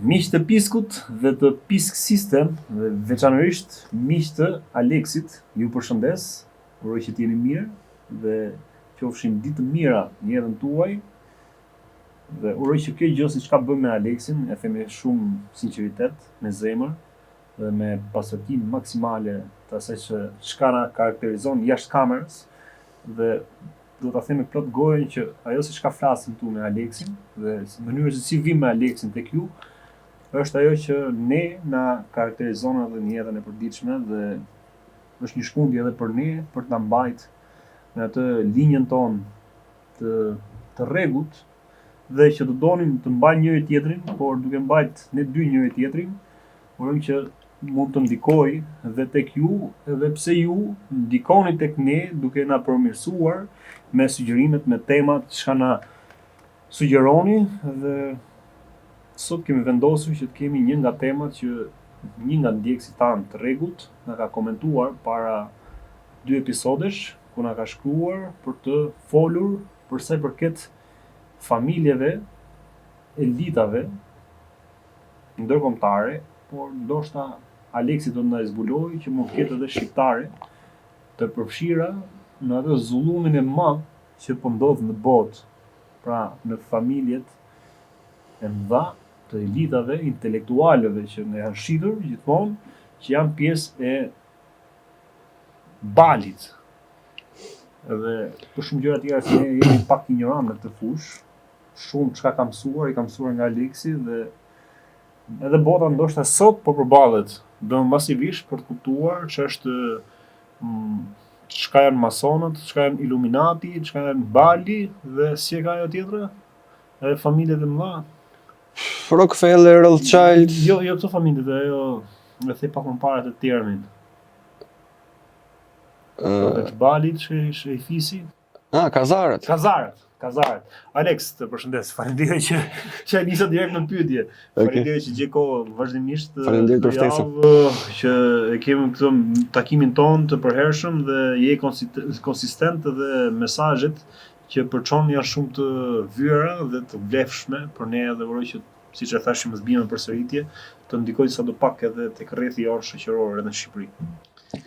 Miqtë të Piskut dhe të Pisk System, dhe veçanërisht miqtë të Aleksit, ju përshëndes, uroj që t'jeni mirë dhe qofshin ditë të mira në jetën tuaj. Dhe uroj që kjo gjë siç ka bëmë me Aleksin, e them me shumë sinqeritet, me zemër dhe me pasërtim maksimale të asaj që çka na karakterizon jashtë kamerës dhe do ta them me plot gojën që ajo se çka flasim tu me Aleksin dhe mënyra se si vim me Aleksin tek ju është ajo që ne na karakterizon edhe në jetën e përditshme dhe është një shkundje edhe për ne për ta mbajt në atë linjën tonë të rregullt dhe që të donim të mbajmë njëri tjetrin, por duke mbajt ne dy njëri tjetrin, urojmë që mund të ndikoj dhe tek ju, edhe pse ju ndikoni tek ne duke na përmirësuar me sugjerimet, me temat që na sugjeroni dhe sot kemi vendosur që të kemi një nga temat që një nga ndjekësit tanë të rregullt na ka komentuar para 2 episodesh, ku na ka shkruar për të folur për sa i përket familjeve, elitave ndërkombëtare, por ndoshta Aleksi do të na zbulojë që mund të ketë edhe shqiptare të përfshira në atë zullumin e madh që po ndodh në botë, pra në familjet e mëdha të elitave intelektualeve që ne janë shitur gjithmonë që janë pjesë e balit. Edhe për shumë gjëra tjera se ne jemi pak ignorant në këtë fushë, shumë çka kam mësuar, i kam mësuar nga Aleksi dhe edhe bota ndoshta sot po përballet masivisht për të kuptuar ç'është çka janë masonët, çka janë iluminati, çka janë bali dhe si e ka ajo tjetra, edhe familjet e mëdha. Rockefeller, Rothschild. Jo këto familjet, ajo me the pak më parë të termin. Të balit që i fisi. Kazarët. Kazarët. Alex, të përshëndes. Faleminderit që e nisa direkt në pyetje. Faleminderit që gjeko vazhdimisht. Faleminderit për ftesën. Që e kemi këtë takimin ton të përhershëm dhe je konsistent dhe mesazhet që përçon janë shumë të vyera dhe të vlefshme për ne dhe uroj që siç e thashë mos bijmë në përsëritje, të ndikojë sadopak edhe tek rrethi jonë shoqëror edhe në Shqipëri.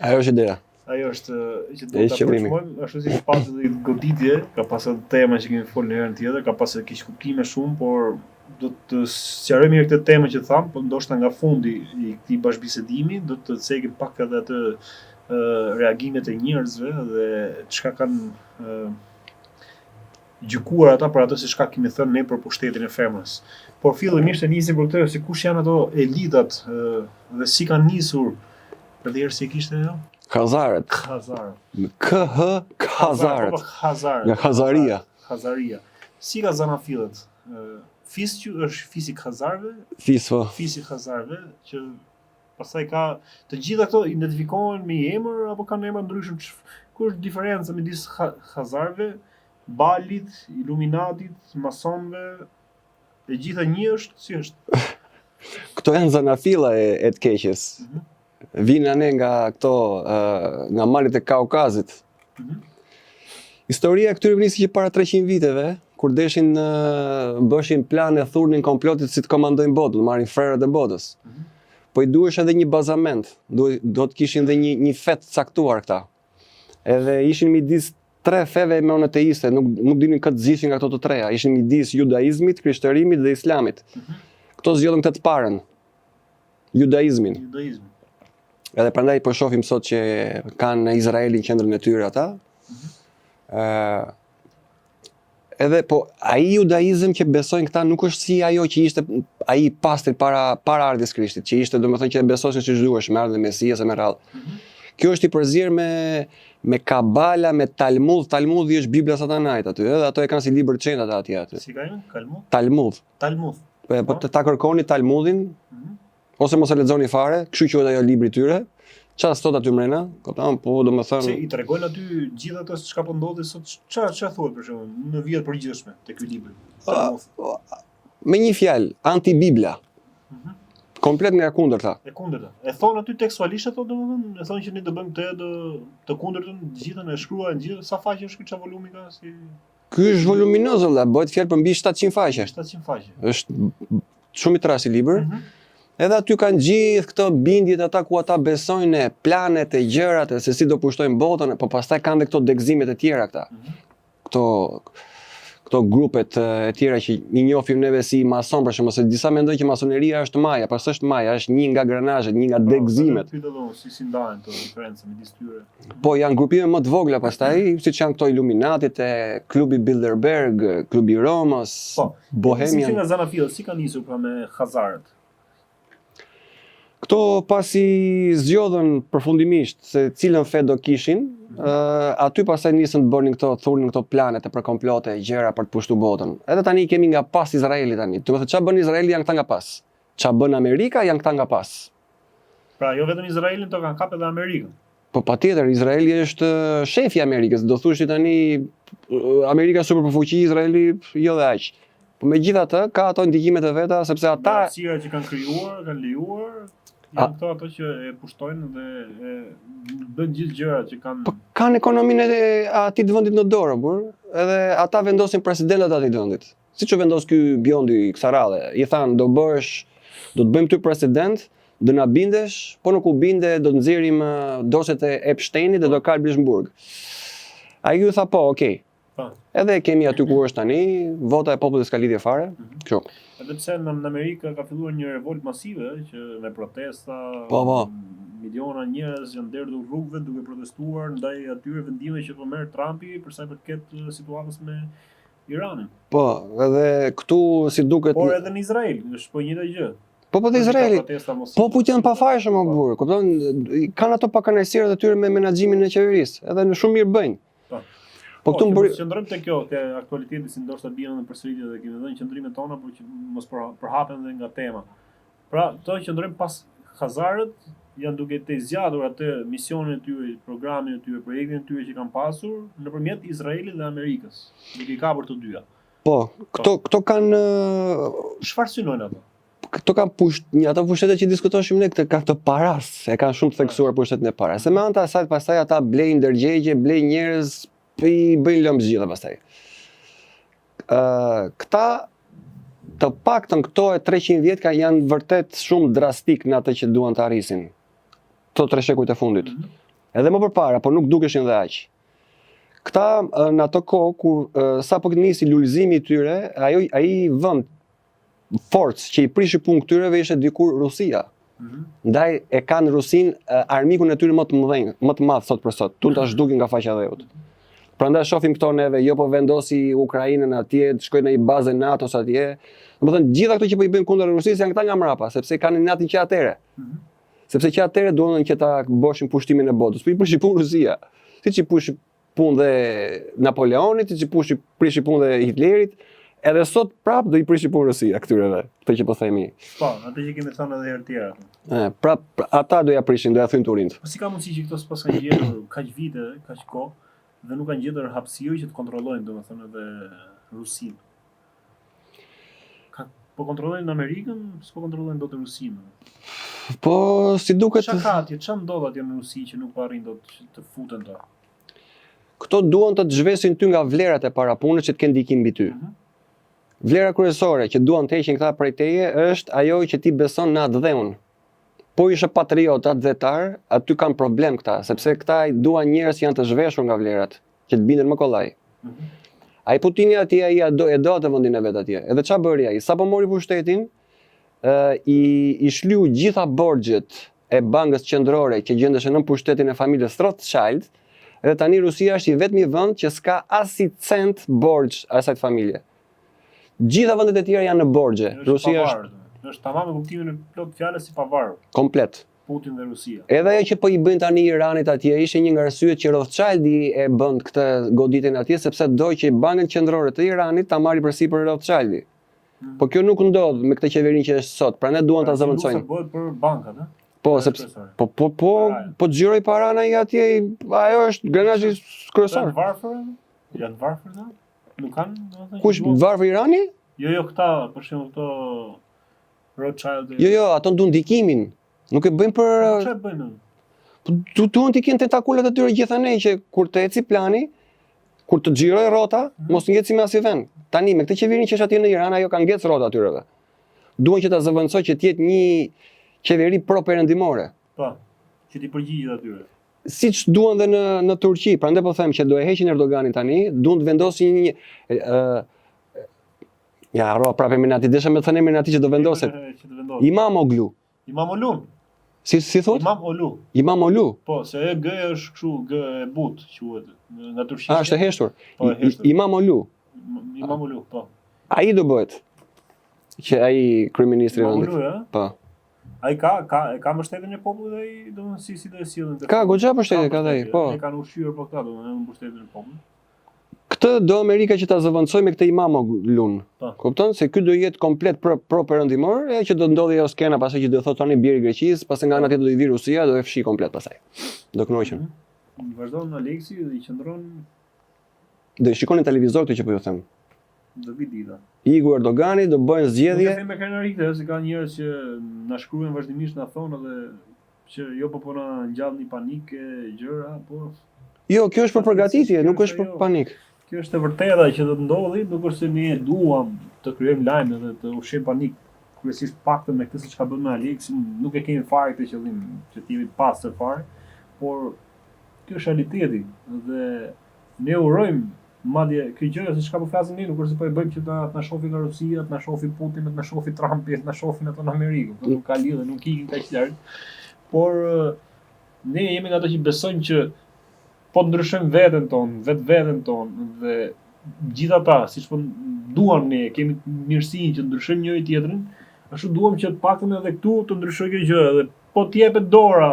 Ajo është ideja. Ajo është që do ta përshkruajmë, ashtu si pas edhe goditje, ka pasur tema që kemi folur në herën tjetër, ka pasur kish kuptime shumë, por do të sqarojmë mirë këtë temë që tham, por ndoshta nga fundi i këtij bashkëbisedimi do të cekim pak edhe atë reagimet e njerëzve dhe çka kanë gjykuar ata për atë se çka kemi thënë ne për pushtetin e femrës. Por fillimisht e nisim për këtë se kush janë ato elitat dhe si kanë nisur për si kishte ajo? Kazarët. Kazarët. Nga Hazaria. Hazaria. Si ka zana fillet? Fisqy është fisi Hazarëve? Fisi Hazarëve që pastaj ka të gjitha këto identifikohen me emër apo kanë emra ndryshëm? Ku është diferenca midis Hazarëve, balit, iluminatit, masonëve? E gjitha një është, si është? Këto janë zanafilla e të keqes. Vinë ne nga këto, nga malit e Kaukazit. Historia e këtyre nisi që para 300 viteve, kur deshin bëshin plan e thurnin komplotit si të komandojnë botën, marrin frerët e botës. Po i duhesh edhe një bazament, do të kishin dhe një fet caktuar këta. Edhe ishin midis 3 feve monoteiste, nuk dinin këtë zishin nga këto të treja, ishin midis judaizmit, krishterimit dhe islamit. Këto zgjodhen këtë të parën, judaizmin. Edhe prandaj po shohim sot që kanë Izraelin qendrën e tyre ata. Edhe po ai judaizëm që besojnë këta nuk është si ajo që ishte ai pastër para ardhjes Krishtit, që ishte domethënë që e besoshin siç duhesh me ardhmën e Mesias e me radhë. Kjo është i përzier me Kabala, me Talmud. Talmudi është Bibla satanait aty, edhe ato e kanë si libër të çenda aty. Si ka emrin? Talmud. Po ta kërkoni Talmudin, ose mos e lexoni fare, kështu quhet ajo libri i tyre. Çfarë sot aty mrena? Po domethënë se i tregojnë aty gjithë ato çka po ndodhi sot, çfarë thuhet për shembull në vjet përgjithshme te ky libër. Me një fjalë, anti-Bibla. Komplet nga kundërta. E kundërta. E thon aty tekstualisht ato domethënë, e thon që ne do bëjmë të kundërtën, gjithën e shkruajnë gjithë, sa faqe është ky çfarë volumi ka si Ky është voluminoz valla, bëhet fjalë për mbi 700 faqe. 700 faqe. Është shumë i trash i libër. Edhe aty kanë gjithë këto bindjet ata ku ata besojnë e planet e gjërat e se si do pushtojnë botën, po pastaj kanë dhe këto degëzimet e tjera këta. Këto grupet e tjera që i njohim neve si mason, për shembull, se disa mendojnë që masoneria është maja, pas është maja, është një nga granazhet, një nga degëzimet. Si ndahen këto diferenca midis tyre? Po janë grupime më të vogla pastaj, siç janë këto Illuminatit e klubi Bilderberg, klubi Romos, Bohemian. Si nga Zanafil, si kanë nisur pra me Hazarët? Këto pasi zgjodhen përfundimisht se cilën fe do kishin, aty pastaj nisën të bënin thurnin këto planet e për komplote, gjëra për të pushtuar botën. Edhe tani kemi nga pas Izraeli tani. Do të thotë çfarë bën Izraeli janë këta nga pas. Çfarë bën Amerika janë këta nga pas. Pra jo vetëm Izraelin, to kanë kapë edhe Amerikën. Po patjetër, Izraeli është shefi i Amerikës. Do thushi tani Amerika superfuqi, Izraeli jo dhe aq. Po megjithatë ka ato ndikimet e veta sepse ata Sira që kanë krijuar, kanë lejuar, janë ato që e pushtojnë dhe bën gjithë gjërat që kanë. Po kanë ekonominë e atij të vendit në dorë, burr. Edhe ata vendosin presidentat atij të vendit. Siç u vendos ky Bjondi kësaj radhe. I thanë do të bëjmë ty president, do na bindesh, po nuk u binde, do të nxjerrim doset e Epsteinit dhe do kal Blishmburg. Ai ju tha po, okay. Edhe kemi aty ku është tani, vota e popullit s'ka lidhje fare. Kështu. Edhe pse në Amerikë ka filluar një revolt masive që me protesta, miliona njerëz janë derdhur rrugëve duke protestuar ndaj atyre vendimeve që po merr Trumpi për sa i përket situatës me Iranin. Po, edhe këtu si duket. Por edhe në Izrael është po njëjta gjë. Po të Izraeli. Po janë pafajshëm o burr. Kupton, kanë ato pakanësirat e tyre me menaxhimin e qeverisë, edhe në shumë mirë bëjnë. Po këtu qëndrojmë te kjo, te aktualiteti si ndoshta bien në përsëritje dhe kemi dhënë qëndrimet tona, por që mos përhapen dhe nga tema. Pra, to qëndrojmë pas Hazarët janë duke të zgjatur atë misionin e tyre, programin e tyre, projektin e tyre që kanë pasur nëpërmjet Izraelit dhe Amerikës. Duke i kapur të dyja. Po, këto kanë çfarë synojnë ato? Këto kanë ato pushtete që diskutoshim ne këtë kanë të paras, e kanë shumë të theksuar pushtetin e parë. Se me anë të asaj pastaj ata blejnë ndërgjegje, blejnë njerëz, i bëjnë lëmë zgjidhje pastaj. Këta të paktën këto e 300 vjet janë vërtet shumë drastik në atë që duan të arrisin. Këto 3 shekujt e fundit. Edhe më përpara, por nuk dukeshin dhe aq. Këta në ato kohë kur sapo nisi lulëzimi i tyre, ai vend forcë që i prishi punë këtyreve ishte dikur Rusia. Ndaj e kanë Rusin armikun e tyre më të madh sot për sot. Tunë ta zhdukin nga faqja e dheut. Prandaj shohim këto neve, jo po vendosi Ukrainën atje, shkojnë në një bazë NATO-s atje. Domethënë gjitha këto që po i bëjnë kundër Rusisë janë këta nga mrapa, sepse kanë natin që atëre. Sepse që atëre duan që ta bëshin pushtimin e botës. Po i prishi punë Rusia. Siç i prishi punë dhe Napoleonit, siç i prishi punë dhe Hitlerit, edhe sot prap do i prishi punë Rusia këtyreve, këtë që po themi. Po, atë që kemi thënë edhe herë tjera. Prap ata do ja prishin, do ja thyn Turint. Po si ka mundësi që këto s'pas kanë gjetur kaq vite, kaq kohë dhe nuk kanë gjetur hapësirë që të kontrollojnë domethënë edhe Rusinë. Po kontrollojnë Amerikën, s'po kontrollojnë dot Rusinë. Po si duket çfarë ndodh atje në Rusi që nuk po arrin dot të futen to. Këto duan të zhvesin ty nga vlerat e parapunës që të kenë ndikim mbi ty. Vlera kryesore që duan të heqin këta prej teje është ajo që ti beson në atë dheun. Po ishe patriot, atëdhetar, aty kanë problem këta, sepse këta duan njerëz që janë të zhveshur nga vlerat, që të binden më kollaj. Ai Putini atje e do atë vendin e vet atje. Edhe çfarë bëri ai? Sapo mori pushtetin, i shlyu gjitha borxhet e bankës qendrore që gjendeshin në pushtetin e familjes Rothschild, edhe tani Rusia është i vetmi vend që s'ka as si cent borxh asaj familje. Gjitha vendet e tjera janë në borxhe. Rusia është tamam me kuptimin e plot fjalës si pavarur. Komplet. Putin dhe Rusia. Edhe ajo që po i bëjnë tani Iranit atje ishte një nga arsyet që Rothschildi e bën këtë goditjen atje sepse doi që bankën qendrore të Iranit ta marrë përsipër Rothschildi. Po kjo nuk ndodh me këtë qeverinë që është sot, pra ne duan ta zëvendësojnë. Nuk bëhet për bankat, a? Po, sepse po xhiroj paran ai atje, ajo është granazhi kryesor. Janë varfër, a? Nuk kanë, domethënë. Kush varfër Irani? Jo, këta, për shembull këto Rothschild. Jo, ato ndun ndikimin. Nuk e bëjnë për çfarë bëjnë? Po duan të kenë tentakulat e tyre gjithanej që kur të eci plani, kur të xhiroj rrota, mos ngeci me asnjë vend. Tani me këtë qeverinë që është atje në Iran, ajo ka ngec rrota atyreve. duan që ta zëvendësoj që të jetë një qeveri pro-perëndimore. Po, që ti përgjigjet atyre. Siç duan dhe në Turqi, prandaj po them që do e heqin Erdoganin tani, duan të vendosin një ja, harrova prapë Eminati, desha me të thënë Eminati që do vendoset. Që të vendoset. Imamoglu. Imamoglu. Si thot? Imamoglu. Po, se e g është kështu, g e butë quhet nga turqisht. Është e heshtur. Po, e heshtur. Imamoglu. Imamoglu, po. Ai do bëhet. Që ai kryeministri i vendit. Imamoglu, Po. Ai ka mbështetjen e popullit ai, domethënë si do e sillin. Ka goxha mbështetje ka ai, po. Ai kanë ushqyer po këta domethënë mbështetjen e popullit. Këtë do Amerika që ta zëvendësoj me këtë Imamoglu. Kupton se ky do jetë komplet pro-perëndimor, e që do ndodhi ajo skena pastaj që do thotë tani biri Greqisë, pastaj nga ana tjetër do i vi Rusia, do e fshi komplet pastaj. Do kënoqen. Vazhdon Aleksi dhe i qëndron. Do i shikoni televizor këtë që po ju them. Do vi dita. Igu Erdogani do bëjnë zgjedhje. Nuk e them me krenaritë, se ka njerëz që na shkruajnë vazhdimisht na thonë edhe që jo po na ngjallni panikë gjëra, po Jo, kjo është për përgatitje, nuk është për panik. Kjo është e vërteta që do të ndodhi, nuk është se ne duam të krijojmë lajme dhe të ushqejmë panik. Kryesisht paktën me këtë siç ka bërë me Aleksin, nuk e kemi fare këtë qëllim që të jemi pastër fare, por kjo është realiteti dhe ne urojmë madje kjo gjë siç ka po flasim ne, nuk është se po e bëjmë që ta na shohë nga Rusia, të na shohë Putin, të na shohë Trumpi, të na shohin ato në Amerikë, nuk ka lidhje, nuk ikin kaq lart. Por ne jemi nga ato që besojmë që po ndryshojmë veten tonë dhe gjithë ata, siç po duam ne, kemi mirësinë që ndryshojmë njëri tjetrin, ashtu duam që të paktën edhe këtu të ndryshojë kjo gjë dhe po të jepet dora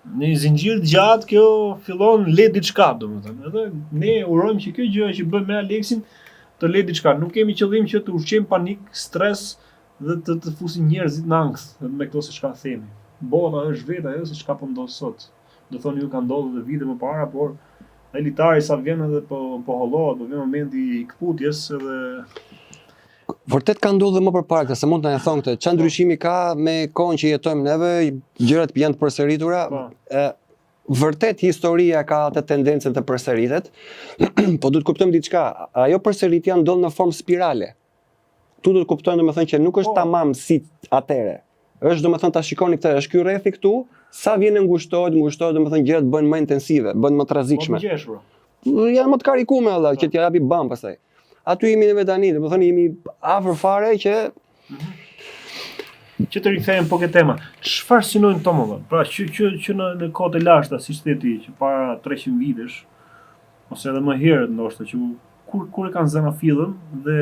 në një zinxhir të gjatë, kjo fillon le diçka, domethënë. Edhe ne urojmë që kjo gjë që bën me Aleksin të le diçka. Nuk kemi qëllim që të ushqejmë panik, stres dhe të fusin njerëzit në ankth me këto se çka themi. Bota është vetë ajo se çka po ndodh sot. Do thonë ju ka ndodhur edhe vite më para, por elitari sa vjen edhe po hollohet, po vjen momenti i kputjes edhe vërtet ka ndodhur më përpara këtë, se mund të na thonë këtë, ç'a ndryshimi ka me kohën që jetojmë neve, gjërat janë të përsëritura. Vërtet historia ka atë tendencën të përsëritet, po duhet të kuptojmë diçka, ajo përsëritja ndodh në formë spirale. Tu do të kuptojmë domethënë që nuk është tamam si atëre. Është domethënë ta shikoni këtë, është ky rrethi këtu, sa vjen ngushtohet, domethënë gjërat bëhen më intensive, bëhen më të rrezikshme. Janë më të karikume valla, që t'ja japi bam pastaj. Aty jemi neve tani, domethënë jemi afër fare që të rikthehen po këtë tema. Çfarë synojnë këto mëlla? Pra që në kohët e lashta, siç the ti, që para 300 vitesh ose edhe më herët ndoshta që kur e kanë xenofillën dhe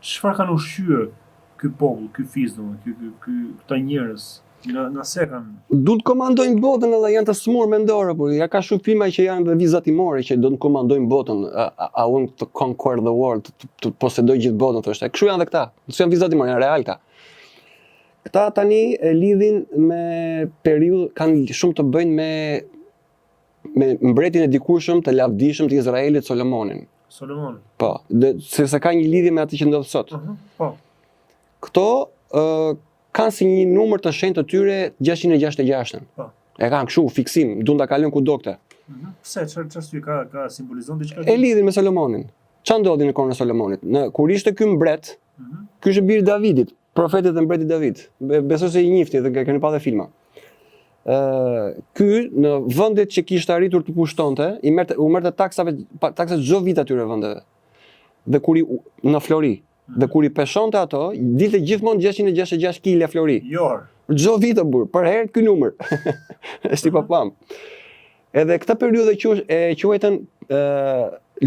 çfarë kanë ushqyer ky popull, ky fiz domethënë, këta njerëz nga se kanë duhet komandojnë botën edhe janë të smur mendore, por ja ka shumë filma që janë dhe vizatimore që do të komandojnë botën. I want to conquer the world, të posedoj gjithë botën, thoshte. Kështu janë dhe këta. Nuk janë vizatimore, janë real këta. Këta tani e lidhin me periudhë, kanë shumë të bëjnë me mbretin e dikurshëm të lavdishëm të Izraelit Solomonin. Po, sepse ka një lidhje me atë që ndodh sot. Po. Këto kanë si një numër të shenjtë të tyre 666. Po. E kanë kështu fiksim, duan ta kalojnë kudo këtë. Pse çfarë ka simbolizon diçka? E lidhin me Solomonin. Ç'a ndodhi në kohën e Solomonit? Kur ishte ky mbret, ky është biri Davidit, profeti dhe mbreti David. Besoj se i njihni dhe keni pa dhe filma. Ky në vendet që kishte arritur të pushtonte, u merrte taksa çdo vit atyre vendeve. Dhe kur në Flori, dhe kur i peshonte ato, dilte gjithmonë 666 kg Flori. Jo. Çdo vit për herë ky numër. Është i papam. Edhe këtë periudhë e quajtën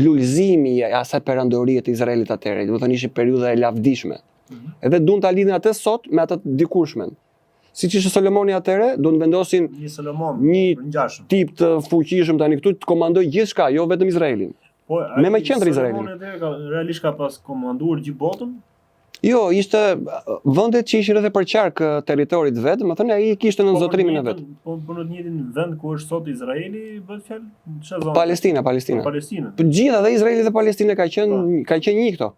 lulëzimi i asaj perandorie të Izraelit atëherë, do të thonë ishte periudha e lavdishme. Edhe duan ta lidhin atë sot me atë të dikurshmen. Siç ishte Solomoni atëherë, do të vendosin një tip të fuqishëm tani këtu të komandojë gjithçka, jo vetëm Izraelin. Po, me qendër Izraelin. Realisht ka pas komanduar gjithë botën? Jo, ishte vendet që ishin edhe për qark territorit vet, më thënë ai kishte në zotrimin e vet. Po në të njëjtin vend ku është sot Izraeli, bëhet fjalë çfarë zonë? Palestina. Po gjithë edhe Izraeli dhe Palestina ka qenë një këto.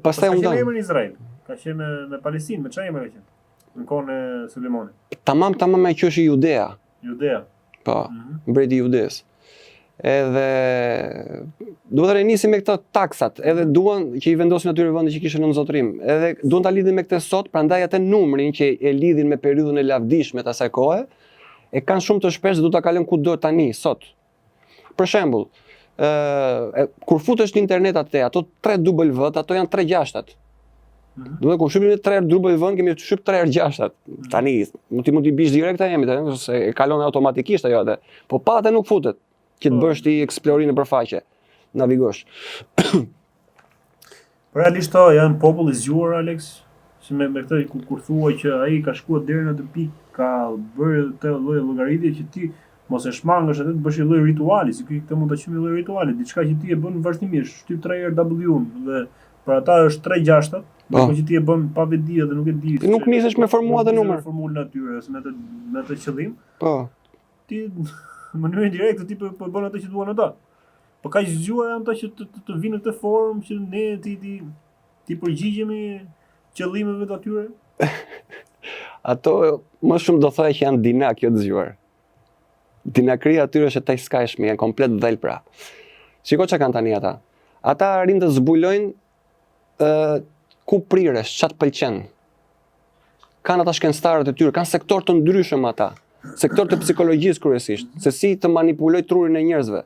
Pastaj u ndan. Ka qenë në Izrael. Ka qenë me Palestinë, me çfarë më ka qenë? Në kohën e Sulemonit. Tamam me që është Judea. Judea. Po, mbreti i Judes. Edhe duhet të nisim me këto taksat, edhe duan që i vendosin atyre vende që kishin nënzotrim. Edhe duan ta lidhin me këtë sot, prandaj atë numrin që e lidhin me periudhën e lavdishme të asaj kohe, e kanë shumë të shpesh dhe do ta kalojnë kudo tani sot. Për shembull, kur futesh në internet ato 3W, ato janë 3 gjashtat. Do të kur shqipim 3W kemi shqip 3/6. Tani mund t'i bish direkt jemi, se e kalon automatikisht ajo atë. Po pa atë nuk futet. Që të bësh ti eksplorinë për faqe, navigosh. Realisht janë popull i zgjuar, Alex, si me këtë kur thua që ai ka shkuar deri në atë pikë, ka bërë të lloj llogaritje që ti mos e shmangësh atë të bësh një lloj rituali, si këtë mund ta quajmë lloj rituali, diçka që ti e bën vazhdimisht, shtyp 3 herë W-n dhe për ata është 3 gjashtat, por që ti e bën pa vedi dhe nuk e di. Ti nuk nisesh me formula dhe numër. Formulën atyre, ose me atë qëllim. Po. Ti në mënyrë indirekte ti po bën atë që duan ata. Po kaq zgjuar janë ata që të vinë në këtë formë që ne ti përgjigjemi qëllimeve të atyre. Ato më shumë do thoya që janë dinak jo të zgjuar. Dinakria atyre është e tajskajshme, janë komplet dhël pra. Shiko çka kanë tani ata. Ata arrin të zbulojnë ku prires, ç'a të pëlqen. Kanë ata shkencëtarët e tyre, kanë sektor të ndryshëm ata. Sektor të psikologjisë kryesisht, se si të manipuloj trurin e njerëzve.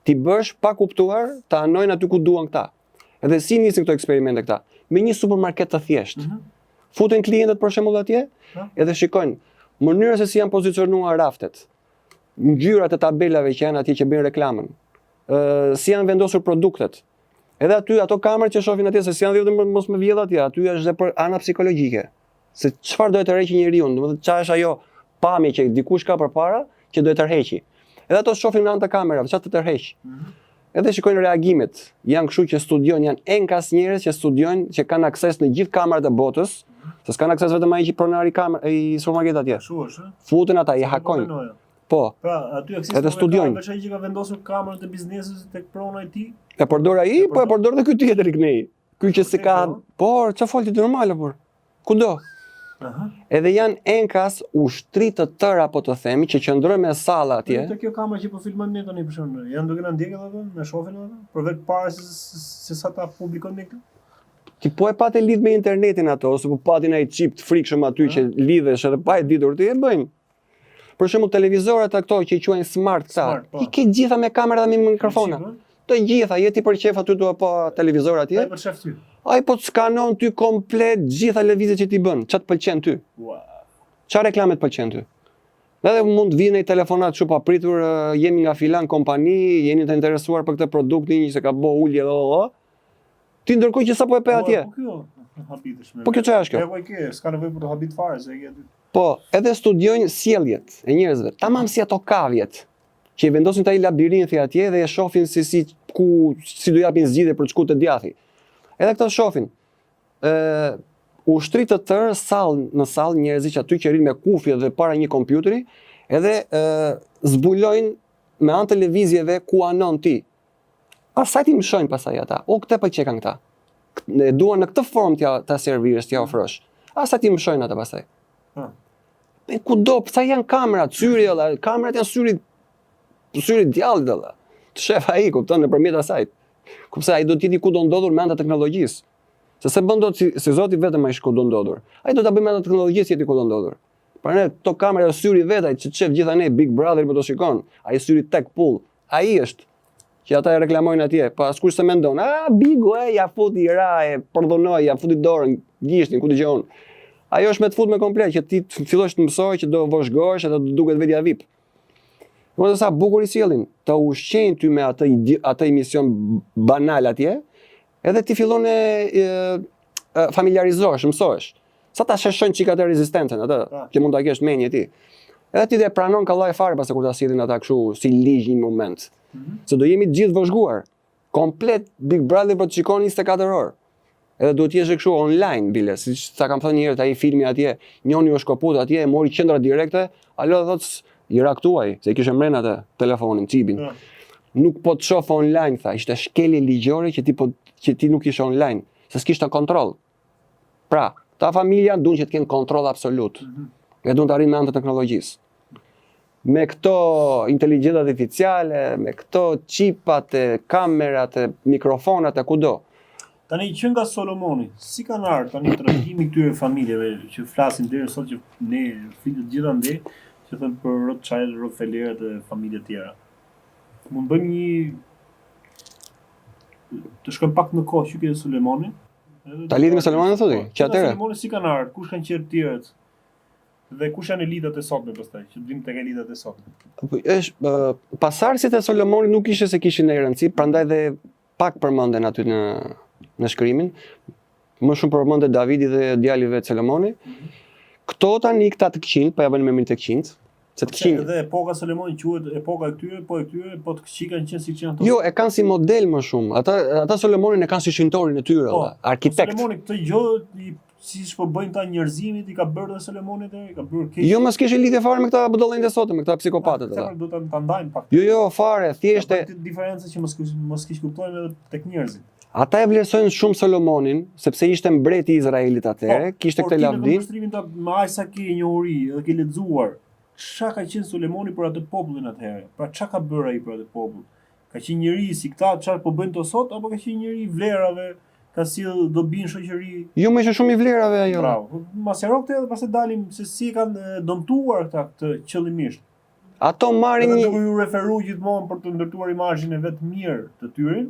Ti bësh pa kuptuar, ta anojnë aty ku duan këta. Edhe si nisin këto eksperimente këta? Me një supermarket të thjesht. Futen klientët për shembull atje, edhe shikojnë mënyrën se si janë pozicionuar raftet, ngjyrat e tabelave që janë atje që bëjnë reklamën, si janë vendosur produktet. Edhe aty ato kamerët që shohin atje se si janë dhënë mos me vjedh atje, aty është edhe për ana psikologjike. Se çfarë do të tërheqë njeriu, domethënë çfarë është ajo pamje që dikush ka përpara që do të tërheqi. Edhe ato shohin në anë të kamerave, çfarë të tërheq. Edhe shikojnë reagimet. Janë kështu që studiojnë, janë enkas njerëz që studiojnë, që kanë akses në gjithë kamerat e botës, se s'kan akses vetëm ai që pronari i supermarketit atje. Kështu është. Futen ata, i hakojnë. Po. Pra, aty akses edhe studiojnë. Veç ai që ka vendosur kamerët e biznesit tek prona e tij. E përdor ai, po e përdor edhe ky tjetër i knej. Ky që se ka, po, çfarë folti ti normale por. Kudo. Edhe janë enkas ushtri të tërë apo të themi që qëndrojnë me salla atje. Te kjo kamerë që po filmojmë ne tani për shembull, janë duke na ndjekur ato, na shohin ato, për vetë para se sa ta publikojnë këtu. Ti po e patë lidh me internetin ato, ose po patin ai chip të frikshëm aty që lidhesh edhe pa e ditur ti e bëjnë. Për shembull televizorat ato që i quajnë smart këta, i ke gjitha me kamera dhe me mikrofona. Të gjitha, jeti për qef aty tu apo televizor atje. Ai për çfarë ty? Ai po të skanon ty komplet gjitha lëvizjet që ti bën, ç'a të pëlqen ty. Wow. Ç'a reklame të pëlqen ty. Edhe mund të vinë telefonat shumë pa pritur, jemi nga filan kompani, jeni të interesuar për këtë produktin që ka bë ulje dhe ti ndërkohë që sapo e pe atje. Po kjo habitesh me. Po kjo çfarë është kjo? Po kjo, s'ka nevojë për të habit fare se e ke aty. Po, edhe studiojnë sjelljet e njerëzve, tamam si ato kavjet, që i vendosin taj labirinthi atje dhe e shohin si do japin zgjidhje për të shkuar te djathi. Edhe këto shohin. Ushtri të tërë në sallë njerëz që aty që rinë me kufje dhe para një kompjuteri, edhe zbulojnë me anë të lëvizjeve ku anon ti. Pastaj ti mësojnë pastaj ata. O këtë pëlqen këta. Ne duan në këtë formë ta servirësh, t'ia ofrosh. Pastaj ti mësojnë ata pastaj. Me kudo, pse janë kamerat, syri edhe, kamerat janë syri djallit edhe. Të shef ai, kupton, nëpërmjet asaj. Kupse ai do të jeti ku do ndodhur me anë të teknologjisë. Se bën dot si Zoti vetëm ai ku do ndodhur. Ai do ta bëjë me anë të teknologjisë jeti ku do ndodhur. Por ne këto kamera syri vetaj që çef gjithë ne Big Brother po do shikon. Ai syri tek pull. Ai është që ata e reklamojnë atje, pa askush se mendon, Bigu ja futi ra e përdhunoi, ja futi dorën, gishtin ku dëgjon. Ajo është me të fut me komplet që ti fillosh të mësoj që do vozhgohesh edhe do duket vetja VIP. Domethënë sa bukur i sjellin, të ushqejnë ty me atë emision banal atje, edhe ti fillon familiarizohesh, mësohesh. Sa ta sheshojnë çika të rezistencën atë, që mund ta kesh mendje ti. Edhe ti dhe pranon kallaj fare pas kur ta sillin ata kështu si ligj një moment. Se do jemi të gjithë vozhguar. Komplet Big Brother po të shikon 24 orë. Edhe duhet të jesh kështu online bile, siç sa kam thënë një herë ai filmi atje, njëri u shkoput atje, e mori qendra direkte, alo thotë i raktuaj, se i kishte mbren atë telefonin, çipin. Nuk po të shoh online tha, ishte shkelje ligjore që ti nuk ishe online, se s'kishte kontroll. Pra, ta familja duan që të kenë kontroll absolut. E duan të arrijnë me anë të teknologjisë. me këto inteligjenca artificiale, me këto qipat, kamerat, mikrofonat e kudo. Tani që nga Solomoni, si kanë ardhur tani trajtimi këtyre familjeve që flasin deri sot që ne flitet gjithandej që thënë për Rothschild, Rockefeller dhe familje tjera. Mund bëjmë të shkojmë pak në kohë që ke Solomoni. Ta lidhim me Solomonin thotë? Që atëre. Solomoni si kanë ardhur, kush kanë qenë të tjerët? Dhe kush janë elitat e sotme pastaj, që dim tek elitat e sotme. Pasardhësit e Solomonit nuk ishte se kishin ndonjë rëndësi, prandaj dhe pak përmenden aty në shkrimin. Më shumë përmenden Davidi dhe djali i vet Solomoni. Këto tani këta të këqinj, po ja vënë emrin të këqinjt. Se të këqinj. Edhe epoka Solomonit quhet epoka e këtyre, po të këqij kanë qenë siç janë ato. Jo, e kanë si model më shumë. Ata Solomonin e kanë si shenjtorin e tyre, arkitekt. Solomoni këtë gjë siç po bëjnë ta njerëzimit, i ka bërë dhe Solomonit i ka bërë keq. Jo, mos kishin lidhje fare me këta budallënjtë e sotme, me këta psikopatët ata. Do ta ndajmë pak. Jo, fare, thjesht diferenca që mos kish kuptojmë edhe tek njerëzit. Ata e vlerësojnë shumë Solomonin, sepse ishte mbreti i Izraelit atëherë, kishte këtë lavdi. Me aq sa ke njohuri dhe ke lexuar, çka ka qenë Solomoni për atë popullin atëherë? Pra çka ka bërë ai për atë popull? Ka qenë njëri si këta çfarë po bëjnë to sot apo ka qenë njëri i vlerave, ka sill dobi në shoqëri? Jo, më ishte shumë i vlerave ajo. Bravo. Masero këtë dhe pastaj dalim se si kanë dëmtuar këta këtë qëllimisht. Ato marrin një ju referu gjithmonë për të ndërtuar imazhin e vet mirë të tyre.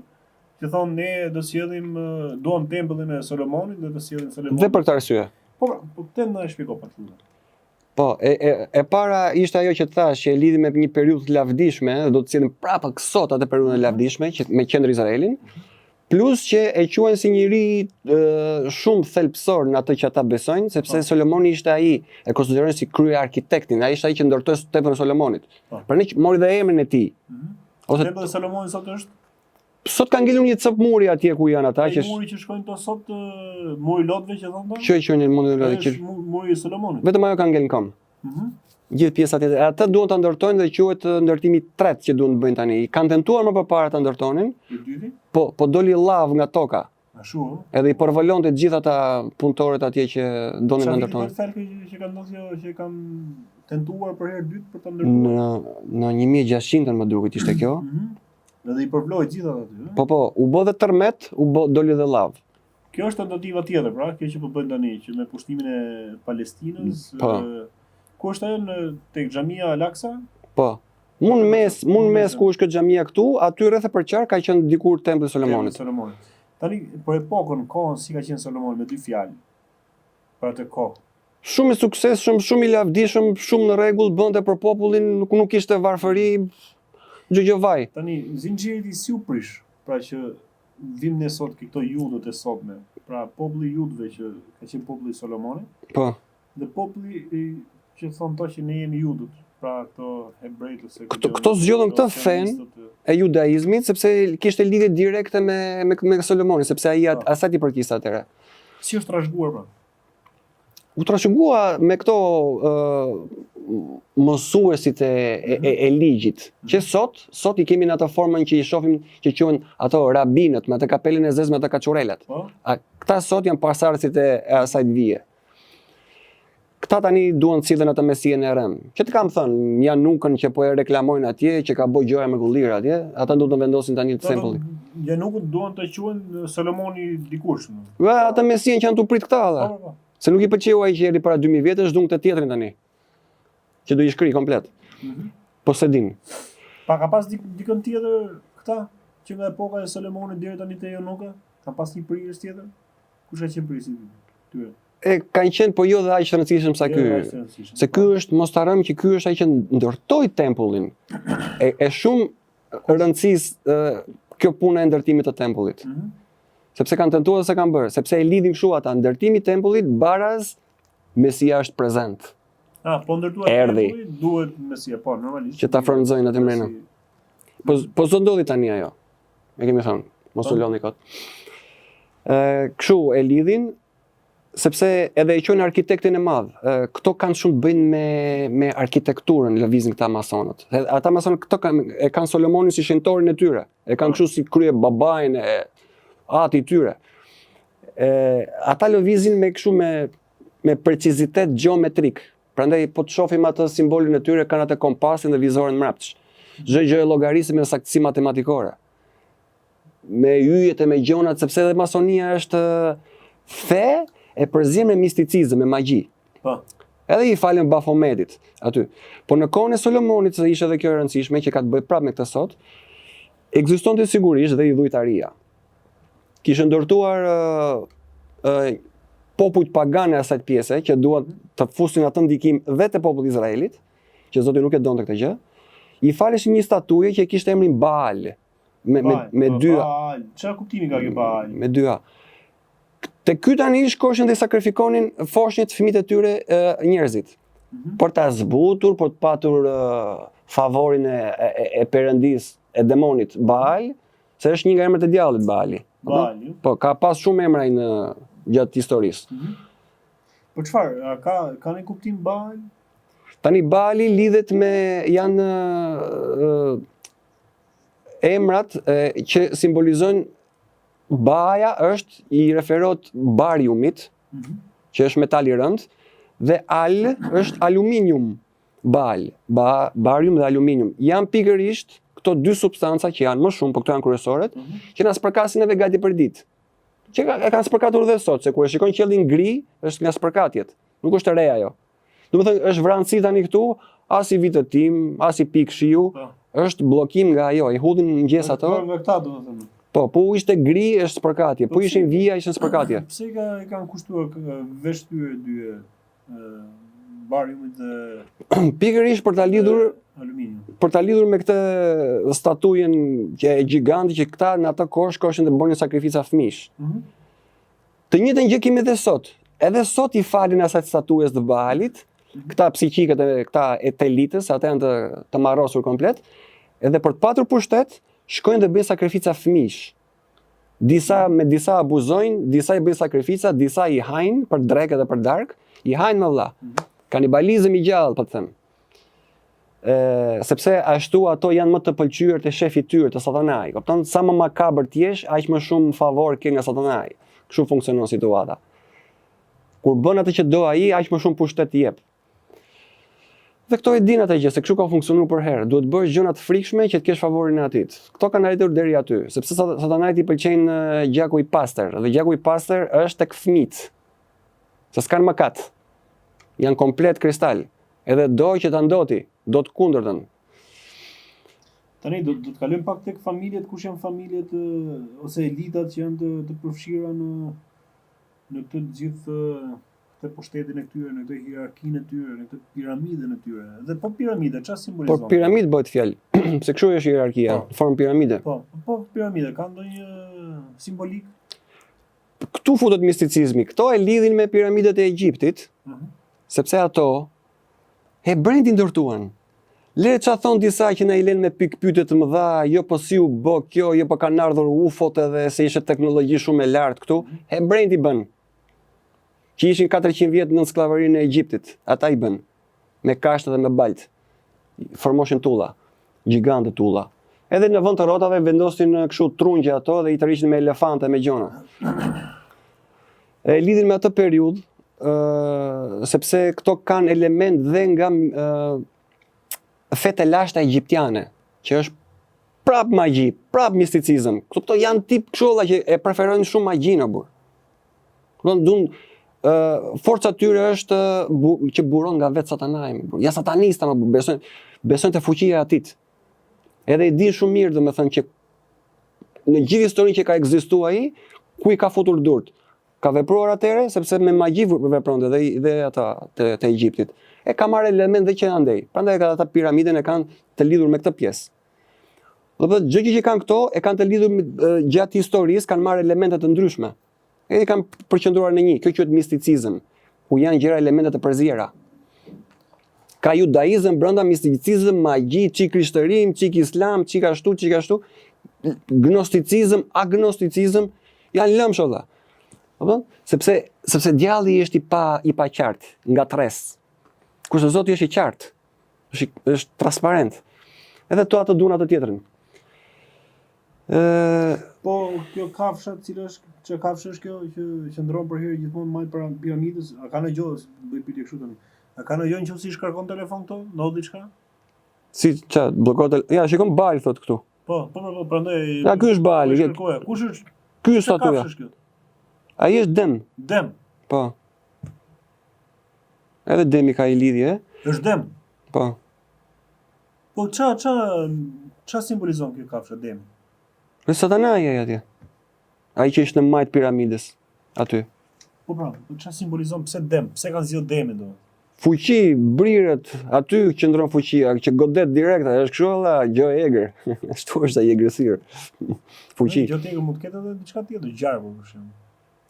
Që thonë ne do sjellim duam tempullin e Solomonit dhe do sjellim Solomonin. Dhe për këtë arsye. Po këtë na e shpjegoj pak më. Po, e para ishte ajo që thash, që e lidhi me një periudhë të lavdishme, do të sjellim prapë sot atë periudhën e lavdishme me qendër Izraelin, plus që e quajnë si njëri shumë thelbësor në atë që ata besojnë, sepse Solomoni ishte ai, e konsiderojnë si krye arkitektin, ai ishte ai që ndërtoi tempullin e Solomonit. Prandaj mori dhe emrin e tij. Tempulli e Solomonit sot është sot ka ngelur një cop muri atje ku janë ata që muri që shkojnë to sot muri Lotëve që thonë. Që quajnë muri Lotëve që muri i Solomonit. Vetëm ajo ka ngel në kom. Gjithë pjesa tjetër. Ata duan ta ndërtojnë dhe quhet ndërtimi i tretë që duan të bëjnë tani. Kanë tentuar më përpara ta ndërtonin. I dyti? Po doli llavë nga toka. Ashtu ë. Edhe i porvolonte të gjithë ata punëtorët atje që donin ta ndërtonin. Çfarë që kanë ndosur që kanë tentuar për herë dytë për ta ndërtuar? Në 1600 më duket ishte kjo. Edhe i përvloi gjithë aty. Po, u bë dhe tërmet, doli dhe llavë. Kjo është tentativa tjetër, pra, kjo që po bëjnë tani që me pushtimin e Palestinës. Ku është ajo tek xhamia Al-Aqsa? Po. Mund mes ku është këtë xhamia këtu, aty rreth e përqar ka qenë dikur tempulli i Solomonit. Tani për epokën, kohën si ka qenë Solomoni me dy fjalë. Për atë kohë. Shumë i suksesshëm, shumë i lavdishëm, shumë në rregull, bënte për popullin, nuk kishte varfëri. Gjëgjovaj. Tani, zinxhiri si u prish, pra që vim ne sot këto judët e sotme, pra populli judëve që ka qenë populli i Solomonit, po. Dhe populli që thonë to që ne jemi judët, pra këto hebrejt ose këto zgjodhen këtë fen e judaizmit sepse kishte lidhje direkte me Solomonin, sepse ai asaj i përkiste atëre. Si është trashëguar pra? U trashëgua me këto mësuesit e ligjit, që sot i kemi në atë formën që i shohim që quhen ato rabinët, me atë kapelin e zezë me atë kaçurelat. Këta sot janë pasardhësit e asaj vije. Këta tani duan të sillen atë mesien e rëm. Që të kam thënë, Janukën që po e reklamojnë atje, që ka bëj gjëra me gullira atje, ata duan të vendosin tani të tempulli. Janukën duan të quhen Solomoni dikush. Atë mesien që janë tu prit këta. Se nuk i pëlqeu ai që erdhi para 2000 vjetësh, duan këtë tjetrin tani. Që do i shkri komplet. Po se din. Pa ka pas dikën tjetër këta që nga epoka e Solomonit deri tani te Januka, ka pas një prirës tjetër? Kush ka qenë prisi tyre? Kanë qenë po jo dhe aq të rëndësishëm sa ky. Se ky është, mos ta harrojmë që ky është ai që ndërtoi tempullin. E shumë rëndësisë kjo puna e ndërtimit të tempullit. Sepse kanë tentuar se kanë bërë, sepse e lidhin kështu ata, ndërtimi i tempullit baraz Mesia është prezent. Po ndërtuar tempulli, duhet Mesia, po normalisht. Që ta frymëzojnë atë mbrena. Po s'do ndodhi tani ajo. E kemi thënë, mos u lëni kot. Kështu e lidhin sepse edhe e quajnë arkitektin e madh. Këto kanë shumë të bëjnë me arkitekturën, lëvizin këta masonët. Ata masonët këto e kanë Solomonin si shenjtorin e tyre. E kanë kështu si krye babain e ati tyre. Ata lëvizin me kështu me precizitet geometrik. Prandaj po të shohim atë simbolin e tyre kanë atë kompasin dhe vizoren mbrapsht. Çdo gjë e llogarisë me saktësi matematikore. Me yjet e me gjonat, sepse edhe masonia është fe e përzierë me misticizëm, me magji. Po. Edhe i falem Bafometit aty. Po në kohën e Solomonit, se ishte edhe kjo e rëndësishme që ka të bëjë prapë me këtë sot, ekzistonte sigurisht dhe idhujtaria. Kishte ndërtuar popujt paganë e asaj pjese që duan të fusin atë ndikim dhe te populli i Izraelit, që Zoti nuk e donte këtë gjë. I faleshin një statuje që kishte emrin Baal. Me dy Baal. Çfarë kuptimi ka kjo Baal? Me dy a. Te ky tani shkoshin dhe sakrifikonin foshnjët fëmijët e tyre njerëzit. Për ta zbutur, për të patur favorin e perëndis, e demonit Baal, se është një nga emrat e djallit Baali. Baali. Po, ka pas shumë emra në gjatë historisë. Po çfarë? Ka një kuptim Baal? Tani Baali lidhet me janë emrat që simbolizojnë Baja është i referohet bariumit, që është metal i rënd, dhe Al është aluminium. Barium dhe aluminium. Janë pikërisht këto dy substanca që janë më shumë, por këto janë kryesoret, që na spërkasin edhe gati për ditë. Që e kanë spërkatur dhe sot, se kur e shikon qiellin gri, është nga spërkatjet. Nuk është e re ajo. Domethënë është vranësi tani këtu, as i vitëtim, as i pikë shiu, është bllokim nga ajo, i hudhin mëngjes ato. Nga këta domethënë. Po ishte gri është spërkatje, po ishin vija ishin spërkatje. Pse kanë kushtuar veshtyre dy bariumit dhe pikërisht për ta lidhur aluminium. Për ta lidhur me këtë statujen që e giganti që këta në atë kohë shkoshin dhe bënin sakrifica fëmijësh. Të njëjtën gjë kemi edhe sot. Edhe sot i falin asaj statujes të Baalit, këta psiqikët e këta etelitës, ata janë të marrosur komplet, edhe për të patur pushtet shkojnë dhe bëjnë sakrifica fëmijësh. Disa abuzojnë, disa i bëjnë sakrifica, disa i hajnë për drekë dhe për darkë, i hajnë me vëlla. Kanibalizëm i gjallë, po të them. Sepse ashtu ato janë më të pëlqyer te shefi i tyre, te Satanai. Kupton? Sa më makabër ti jesh, aq më shumë favor ke nga Satanai. Kështu funksionon situata. Kur bën atë që do ai, aq më shumë pushtet i jep. Dhe këto e din atë gjë, se kështu ka funksionuar për herë. Duhet bësh gjëra të frikshme që të kesh favorin e atit. Këto kanë arritur deri aty, sepse Satanait i pëlqejnë gjaku i pastër, dhe gjaku i pastër është tek fëmijët. Se s'kan mëkat. Janë komplet kristal. Edhe do që ta ndoti, do të kundërtën. Tani do të kalojmë pak tek familjet, kush janë familjet ose elitat që janë të përfshira në këtë gjithë këtë pushtetin e këtyre, në këtë hierarkinë e tyre, në këtë piramidën e tyre. Dhe po piramide, çfarë simbolizon? Po piramidë bëhet fjalë, se kështu është hierarkia, në formë piramide. Po piramide, ka ndonjë simbolik? Këtu futet misticizmi. Këto e lidhin me piramidet e Egjiptit, sepse ato hebrejt i ndërtuan. Le çfarë thon disa që na i lën me pikpyetje të mëdha, jo po si u bë kjo, jo po kanë ardhur ufot edhe se ishte teknologji shumë e lartë këtu. Hebrejt i bën. Që ishin 400 vjet në skllavërinë e Egjiptit, ata i bën me kashtë dhe me balt. Formoshin tulla, gjigante tulla. Edhe në vend të rrotave vendosin kështu trungje ato dhe i tërhiqin me elefante me gjona. E lidhin me atë periudhë, sepse këto kanë element dhe nga fete lashta egjiptiane, që është prap magji, prap misticizëm. Këto janë tip kësholla që e preferojnë shumë magjinë apo. Forca tyre është që buron nga vetë Satanai. Ja satanista, besojnë te fuqia e atit. Edhe i din shumë mirë, domethënë që në gjithë historinë që ka ekzistuar ai, ku i ka futur durt. Ka vepruar atëre sepse me magji vepronte dhe ata te Egjiptit. E ka marrë element dhe që andej. Prandaj ka ata piramiden e kanë të lidhur me këtë pjesë. Do gjë që kanë këto e kanë të lidhur gjatë historisë, kanë marrë elemente të ndryshme. E kanë përqendruar në një, kjo quhet misticizëm, ku janë gjëra elemente të përzierë. Ka judaizëm brenda misticizëm, magji, çik krishtërim, çik islam, çik ashtu, gnosticizëm, agnosticizëm, janë lëmsh olla. Apo? Sepse djalli është i paqartë, nga tres. Kurse Zoti është i qartë. Është transparent. Edhe to ato duan atë tjetrën. Po kjo kafsha, kafshë është kjo që ndron për herë gjithmonë mal para piramidës, a ka në gjë, bëj pyetje kështu tani. A ka në jonjë që si shkarkon telefon këto? Ndodh diçka? Si ça, bllokohet. Ja, shikon Bali thot këtu. Po, prandaj. Ja, ky është Bali. Kush është? Ky është statuja. Ai është Dem. Dem. Po. Edhe Demi ka i lidhje, Është Dem. po. Po ça simbolizon kjo kafshë Dem? Është satanaja atje. Ai që është në majt piramidës aty. Po pra, ça simbolizon pse Dem? Pse kanë zgjedhur Demin do? Fuqi, brirët, aty qëndron fuqia, që godet direkt, është kështu valla, gjë e egër. Ashtu është ai egrësir. Fuqi. Gjë tjetër mund të ketë edhe diçka tjetër, gjarpër për shembull.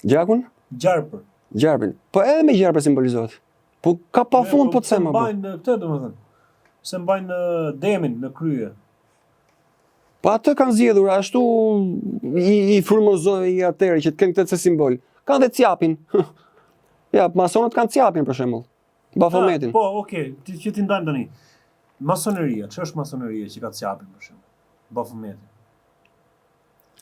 Gjakun? Gjarpër. Gjarpin. Po edhe me gjarpër simbolizohet. Po ka pafund po të them apo. Mbajnë këtë domethënë. Se mbajnë Demin në krye. Po atë kanë zgjedhur ashtu i frymëzoi atëre që të kenë këtë simbol. Kanë dhe cjapin. Ja, masonët kanë cjapin për shembull. Bafometin. Po, okay, që ti ndajmë tani. Masoneria, ç'është masoneria që ka cjapin për shembull? Bafometin.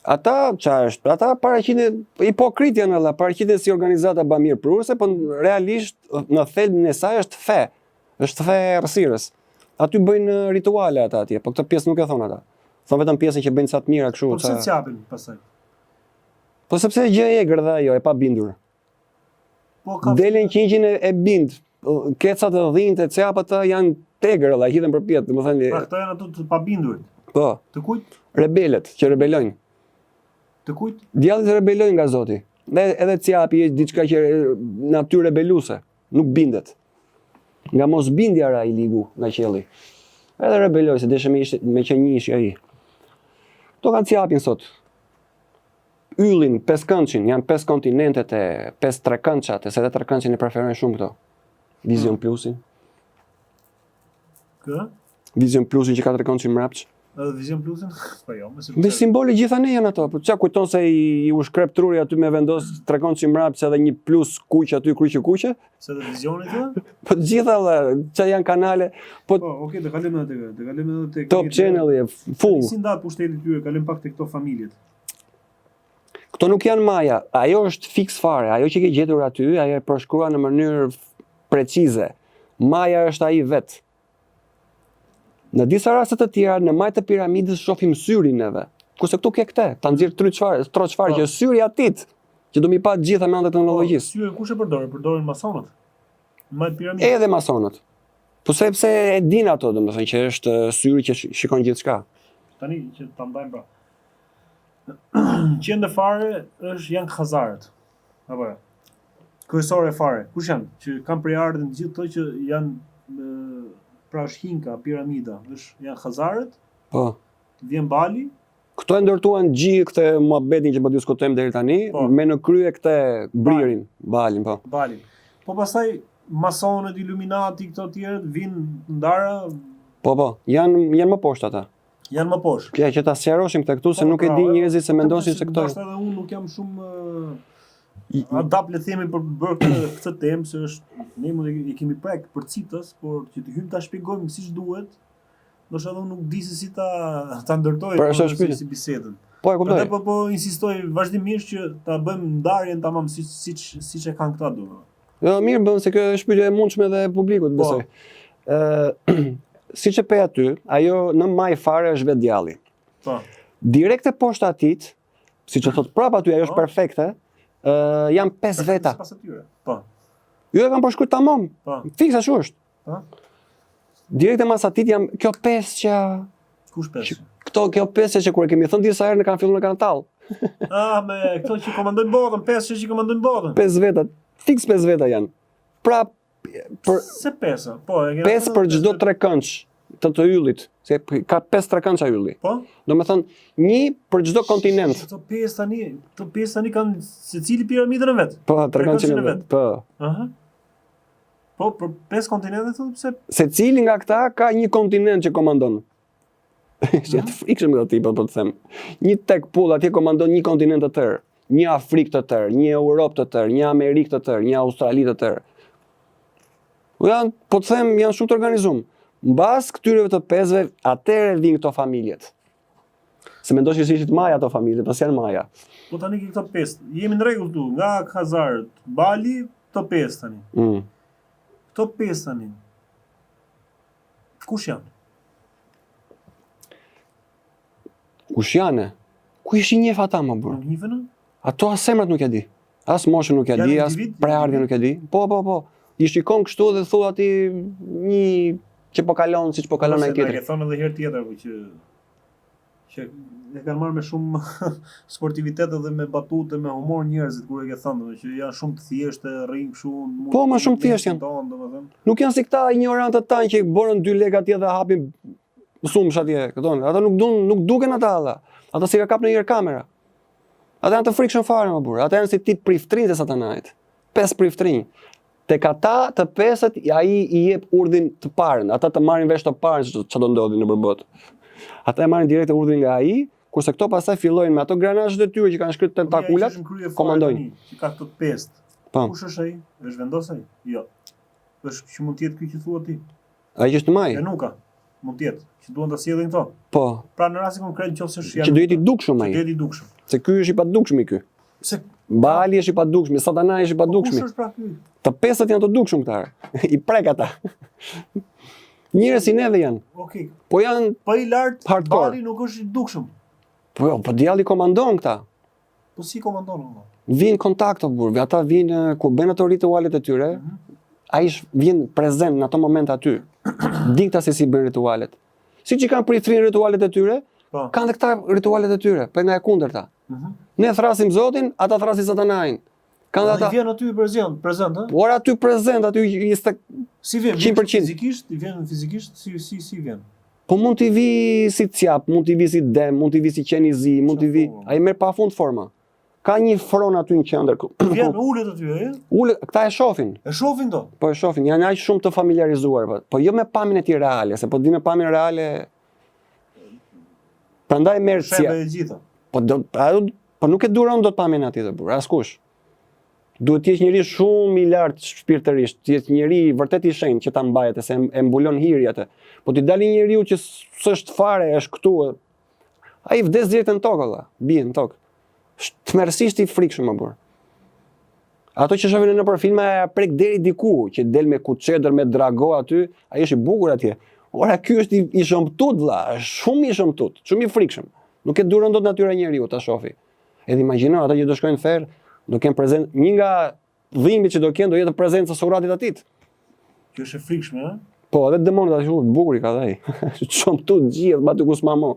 Ata çfarë është? Ata paraqiten hipokrit janë alla, paraqiten si organizata bamirpruese, po realisht në thelbin e saj është fe. Është fe e errësirës. Aty bëjnë rituale ata atje, po këtë pjesë nuk e thon ata. Thon vetëm pjesën që bëjnë sa të mira kështu. Po pse cjapin pastaj? Po sepse është gjë e egër dhe ajo, e pa bindur. Po ka Delen qingjin e bind. Kecat e dhinë të capat janë tegër, alla, hidhen përpjet, domethënë. Pra këto janë ato të pabindurit. Po, Të kujt? rebelët që rebelojnë. Të kujt? Djallit rebelojnë nga Zoti. Dhe edhe capi është diçka që natyrë rebeluese, nuk bindet. Nga mosbindja ra i ligu nga qielli. Edhe rebeloi se deshe me që një ishi ai. Kto kanë capin sot. Yllin, peskëndçin, janë 5 kontinentet e 5 trekëndçat, se edhe trekëndçin e preferojnë shumë këto. Vision Plusin. Kë? Vision Plusin që ka trekëndçin mrapç. Edhe Vision Plusin? Po jo, Me simbole gjitha ne janë ato. Po çka kujton se i u shkrep truri aty me vendos trekëndçin mrapç edhe një plus kuq aty kuqe. Se edhe Visioni këtu? Po të gjitha që janë kanale, po Po, okay, të kalojmë edhe tek. Të kalojmë edhe tek Top Channel e full. Si ndat pushteti tyre, kalojmë pak tek këto familjet. Këto nuk janë maja, ajo është fix fare, ajo që ke gjetur aty, ajo e përshkruar në mënyrë precize. Maja është ai vet. Në disa raste të tjera, në majtë të piramidës shohim syrin neve. Kurse këtu ke këtë, ta nxjerr tro çfarë që syri atit, që do mi pa të gjitha me anë të teknologjisë. Syrin kush e përdorin? Përdorin masonët. Në majtë piramidë. Edhe masonët. Po sepse e din ato, domethënë që është syri që shikon gjithçka. Tani që ta mbajmë pra. Qendër fare janë Khazarët. Apo jo. Kryesore fare. Kush janë? Që kanë prej ardhën gjithë këto që janë pra është Hinka, piramida, janë Khazarët. Po. Vjen Bali. Këto e ndërtuan gjithë këtë muhabetin që po diskutojmë deri tani, Po. me në krye këtë bririn, Balin, po. Balin. Po pastaj masonët, Illuminati, këto të tjerët vinë ndara, Po, janë më poshtë ata. janë më poshtë. Kja që ta sqaroshim këtë këtu, se nuk e di njerëzit se mendosin se këto. Ndoshta edhe unë nuk jam shumë adap le themi për bërë këtë temë, se është ne mund i kemi prek për citës, por që të hyjmë ta shpjegojmë siç duhet, ndoshta edhe unë nuk di se si ta ndërtoj si bisedën. Po e kuptoj. Prandaj po insistoj vazhdimisht që ta bëjmë ndarjen tamam siç e kanë këta domethënë. Jo, mirë bën se kjo është pyetje e mundshme dhe publikut, besoj. Siç e pe aty, ajo në maj fare është vetë djalli. Po. Direkt e poshtë atit, siç e thot prapë aty, ajo është perfekte, janë 5 veta. Pas atyre. Po. Jo e kanë përshkruar tamam. Po. Fiksa ashtu është. Po. Direkt e mas atit jam kjo 5 që Kush 5? kjo 5 që kur e kemi thënë disa herë ne kanë filluar në kanë tall. Me këto që komandojnë botën, 5 që komandojnë botën. 5 veta, fix 5 veta janë. Pra për Se 5, po, 5 për çdo trekëndsh të yllit, se ka 5 trekëndsa ylli. Po? Domethënë, një për çdo kontinent. Këto 5 tani kanë secili piramidën e vet. Po, trekëndsin e vet. Po. Aha. Po, për 5 kontinente thotë pse? Secili nga këta ka një kontinent që komandon. Ishte të frikshëm këto tipa po të them. Një tek pull atje komandon një kontinent të tërë, një Afrikë të tërë, një Europë të tërë, një Amerikë të tërë, një Australi të tërë. Po të them, janë shumë të organizuar. Mbas këtyre të 5-ve, atëherë vijnë këto familjet. Se mendosh se ishit maja ato familje, pas janë maja. Po tani ke këto 5. Jemi në rregull këtu, nga Khazarët, Bali, këto 5 tani. Këto 5 tani. Kush janë? Kush janë? Ku ishin njeh ata më burr? Nuk njihen? Ato as semrat nuk e di. As moshën nuk e Janë di, as individ? prejardhjen nuk e di. Po. I shikon kështu dhe thua ti një që po kalon siç po kalon ai Na tjetri. ke thonë edhe herë tjetër po që e kanë marrë me shumë sportivitet edhe me batute, me humor njerëzit kur e ke thënë, që janë shumë të thjeshtë, rrin kështu. Po, më shumë thjesht janë. Domethënë. Nuk janë si këta ignorantët tanë që borën 2 lekë atje dhe hapin sumsh atje, këton. Ata nuk duken ata. Ata si ka kap në njëherë kamera. Ata janë të frikshëm fare më burr. Ata janë si tip priftrinj të satanait. 5 priftrinj. Tek ata të 5-t ai i jep urdhin të parën. Ata të marrin vesh të parën çfarë do ndodhi nëpër botë. Ata e marrin direkt urdhrin nga ai, kurse këto pastaj fillojnë me ato granazhet e tyre që kanë shkruar tentakulat, komandojnë. Që ka këto 5. Po. Kush është ai? Është vendos ai? Jo. Është që mund të jetë ky që thua ti. Ai që është në maj. E nuka. Mund të jetë. Që duan ta sjellin këto. Po. Pra në rastin konkret nëse është Që duhet i dukshëm ai. Që duhet i dukshëm. Se ky është i padukshëm ky. Pse? Bali është i padukshëm, Satanai është i padukshëm. Kush është pra ky? Të 5-t janë të dukshëm këta. I prek ata. Njerëz si neve janë. Okej. Po janë Po i lart, hardcore. Bali nuk është i dukshëm. po djalli komandon këta. Po si komandon valla? Vinë kontakto burr, ata vinë kur bën ato ritualet e tyre, ai vjen prezent në ato moment aty. Dikta se si bën ritualet. Siç i kanë pritrin ritualet e tyre, Po. kanë dhe këta ritualet e tyre, për nga e kundërta. Ne thrasim Zotin, ata thrasin Satanain. Kanë Ata ata. vjen aty prezent, ë? Por aty prezent, aty Si vjen? 100%. Fizikisht, i vjen fizikisht si vjen. po mund t'i vi si cjap, mund t'i vi si dem, mund t'i vi si qenizi, mund t'i vi. Ai merr pafund forma. Ka një fron aty në qendër. Vjen ulet aty, ë? Këta e shohin. E shohin do. Po e shohin, janë aq shumë të familiarizuar, po jo me pamjen e tij reale, se po di me pamjen reale. Prandaj merr Shembe e gjitha. Po nuk e duron dot pamjen atij të burr, askush. Duhet të jesh njëri shumë i lartë shpirtërisht, të jesh njëri vërtet i shenjtë që ta mbajë se e mbulon hiri atë. Po ti dalin njeriu që s'është fare, është këtu. Ai vdes direkt në tokë valla, bie në tokë. Tmerrsisht i frikshëm më burr. Ato që shohin nëpër filma prek deri diku, që del me kuçedër, me drago aty, ai është i bukur atje. Ora ky është i shëmtut vlla, është shumë i shëmtut, shumë i frikshëm. Nuk e duron dot natyra e njeriu ta shofi. Edhe imagjino ata që do shkojnë në ferr, do kenë prezent, një nga dhimbjet që do kenë do jetë prezenca suratit atit. Kjo është e frikshme, ë? Po, edhe demonët aty shumë bukur i ka ai. Shëmtut gjithë, batu ku s'mamo.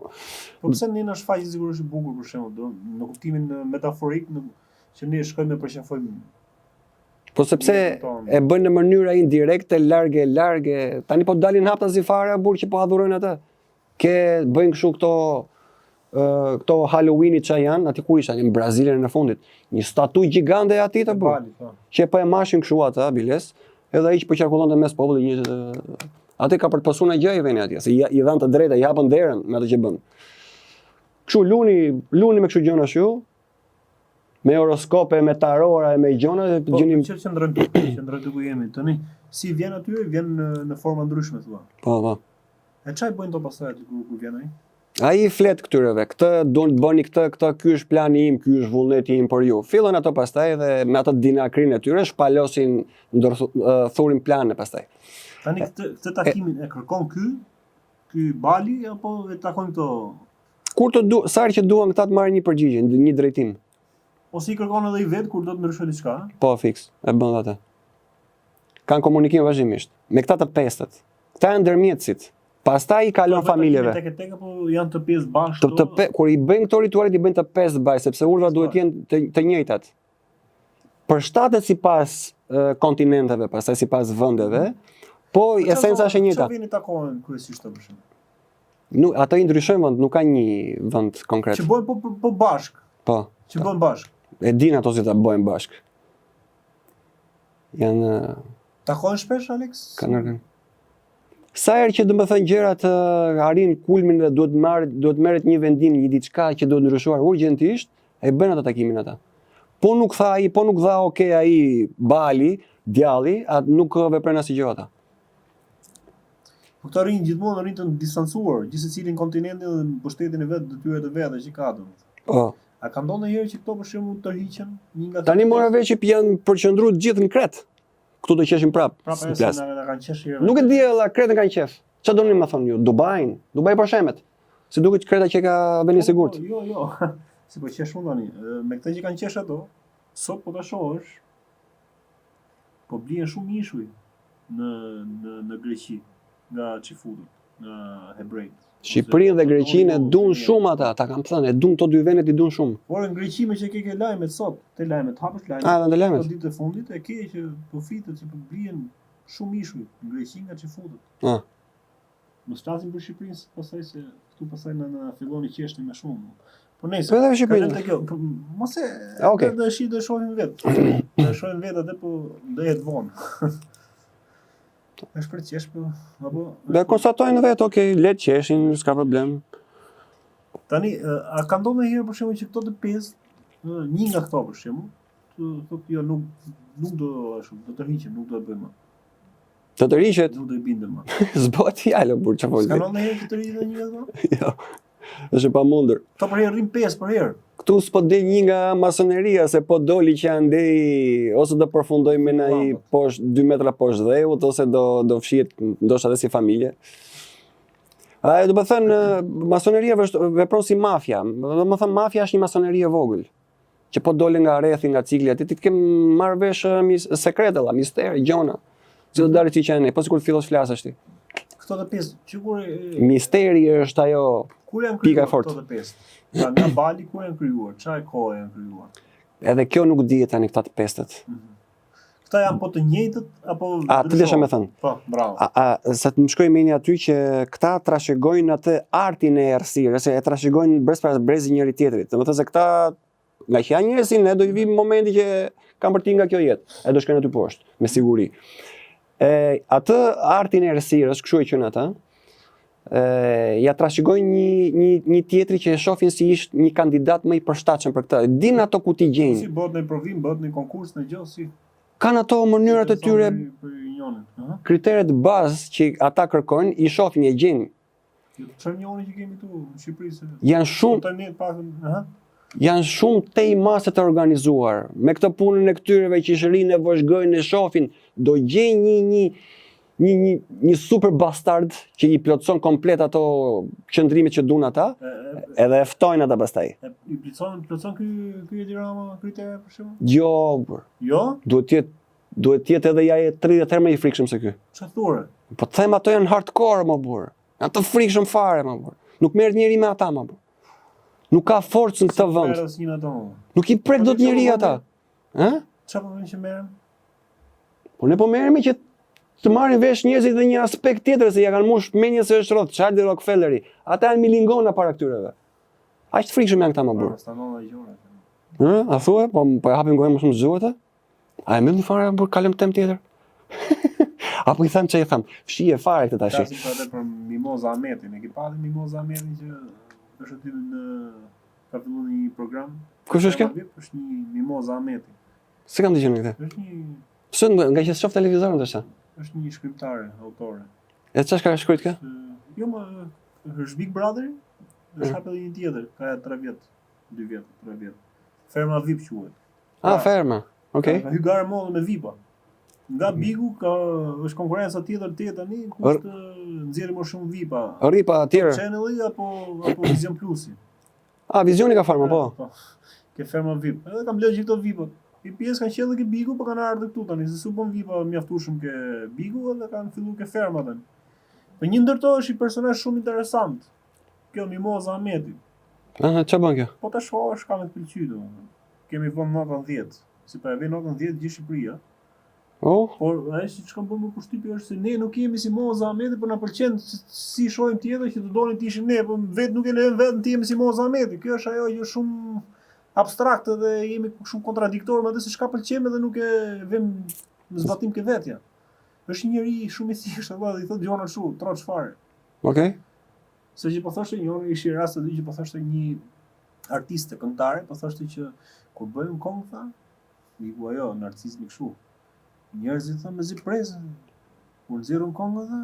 Po pse ne na shfaqet sigurisht i bukur për shembull, në kuptimin metaforik, që ne shkojmë e përqafojmë. Po sepse e bën në mënyrë indirekte, large. Tani po dalin hapta si fare burr që po adhurojnë atë. Bëjnë kështu këto Halloween që janë, aty ku isha në Brazilën në fundit. Një statuj gjigande e atij të burr. Që po e mashin kështu ata biles, edhe ai që po qarkullonte mes popullit atë ka për të pasur në gjë i vjen atje, se i dhanë të drejta, i hapën derën me atë që bën. Kështu luni me kështu gjëra ashtu, me horoskope, me tarora, me gjëra dhe gjenim. Po qëndrojmë ku jemi tani. Si vjen aty, vjen në forma ndryshme thua. Po. E çaj bëjnë to pastaj aty ku vjen ai? Ai flet këtyreve, këtë duan të bëni këtë, ky është plani im, ky është vullneti im për ju. Fillon ato pastaj dhe me atë dinakrin e tyre shpalosin thurin plane pastaj. Tani këtë takimin e kërkon ky Bali apo e takon këto? Kur sa herë që duan këta të marrin një përgjigje, një drejtim. Ose i kërkon edhe i vet kur do të ndryshojë diçka? Po, fiks, e bën atë. Kanë komunikim vazhdimisht me këta të 5-t. Këta janë ndërmjetësit. Pastaj i kalon familjeve. Tek apo janë të 5 bashkë? Kur i bëjnë këto ritualet i bëjnë të 5 bashkë, sepse urdhrat duhet të jenë të njëjtat. Përshtatet sipas kontinenteve, pastaj sipas vendeve, po esenca është e njëjta. Çfarë vini takohen kryesisht për shembull? Ato i ndryshojnë vend, nuk ka një vend konkret. Që bëjnë po bashk. Po. Që bëjnë bashk. E din ato si ta bëjnë bashk. Janë takohen shpesh Alex? Kanë sa herë që domethënë gjërat arrin kulmin dhe duhet merret një vendim, një diçka që duhet ndryshuar urgjentisht, e bën atë takimin ata. Po nuk tha ai, po nuk dha okay ai Bali, djalli, atë nuk vepron asgjë ata. Po këto gjithmonë të distancuar, gjithsecili në kontinentin dhe në pushtetin e vet, detyrat e veta që ka domethënë. Po. A ka ndonjë herë që këto për shembull tërhiqen një nga tani mora veç që janë përqendruar gjithë në Kret. këtu do qeshim prap. Prapë në plas. na kanë qesh herë. Nuk e di alla kretën kanë qef. Ç'a doni më thonë ju? Dubai për shemet. Se duket kreta që ka veni sigurt. Jo. Si po qesh unë tani, me këtë që kanë qesh ato, sot po ta shohësh, po blien shumë mishuj në Greqi nga çifutët, nga hebrejt. Shqipërinë dhe Greqinë e duan shumë ata, ta kam thënë, e duan këto dy vendet i duan shumë. Por në Greqi me që ke lajmet sot, te lajmet, hapësh lajmet. Edhe në lajmet. Po ditë e fundit e ke që po fitet që po blien shumë mishuj në Greqi nga çifutët. Ah. Mos flasim për Shqipërinë, pastaj se këtu pastaj na filloni qeshni më shumë. Po nejse. Po edhe Shqipërinë. Te kjo, mos e Okay. do shohim vetë. Do shohim vetë atë po do jetë vonë. Është për qesh po apo Dhe konstatojnë vetë, okay, le të qeshin, s'ka problem. tani a ka ndodhur ndonjëherë për shembull që këto të pesë, një nga këto për shembull, thotë jo nuk do ashtu, do të rriqem, nuk do e bëjmë. Të të riqet, Nuk do i bindem më. s'bëhet fjalë për çfarë Ka folë. ndodhur ndonjëherë që të rriqet një nga këto? Jo. Është pa mundur. Këto për herë rrim 5 për herë. Këtu s'po del një nga masoneria se po doli që andej ose do përfundoj me nai poshtë 2 metra poshtë dheut ose do fshihet ndoshta edhe si familje. Do të thënë masoneria vepron si mafia. Do të thënë mafia është një masoneri e vogël. Që po dole nga rrethi, nga cikli aty, ti të kem marrë vesh sekretella, mister, gjona. Si do dalë ti që ne, po sikur të fillosh flasësh ti. Këto të pesë, sigur Misteri është ajo kur janë pika e krijuar fortë. këto të pesë? Pra nga bali kur janë krijuar, çfarë kohe janë krijuar? Edhe kjo nuk dihet tani këta të pestët. Këta janë po të njëjtët apo Të desha me thënë. Po, bravo. Sa të më shkoj mendja aty që këta trashëgojnë atë artin e errësirës, e trashëgojnë brez para brezi njëri tjetrit. Domethënë se këta nga që janë njerëz, ne do i vim momenti që kanë bërti nga kjo jetë, e do shkojnë aty poshtë, me siguri. Atë artin e errësirës, kështu e quajnë ata, ja trashëgojnë një tjetri që e shohin si ishte një kandidat më i përshtatshëm për këtë. Din ato ku ti gjejnë. Si bëhet në provim, bëhet në konkurs në gjë si Kanë ato mënyrat e tyre, për unionin. kriteret bazë që ata kërkojnë, i shohin e gjejnë. Çfarë unioni që kemi këtu në Shqipëri se Janë shumë tani pak, janë shumë tej masë të organizuar. Me këtë punën e këtyreve që shërinë e vëzhgojnë e shofin, do gjejnë një super bastard që i plotëson komplet ato qëndrimet që duan ata, edhe e ftojnë ata pastaj. I plotëson ky Edi Rama kritere për shembull? Jo, bur. Jo? Duhet të jetë edhe ja 30 herë më i frikshëm se ky. Çfarë thore? Po të them ato janë hardcore më bur. Janë të frikshëm fare më bur. Nuk merret njeri me ata më bur. Nuk ka forcë në këtë vend. Merres një ato. Nuk i prek dot njeri ata. Ë? Çfarë po vjen që merrem? Po ne po merremi që të marrin vesh njerëzit dhe një aspekt tjetër se ja kanë mush menjen se është Rothschild dhe Rockefelleri. Ata janë milingona para këtyreve. Aq të frikshëm janë këta më burr. Stanova gjore. A thua? Po e hapim gojën më shumë zgjuhet? A e mbyllim fare për kalëm tem tjetër? Apo i them çai them? Fshije fare këtë tash. Tasim edhe për Mimoza Ahmetin. E ke parë Mimoza Ahmetin që është aty në ka filluar një program? Kush është kjo? Është një Mimoza Ahmeti. Se kam dëgjuar këtë. Është një Pse nga që shoh televizorin tash? është një shkrimtare, autore. E çfarë ka shkruajt kë? Jo më është Big Brother, është hapë edhe një tjetër, ka 3 vjet, 2 vjet, 3 vjet. Ferma VIP quhet. Ferma. Okej. Ka hyrë modë me VIP-a. Nga Bigu ka është konkurrenca tjetër tani, ku është nxjerrë më shumë VIP-a. Ripa tjetër. Channel-i apo Vision Plus-i. Visioni ka Ferma po. Ke Ferma VIP. Edhe kam lënë gjithë këto VIP-at. I pjesë kanë qellë ke Bigu, po kanë ardhur këtu tani, se su bën VIP-a mjaftueshëm ke Bigu edhe kanë filluar ke Ferma tani. Po një ndërto është një personazh shumë interesant. Kjo Mimoza Ahmeti. Ç'a bën kjo? Po ta shohësh ka me të pëlqy domethënë. Kemi vënë notën 10. Si pa e vënë notën 10 gjithë Shqipëria. Por ajo që kam bërë më përshtypje është se ne nuk jemi si Mimoza Ahmeti, por na pëlqen si shohim tjetër që të donin të ishim ne, po vetë nuk e lejojmë vetëm të jemi si Mimoza Ahmeti. Kjo është ajo që shumë abstrakte dhe jemi shumë kontradiktor me atë se çka pëlqejmë dhe nuk e vëm në zbatim ke vetja. Është një njerëz shumë i thjeshtë, valla, i thotë gjona kështu, troç fare. Okej. Se që po thoshte njëri ishi rast aty që po thoshte një artiste këngëtare, po thoshte që kur bëjmë këngë tha, iku ajo narcismi kështu. Njerëzit thonë me zi prezën. Kur nxjerrën këngë tha,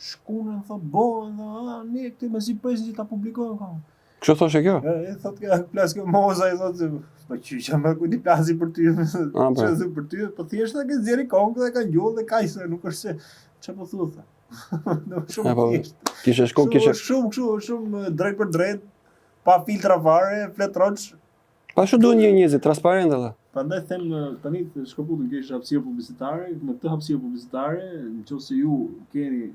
shkunën tha, bohen tha, ne këtë me zi prezën që ta publikojmë këngë. Kështu thoshe kjo? E thot kjo plas kjo moza i thot po qyqa më ku di plasi për ty. Çfarë për ty, po thjesht ke nxjerrë kongë dhe ka njollë dhe kaq se nuk është se çfarë po thua. Shumë thjesht. Kishe shku, shumë drejt për drejt, pa filtra fare, fletroç. Pa shu duhen një njerëzit transparent edhe. Prandaj them tani shkëputën kesh hapësirë publicitare, në këtë hapësirë publicitare, nëse ju keni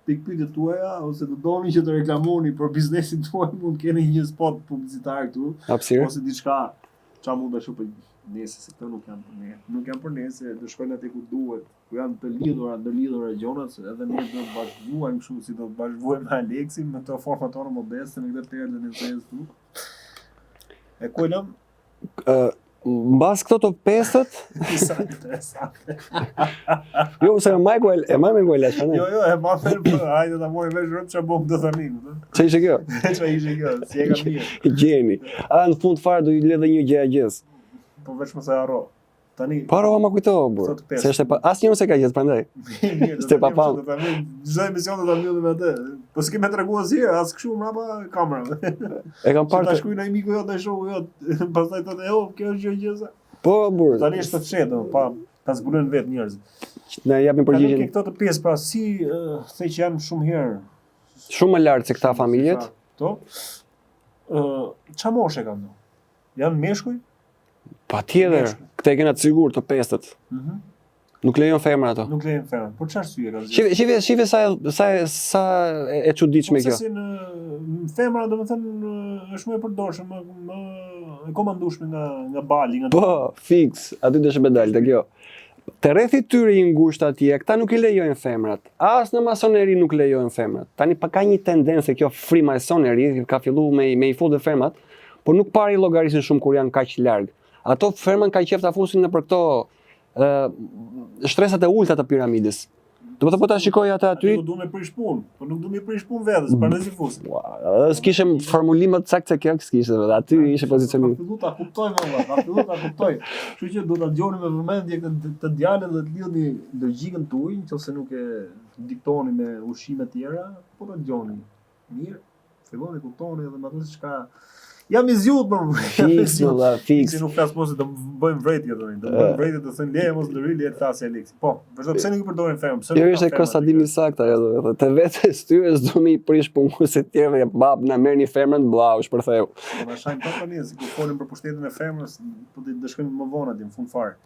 pikpyetjet tuaja ose do doni që të reklamoni për biznesin tuaj, mund keni një spot publicitar këtu Hapësirë. ose diçka çfarë mund të shoh për nesër, se këto nuk janë për ne. Nuk janë për ne, se do shkojnë aty ku duhet, ku janë të ndërlidhura gjonat, edhe ne do të bashkëvuajmë kështu si do të bashkëvuajmë me Aleksin me këto forma tona modeste, me këtë perlën e fesë këtu. E ku e lëm? Mbas këto të pestët, Sa interesante. jo, se e maj me ngojla, që ne? Jo, e ma ferë, hajde ta mori vesh rëmë që bom do tani. Që ishe kjo? Që ishe kjo, si e ka mirë. Gjeni. Në fund fare do i le dhe një gjë gjës. Po veç më se harro. Tani. Po harrova ma kujtova, burr. Se është asnjë nuk se ka gjës prandaj. S'te pa pa. Çdo emision do ta mbyllim me atë. Po s'ke më treguar asnjë, as kështu mbrapa kamerave. E kam parë. Ta shkruaj në miku jot, ai shoku jot. Pastaj thotë, kjo është gjë gjëza." Po, burr. Tani është të fshetë, pa ta zbulojnë vetë njerëzit. Na japin përgjigjen. Tani këto të pjesë pra si the që janë shumë herë. Shumë më lart se këta familjet. Kto? Ç'a moshe kanë? Janë meshkuj? Patjetër, këta e kena të sigurt të pestët. Nuk lejon femra ato. Nuk lejon femra. Po çfarë arsye ka zgjedhur? Shive sa e çuditshme kjo. Se në femra domethënë është më e përdorshme, më e komandueshme nga bali, nga. Po, fix, aty do të dalë te kjo. Te rrethi tyre i ngushtë atje, këta nuk i lejojnë femrat. As në masoneri nuk lejojnë femrat. Tani pa ka një tendencë kjo free masoneri, ka filluar me i futë femrat, por nuk pari llogarisin shumë kur janë kaq larg. Ato fermën ka qef ta fusin nëpër këto shtresat e ulta të piramidës. Do të thotë ta shikoj ata aty. Nuk duam të prish punë, po nuk duam të prish punë vetes, për si fusin. S'kishte formulime të saktë kjo, s'kishte vetë. Aty ishte pozicioni. Fillu ta kuptoj valla, fillu ta kuptoj. Kështu që do ta dëgjoni me vëmendje të djalën dhe të lidhni logjikën tuaj, nëse nuk e diktoni me ushqime të tjera, po ta dëgjoni. Mirë, filloni kuptoni edhe me atë çka jam i zgjut më. Fix, fix. Si nuk flas mos të bëjmë vretje tani. Do bëjmë vretje të thënë leje mos lëri leje thasë Aleksi. Po, vazhdo pse nuk i përdorin femër? Pse? Jo ishte konstatimi i saktë ajo. Te vetes tyre s'do mi prish punë se të tjerë bab na merrni femrën blau, shpërtheu. Po na shajm pa tani se kur folim për pushtetin e femrës, po të dëshkojmë më vonë atje në fund fare.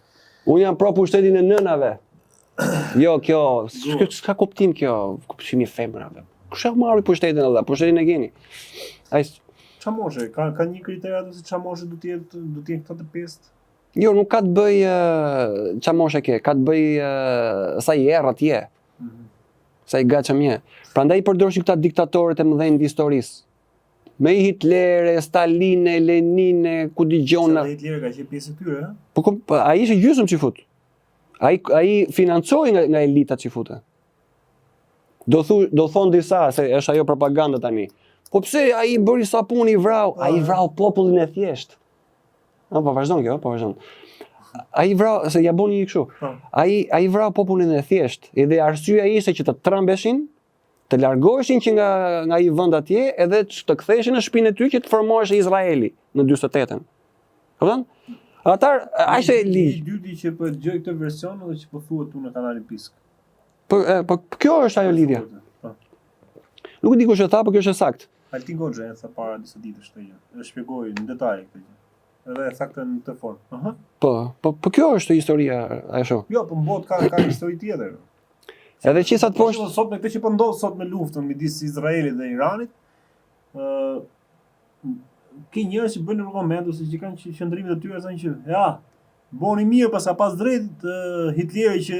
Unë jam pro pushtetin e nënave. Jo, kjo, s'ka kuptim kjo, kuptimi i femrave. Kush e marri pushtetin edhe? Pushtetin e keni. Ai Ç'a moshe? Ka një kriter atë se ç'a moshe do të jetë këto të pestë? Jo, nuk ka të bëj ç'a moshe ke, ka të bëj sa i errë atje. Sa i gatshëm je. Prandaj i përdorshin këta diktatorët e mëdhenj të historisë. Me Hitler, Stalin, Lenin, ku dëgjona. Sa Hitler ka qenë pjesë e tyre, ha? Po ai ishte gjysmë që fut. Ai financoi nga elita që fute. Do thon disa se është ajo propaganda tani. Po pse ai bëri sapun i vrau? Ai vrau popullin e thjesht. Po vazhdon kjo, po vazhdon. Ai vrau se ja boni kështu. Ai vrau popullin e thjesht. Edhe arsyeja ishte që të trembeshin, të largoheshin që nga ai vend atje, edhe të ktheheshin në shtëpinë e tyre që të formohej Izraeli në 48-ën. Kupton? Ata ai ishte ligj. I dyti që po dëgjoj këtë version edhe që po thuhet tu në kanalin Pisk. Po kjo është ajo lidhja. Nuk di kush e tha, por kjo është saktë. Altin Goxha e tha para disa ditësh këtë gjë. E shpjegoi në detaj këtë gjë. Edhe e tha këtë në këtë formë. Po kjo është historia ashtu. Jo, po mbot ka histori tjetër. Edhe që sa të poshtë sot me këtë që po ndodh sot me luftën midis Izraelit dhe Iranit, ke njerëz që bëjnë argumente ose që kanë qendrimet e tyre thonë që ja, boni mirë pas drejt Hitleri që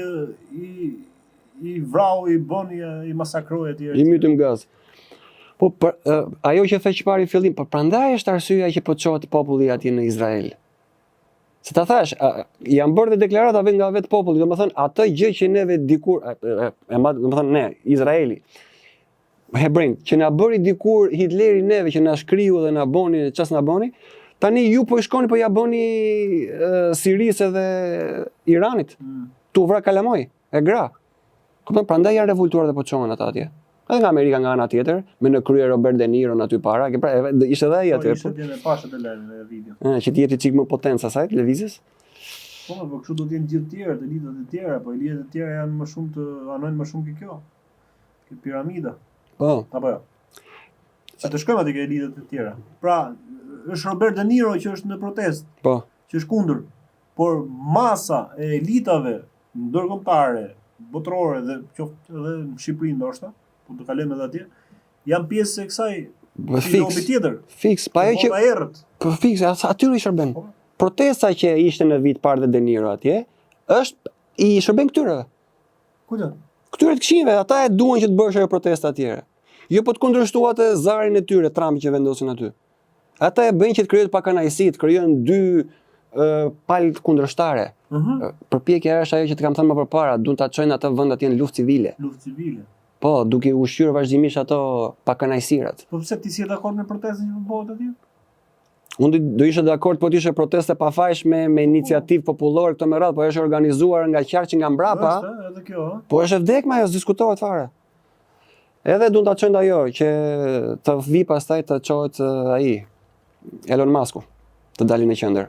i vrau, i boni, i masakroi etj. I mytëm gaz. Po ajo që the çfarë i fillim, po prandaj është arsyeja që po çohet populli atje në Izrael. Se ta thash, janë bërë dhe deklarata nga vetë populli, domethënë atë gjë që neve dikur, domethënë ne, Izraeli, hebrejt, që na bëri dikur Hitleri neve që na shkriu dhe na boni ças na boni, tani ju po shkoni po ja bëni Sirisë dhe Iranit. Tu vra kalamoj, e gra. Kupton, prandaj janë revoltuar dhe po çohen ata atje. Edhe nga Amerika nga ana tjetër, me në krye Robert De Niro në aty para, ishte edhe ai aty. Ishte dhe pashët e lajmit në video. Që ti jeti çik më potencë asaj televizis? Po, kështu do të jenë gjithë tjerë, të lidhjet e tjera, po lidhjet e tjera janë më shumë anojnë më shumë ke kjo. Ke piramida. Po. Apo jo. Se të shkojmë aty ke lidhjet e tjera. Pra, është Robert De Niro që është në protestë. Po. Që është kundër. Por masa e elitave ndërkombëtare, botërore dhe qoftë edhe në Shqipëri ndoshta, po do kalojmë edhe atje, janë pjesë e kësaj lobi tjetër. Fiks, pa ajo që errët. Po fiks, aty i shërben. Protesta që ishte në vit parë dhe De Niro atje, është i shërben këtyre. Kujtë? Këtyre të këshinjve, ata e duan që të bësh ajo protesta atjere. Jo po të kundërshtuat e zarin e tyre, Trump që vendosin aty. Ata e bëjnë që të krijohet pakanajsi, të krijojnë dy palë kundërshtare. Përpjekja është ajo që të kam thënë më përpara, duan ta çojnë atë vend atje në luftë civile. Luftë civile. Po, duke ushqyer vazhdimisht ato pakanajsirat. Po pse ti si je dakord me protestën që bëhet atje? Unë do isha dakord po të ishte proteste pafajshme me iniciativë popullore këto me radhë, po është organizuar nga qarqi nga mbrapa. Është edhe kjo, ëh. Po është vdekma ajo, s'diskutohet fare. Edhe duan ta çojnë ajo që të vi pastaj të çohet ai Elon Musku, të dalin në qendër.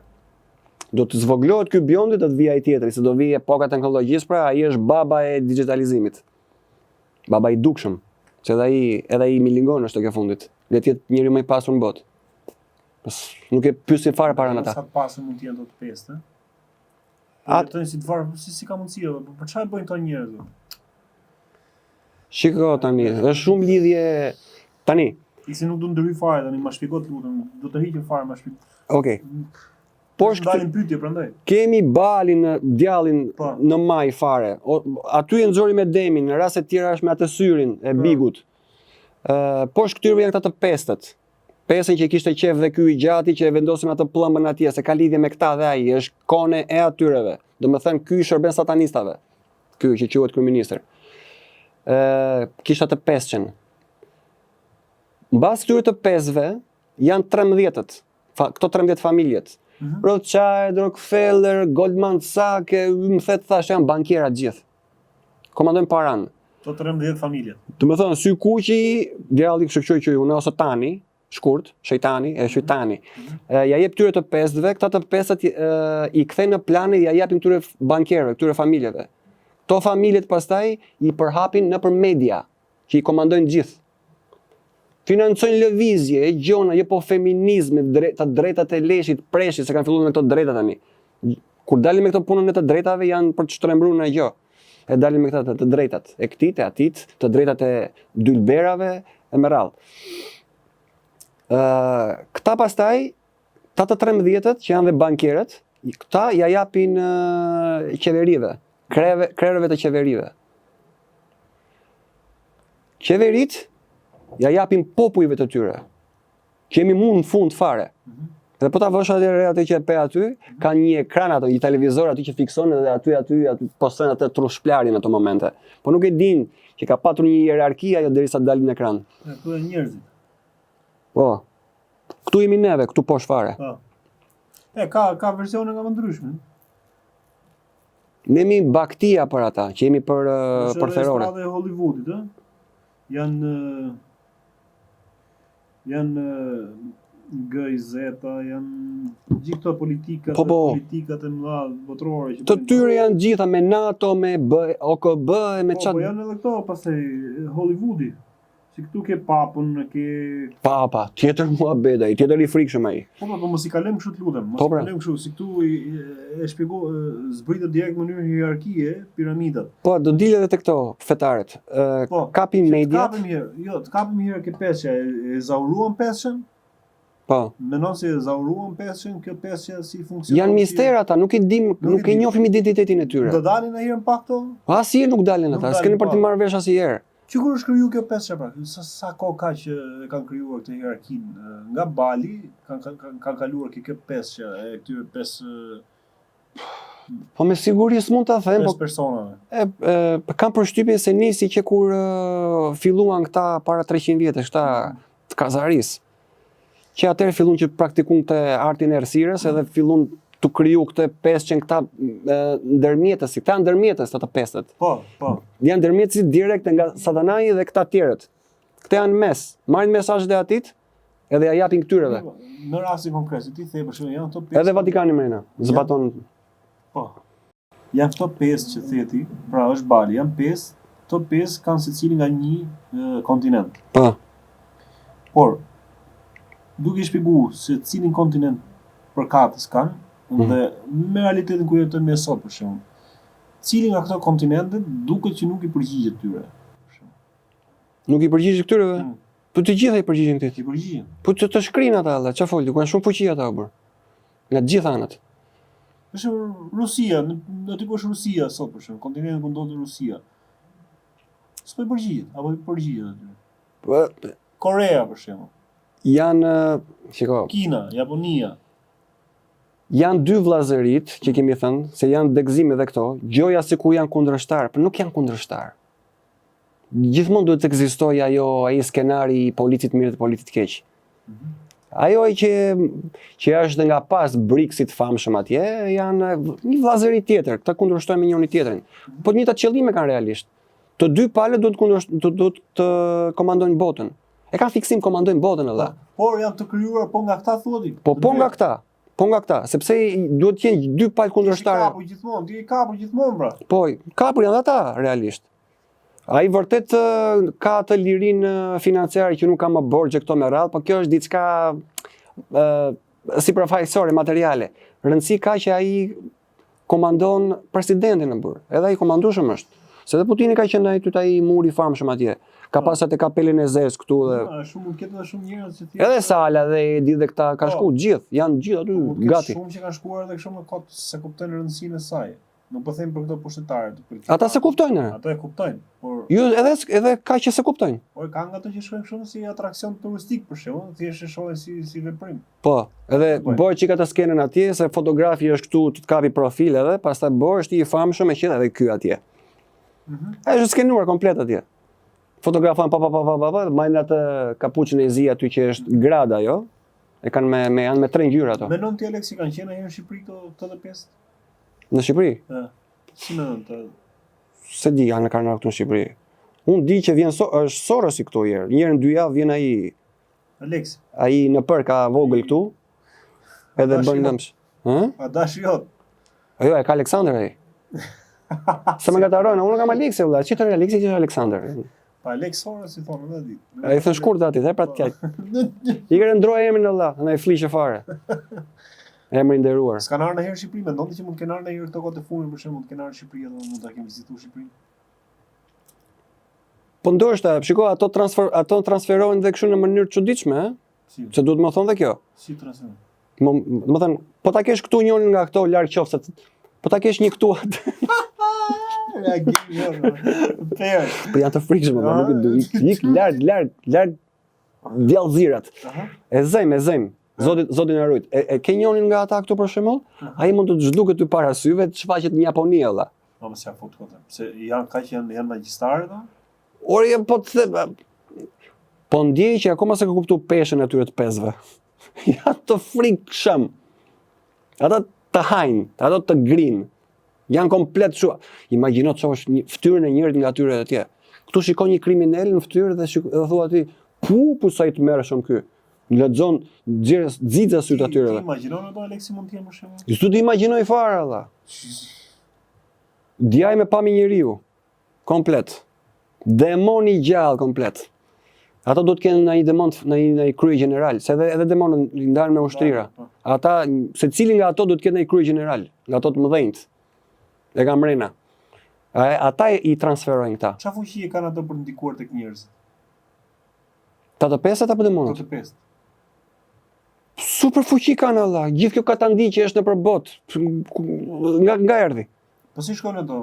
Do të zvoglohet ky bjondi, do të vijë ai tjetri, se do vijë epoka teknologjisë, pra ai është baba e digitalizimit. Baba i dukshëm, që edhe ai milingon është kjo fundit. Le të jetë njëri më i pasur në botë. Nuk e pyesin fare para në ta. Sa të pasur mund të jenë do të pestë, ëh? Atë si të varë, si ka mundësi, po çfarë bëjnë këto njerëz? Shiko tani, është shumë lidhje tani. Si nuk do ndryhy fare tani, ma shpjego të lutem, do të hiqem fare, ma shpjego. Okej. Po dalin pyetje prandaj. Kemi Balin, djallin në maj fare. Aty e nxori me Demin, në raste të tjera është me atë syrin e Bigut. Poshtë këtyre janë këta të pestët. Pesën që kishte qef dhe ky i gjati që e vendosim atë plëmbën atje, se ka lidhje me këta dhe ai, është kone e atyreve. Domethënë ky shërben satanistave. Ky që quhet kryeministër. Kishte atë pesën. Mbas këtyre të pesëve janë 13-ët. Këto 13 familjet. Rothschild, Rockefeller, Goldman Sachs, më thet thash janë bankiera të gjithë. Komandojnë paran. To 13 familjet. Domethënë sy kuqi, djalli kështu që unë ose tani, shkurt, shejtani, ja jep këtyre të pesëve, këta të pesët i kthejnë në plane, ja japin këtyre bankierëve, këtyre familjeve. Këto familjet pastaj i përhapin nëpër media, që i komandojnë gjithë. Financojnë lëvizje, gjona, jo po feminizmi, të drejtat e leshit, preshit, se kanë filluar me këto drejta tani. Kur dalin me këto punën e të drejtave, janë për të shtrembruar në gjë. E dalin me këta të drejtat e këtit, e atit, të drejtat e dylberave, e me radhë. Këta pastaj, ta të 13-ët që janë dhe bankierët, këta ja japin qeverive, krerëve të qeverive. Qeverit ja japin popujve të tyre, që jemi mund në fund fare. Dhe po ta vësh atë që e pe aty, ka një ekran ato, një televizor aty që fikson edhe aty postojnë atë trushplarin në ato momente. Po nuk e din që ka patur një hierarki ajo derisa të dalin në ekran. Këtu e njerëzit. Po. Këtu jemi neve, këtu poshtë fare. Po. Ka versione nga më ndryshme. Ne jemi baktia për ata, që jemi për terrore. Është edhe Hollywoodit, ëh. Janë GZ-a, janë gjithë këto politikat e mëdha botërore që të tyre janë gjitha me NATO, me OKB, me çat. Po janë edhe këto pastaj Hollywoodi. Si këtu ke papën, ke Papa, tjetër muhabet ai, tjetër i frikshëm ai. Po mos i kalojmë kështu të lutem, mos i kalojmë kështu, si këtu e shpjegoj zbritet direkt në mënyrë hierarkie piramidat. Po, do dilë edhe te këto fetaret. Kapin media. Të kapim herë ke peshë, e zauruan peshën? Po. Mendon se e zauruan peshën, kjo peshë si funksionon? Janë mister ata, nuk e dim, nuk e njohim identitetin e tyre. Do dalin herën pa këto? Asnjëherë nuk dalin ata, s'keni për të marrë vesh asnjëherë. Që kur është kriju kjo peshë pra? Sa kohë ka që kanë krijuar këtë hierarkinë? Nga Bali kanë kaluar kjo peshë e këtyre pesë. Po me siguri s'mund ta them, po personave. Kam përshtypjen se nisi që kur filluan këta para 300 vjetësh, këta të Kazaris. Që atëherë fillon që praktikon të artin e errësirës edhe fillon të kriju këtë pesë që këta ndërmjetësi, këta ndërmjetës të pesët. Po. Janë ndërmjetësi direkt nga satanai dhe këta tjerët. Këta janë mes, marrin mesazhet e atit edhe ja japin këtyreve. Në rastin konkret, ti the për shembull janë këto pesë. Edhe Vatikani mrena, zbaton. Po. Janë këto pesë që theti, pra është Bali, janë pesë, këto pesë kanë secili nga një kontinent. Po. Por duke shpjeguar se cilin kontinent përkatës kanë, dhe me realitetin ku jetojmë ne sot për shembull. Cili nga këto kontinente duket që nuk i përgjigjet tyre. Nuk i përgjigjet këtyreve? Po të gjitha i përgjigjen këtij. I përgjigjen. Po të shkrin ata alla, çfarë fol, kanë shumë fuqi ata bër. Nga të gjitha anët. Për shembull Rusia, aty ku është Rusia sot për shembull, kontinenti ku ndodhet Rusia. S'po i përgjigjet, apo i përgjigjet aty. Korea për shembull. Janë, shiko, Kina, Japonia. janë dy vllazërit që kemi thënë se janë degëzime dhe këto, gjoja se ku janë kundërshtar, por nuk janë kundërshtar. Gjithmonë duhet të ekzistojë ai skenari i politit mirë dhe politit keq. Ajo që është nga pas BRICS-it famshëm atje, janë një vllazëri tjetër, këta kundërshtojnë me njëri tjetrin. Po të njëjtat qëllime kanë realisht. Të dy palët duhet të komandojnë botën. E kanë fiksim komandojnë botën edhe. Por janë të krijuar po nga këta thuati. Po nga këta, sepse duhet të jenë dy palë kundërshtarë. Ti i kapur gjithmonë pra. Po, kapur janë ata realisht. Ai vërtet ka atë lirinë financiare që nuk ka më borxhe këto me radhë, por kjo është diçka sipërfaqësore materiale. Rëndësi ka që ai komandon presidentin në burr. Edhe ai komandueshëm është. Se dhe Putini ka qenë ai muri i famshëm atje. Ka pas atë kapelin e Zez këtu dhe shumë mund ketë edhe shumë njerëz që edhe Sala dhe Edi dhe këta kanë shku gjithë, janë gjithë aty gati. Shumë që kanë shkuar edhe kështu më kot se kuptojnë rëndësinë e saj. Nuk po them për këto pushtetarët. Ata se kuptojnë. Ata e kuptojnë, por Jo, edhe ka që se kuptojnë. Por kanë ato që shkojnë kështu si atraksion turistik për shembull, thjesht e shohin si veprim. Po, edhe bëhet çika ta skenën atje se fotografi është këtu të kapi profil edhe, pastaj është i famshëm e qenë edhe ky atje. Ai është skenuar komplet atje. Fotografan majnë atë kapuçën e zi aty që është grada ajo. E kanë janë me 3 ngjyra ato. Menon ti Aleksi kanë qenë herë në Shqipëri këto 85? Në Shqipëri? Si menon të? Se di janë kanë këtu në Shqipëri. Unë di që vjen është Sorosi këtu herë. Një herë në 2 javë vjen ai Aleksi. Ai në për ka vogël këtu. Edhe bën dëmsh. A dash jot? Jo, e ka Aleksandër ai. Se më gatarojnë, unë kam Aleksi vëlla, çitën Aleksi që është Aleksandër. Pa Alex Sorosi thonë edhe ditë. Ai thon shkurt aty, dhe pra të kaq. I kanë ndroi emrin Allah, ndaj flishe fare. Emri i nderuar. S'kan ardhur në herë në Shqipëri, mendon ti që mund të kenë ardhur në herë këto kohë të fundit për shembull, të kenë ardhur në Shqipëri edhe mund ta kenë vizituar Shqipërinë? Po ndoshta, shiko, ato transferohen dhe kështu në mënyrë çuditshme, ëh? Si? Se duhet më thonë dhe kjo. Si transferohen? Më thënë, po ta kesh këtu njërin nga këto larg qofse, po ta kesh një këtu atë. Po janë të frikshme, nuk e di. Ik larg djallëzirat. E zëm. Zoti na rujt. E ke njërin nga ata këtu për shembull? Ai mund të zhduket ty para syve, të shfaqet në Japoni valla. Po mos ja fut këtë. Se janë magjistarë ata? Ore po të them, po ndjej që akoma se ka kuptuar peshën atyre të pesëve. Ja të frikshëm. Ata të hajnë, ata të grinë. Janë komplet shu. Imagjino të shohësh fytyrën e njërit nga atyre atje. Ktu shikon një kriminal në fytyrë dhe thua ti, pu sa i të merrshëm ky. Lexon xixa syt atyre. Ti imagjinon ato Aleksi mund të jenë për shembull? Ju s'u di imagjinoj fare valla. Djaj me pamje njeriu. Komplet. Demoni gjallë komplet. Ato do të kenë një demon në një krye general, se edhe demonët ndalen me ushtrira. Ata secili nga ato do të kenë një krye general, nga ato të mëdhenjt. E ka mrena. Ata i transferojnë këta. Çfarë fuqi e kanë ato për ndikuar tek njerëzit? Ta të pesët apo demonët? Të pesët. Super fuqi kanë Allah. Gjithë kjo katandi që është nëpër botë. Nga erdhi. Po si shkojnë ato?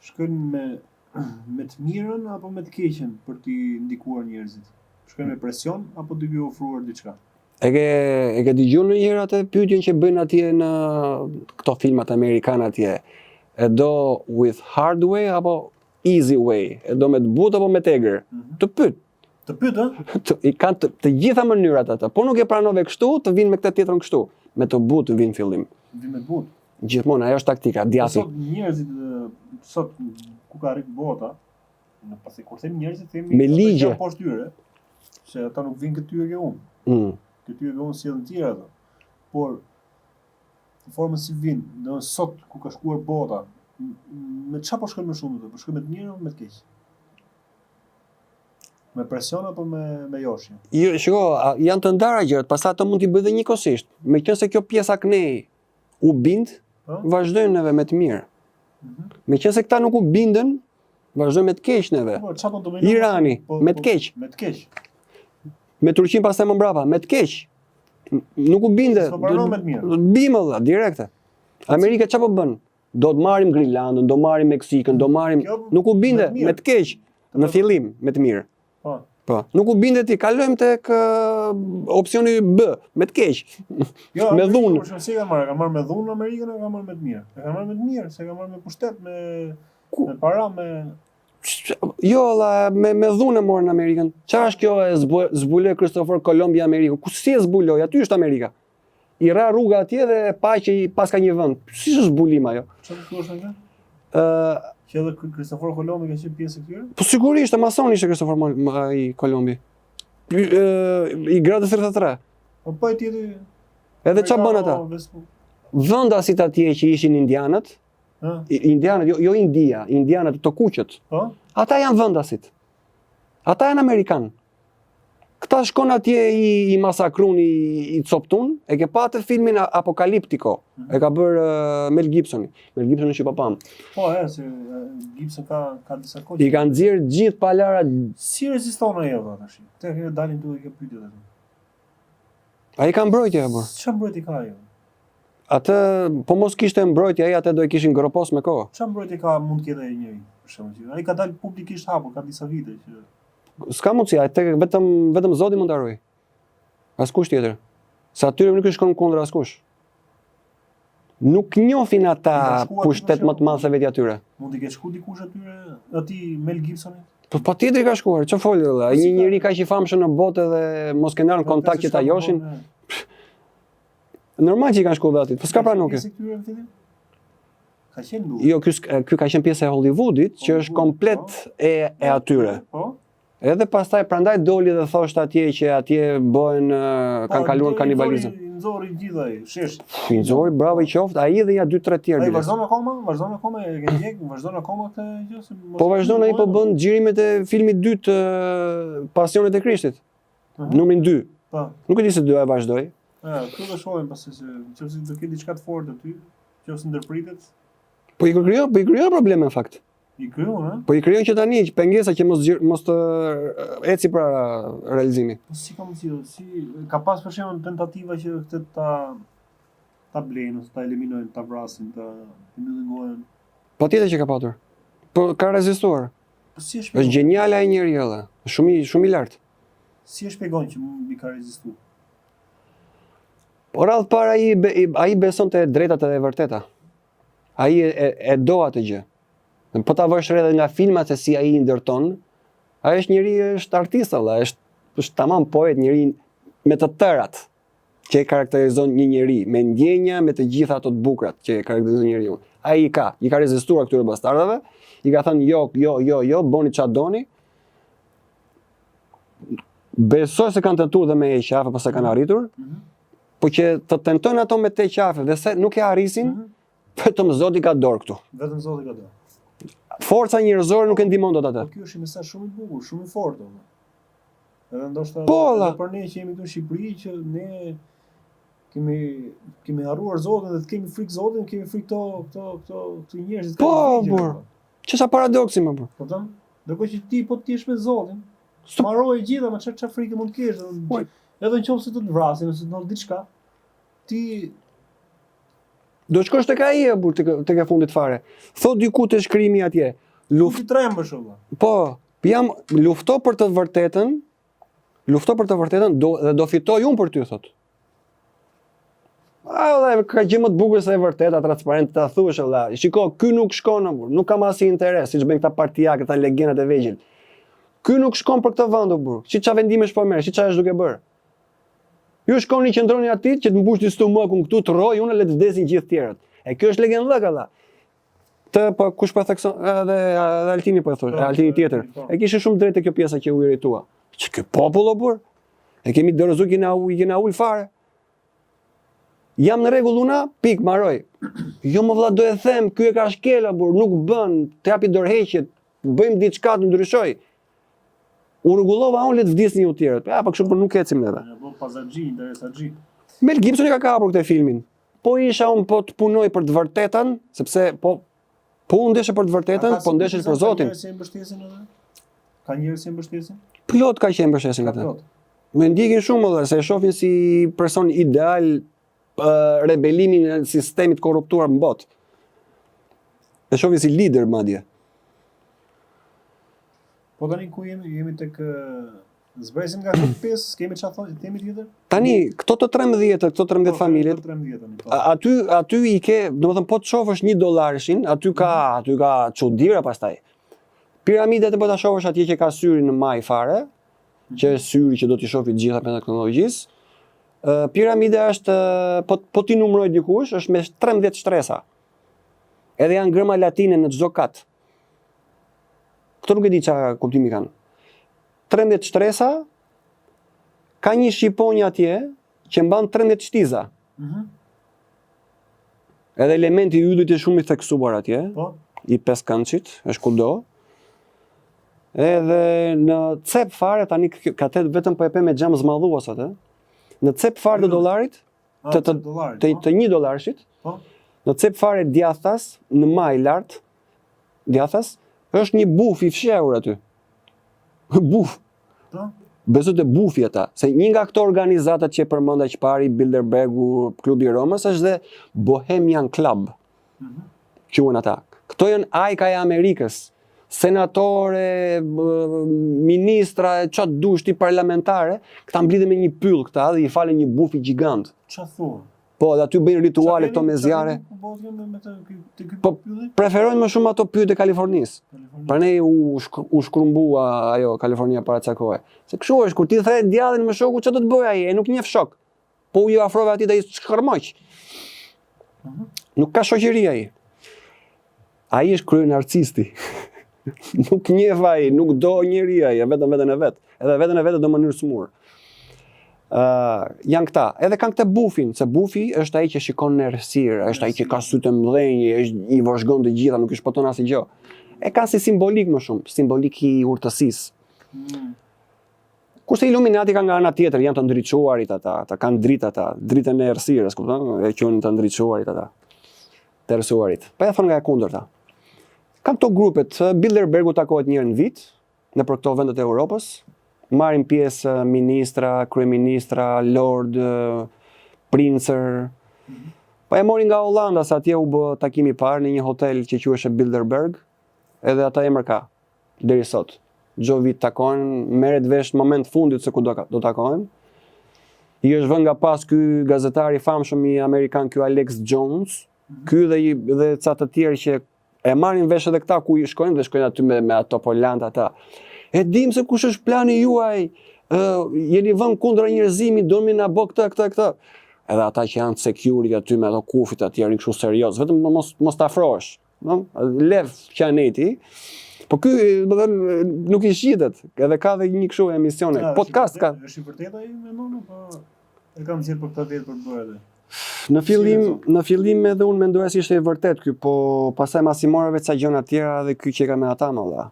Shkojnë me të mirën apo me të keqen për t'i ndikuar njerëzit? Shkojnë me presion apo duke u ofruar diçka? E ke dëgjuar ndonjëherë atë pyetjen që bëjnë atje në këto filmat amerikan atje? E do with hard way apo easy way? E do me të butë apo me të egër? Të pyet. Të pyet, ë? I kanë të gjitha mënyrat ata. Po nuk e pranove kështu, të vinë me këtë tjetrën kështu. me të butë vin fillim. Vi me but. Gjithmonë ajo është taktika, djati. Sot njerëzit sot ku ka rrit bota, në pasi kur them njerëzit themi Me ligje. Poshtë tyre, se ata nuk vinë këtyre ke unë. Mm. Këtyre ke unë sjellën tjera ato. Por në formën si vinë, do sot ku ka shkuar bota, me çfarë po shkojnë më shumë këto? Po shkojnë me të mirë apo me të keq? Me presion apo me joshje? Jo, shiko, janë të ndara gjërat, pastaj ato mund t'i bëj dhe njëkohësisht. Meqense kjo pjesa knei u bind, vazhdojmë neve me të mirë. Meqense këta nuk u bindën, vazhdojmë me të keq neve. Po, çfarë do të bëjmë? Irani, me të keq. Me të keq. Me Turqinë pastaj më mbrapa, me të keq. Nuk u binde. S'po pranon me të mirë. Do të bimë valla, direkte. Amerika çfarë po bën? Do të marrim Grenlandën, do marrim Meksikën, do marrim. Nuk u binde, me të keq. Në fillim, me të mirë. Po. Po, nuk u bindet ti, kalojmë tek opsioni B, me të keq. Jo, me dhunë. Për shkak se ka marrë me dhunë Amerikën, e ka marrë me të mirë. E ka marrë me të mirë, se ka marrë me pushtet, me para, me Jo, me dhunë e morën Amerikën. Çfarë është kjo e zbuloi Christopher Columbia Amerikën? Ku si e zbuloi? Aty është Amerika. I ra rruga atje dhe pa që i paska një vend. Si është zbulim ajo? çfarë thua është Ë, që edhe Christopher Colombi ka qenë pjesë e këtyre? po sigurisht, masoni ishte Christopher i Kolumbi. I gradës 33. Po e tjetri. Edhe çfarë bën ata? Vendasit atje që ishin indianët, indianët, jo India, indianët të kuqët. Po? Ata janë vendasit. Ata janë Amerikanë. Këta shkon atje i masakrun, i coptun, e ke pa të filmin Apokaliptiko, e ka bërë Mel Gibsoni. Mel Gibsoni që papam. Po, se Gibson ka disa kohë. I kanë nxjerr gjithë palara. Si reziston ai apo tash? Te që dalin duke kjo pyetje atë. Ai ka mbrojtje apo? Çfarë mbrojtje ka ajo? Atë, po mos kishte mbrojtje ai, atë do e kishin gropos me kohë. Çfarë mbrojtje ka mund të ketë ai njëri? Për shembull, ai ka dalë publikisht hapur, ka disa vite që S'ka mundësi, vetëm Zoti mund ta ruaj. Askush tjetër. Se atyre nuk i shkon kundër askush. Nuk njohin ata pushtet më të madh se vetja atyre. Mund të ketë shku dikush atyre, aty Mel Gibsoni? Po patjetër ka shkuar, çfarë fol valla? Ai një njeri kaq i famshëm në botë dhe mos kanë në kontakt që ta joshin. Normal që i kanë shkuar aty. Po s'ka pranon kë. Ka qenë lu. Jo, ky ka qenë pjesë e Hollywoodit, që është komplet e atyre. Po. Edhe pastaj prandaj doli dhe thoshte atje që atje bëhen kanë kaluar kanibalizëm. Nxori gjithë ai, shesh. Nxori, bravo i qoftë, ai dhe ja 2-3 tjerë. Ai vazhdon akoma, e ke ndjek, vazhdon akoma këtë gjë se po vazhdon ai, po bën xhirimet e filmit dytë Pasionet e Krishtit. Numrin 2. Po. Nuk e di se do e vazhdoj. Këtu do shohim pasi se nëse do ketë diçka të fortë aty, nëse ndërpritet. Po i krijon probleme në fakt. I krijon, ha? Po i krijon që tani pengesa që mos të eci pra realizimi. Po si ka mundësi, si ka pas për shembull tentativa që këtë ta blejnë ose ta eliminojnë, ta vrasin, ta mbyllin gojën. Patjetër që ka patur. Po ka rezistuar. Po si e Është shpjegon? genial ai njeriu edhe. Shumë i lartë. Si e shpjegon që mund i ka rezistuar? Po radh para ai besonte drejtat edhe e vërteta. Ai e do atë gjë. Po ta vësh edhe nga filmat se si ai i ndërton, ai është njëri, është artist valla, është tamam poet, njëri me të tërat që e karakterizon një njeri, me ndjenja, me të gjitha ato të bukura që e karakterizon njeriu. Ai i ka rezistuar këtyre bastardave, i ka thënë jo, boni çfarë doni. Besoj se kanë tentuar dhe me e qafe, pas se kanë arritur, po që të tentojnë ato me te qafe dhe se nuk e arrisin, vetëm Zoti ka dorë këtu. Vetëm Zoti ka dorë. Forca njerëzore nuk e ndihmon dot atë. Po ky është një mesazh shumë i bukur, shumë i fortë. Edhe ndoshta edhe për ne që jemi këtu në Shqipëri që ne kemi harruar Zotin dhe të kemi frikë Zotin, kemi frikë këto njerëz që Po, burr. Ç'është paradoksi më burr. Po them, ndërkohë që ti po ti je me Zotin, marroj gjithë, ama çfarë frikë mund të kesh? Edhe nëse të vrasin ose të ndodh diçka, ti do shkosh tek ai e burr tek e fundit fare. Thot diku te shkrimi atje. Luft trembësh valla. Po, jam lufto për të vërtetën. Lufto për të vërtetën do fitoj unë për ty thot. Valla ka gjë më të bukur se e vërteta, transparente ta thuash valla. Shiko, ky nuk shkon, nuk kam asnjë interes, siç bën këta partia, këta legendat e vegjël. Ky nuk shkon për këtë vend burr. Si ç'a vendimesh po merr, si ç'a është duke bër. Ju shkoni qendroni aty që të mbushni stomakun këtu të rroj, unë le të vdesin gjithë tjerët. E kjo është legendë valla. Po kush po thekson edhe Altini po e thosh, Altini tjetër. E kishte shumë drejtë kjo pjesa që u iritua. Që ky popull o burr. E kemi dorëzu kena ul fare. Jam në rregull una, pik maroj. Jo më vëlla do e them, ky e ka shkela burr, nuk bën, të japi dorëheqjet, bëjmë diçka të ndryshoj. U rregullova unë le të vdisni ju tjerët. Ja, po kështu po nuk ecim neve. Po pazaxhi, interesaxhi. Mel Gibson e ka kapur këtë filmin. Po isha unë po të punoj për të vërtetën, sepse po unë ndeshe për të vërtetën, po ndeshe për Zotin. Ka njerëz që mbështesin? Plot ka që mbështesin këtë. Me ndjekin shumë edhe se e shohin si person ideal rebelimin e sistemit korruptuar në botë. E shohin si lider madje. Po tani ku jemi tek zbresim nga këtë pesë, kemi çfarë thonë temi tjetër? Tani këto të 13, këto 13 familjet. Aty i ke, domethënë po të shohësh $1, aty ka çuditëra pastaj. Piramidat e po ta shohësh atje që ka syrin në maj fare, që është syri që do t'i shohë të gjitha me teknologjisë. Piramida është po ti numëroj dikush, është me 13 shtresa. Edhe janë gërma latine në çdo kat. Këto nuk e di çfarë kuptimi kanë. 13 shtresa, ka një shqiponjë atje që mban 13 shtiza. Edhe elementi i yllit është shumë i theksuar atje, i peskëndshit, është kudo. Edhe në cep fare, tani ka vetëm po e pe me xham zmadhuas atë. Në cep fare të dollarit, të $1-shit, në cep fare djathtas, në maj lart, djathtas, është një buf i fshehur aty. Buf. Besoj të bufi ata, se një nga këto organizatat që përmenda që pari Bilderbergu, klubi i Romës, është dhe Bohemian Club. Quhen ata. Këto janë ajka e Amerikës, senatore, ministra, çat dushti parlamentare, këta mblidhen me një pyll këta dhe i falen një bufi gjigant. Çfarë thua? Po, dhe aty bëjnë rituale këto me zjarre. Po, preferojnë më shumë ato pyet e Kalifornisë. Për ne u shkrumbua ajo Kalifornia para ca kohe. Se kështu është, kur ti the djallin me shoku, çfarë do të bëj ai? E nuk njeh shok. Po u i afrova atij dhe ai shkërmoq. Nuk ka shoqëri ai. Ai është krye narcisti. Nuk njeh ai, nuk do njeri ai, vetëm veten e vet. Edhe veten e vet do në mënyrë smur. Janë këta, edhe kanë këtë bufin, se bufi është ai që shikon në errësirë, është ai që ka sy të mëdhenj, është i vozhgon të gjitha, nuk i shpoton asgjë. E kanë si simbolik më shumë, simbolik i urtësisë. Kurse Illuminati kanë nga ana tjetër, janë të ndriçuarit ata kanë dritë ata, dritën e errësirës, kupton? E quhen të ndriçuarit ata. Të errësuarit. Po ja thon nga e kundërta. Kanë këto grupet, Bilderbergu takohet një herë në vit nëpër këto vendet e Europës. Marrin pjesë ministra, kryeministra, lord, princer. Po e morin nga Hollanda, sa atje u bë takimi i parë në një hotel që quhej Bilderberg, edhe ata emër ka deri sot. Çdo vit takohen, merret vesh në moment fundit se ku do takohen. I është vënë nga pas ky gazetar i famshëm i amerikan, ky Alex Jones, ky dhe ca të tjerë që e marrin vesh edhe këta ku i shkojnë dhe shkojnë aty me ato polant ata. E dim se kush është plani juaj, jeni vënë kundra njerëzimit, doni na bë këtë. Edhe ata që janë security aty me ato kufit aty janë kështu serioz, vetëm mos ta afrohesh, no? Lev qaneti. Po ky, domethënë, nuk i shitet, edhe ka edhe një kështu emisione, podcast ka. Është i vërtetë ai mendon apo e kam thënë për këtë vjet për të bërë? Në fillim edhe unë mendoja se ishte e vërtet ky, po pastaj mas i morëve ca gjëra të tjera dhe ky që ka me ata më dha.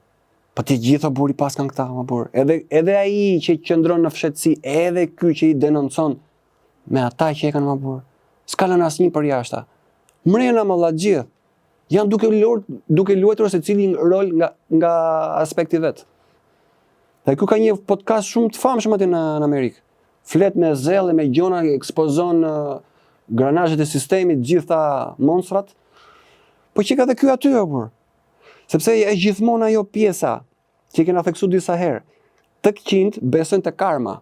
Po ti gjithë buri pas kanë këta, më bur. Edhe ai që qëndron në fshehtësi, edhe ky që i denoncon me ata që e kanë më bur. S'ka lënë asnjë për jashta. Mrena më dha gjithë. Janë duke luajtur secili rol nga aspekti vet. Dhe ky ka një podcast shumë të famshëm aty në Amerikë. Flet me zell, me gjona, ekspozon granazhet e sistemit, gjitha monstrat. Po që ka dhe ky aty apo? Sepse është gjithmonë ajo pjesa që kena theksu disa herë. Të këqind besojnë te karma.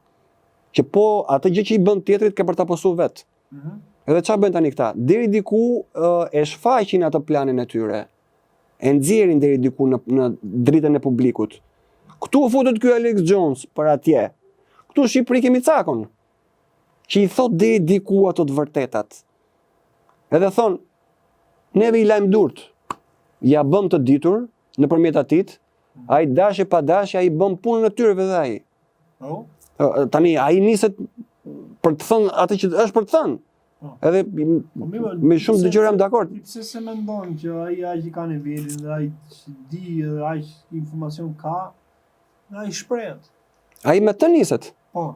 Që po atë gjë që i bën tjetrit ke për ta posu vet. Edhe çfarë bën tani këta? Deri diku e shfaqin atë planin e tyre. E nxjerrin deri diku në dritën e publikut. Ktu u futet ky Alex Jones për atje. Ktu në Shqipëri kemi cakon. që i thot deri diku ato të vërtetat. Edhe thon, neve i lajm durt. Ja bëm të ditur nëpërmjet atit, ai dashje pa dashje ai bën punën e tyre dhe ai. Oh? Tani ai niset për të thënë atë që është për të thënë. Edhe me shumë të gjëra jam dakord. Pse se mendon që ai aq i ka nivelin dhe ai di dhe aq informacion ka, ai shprehet. Ai me të niset. Po.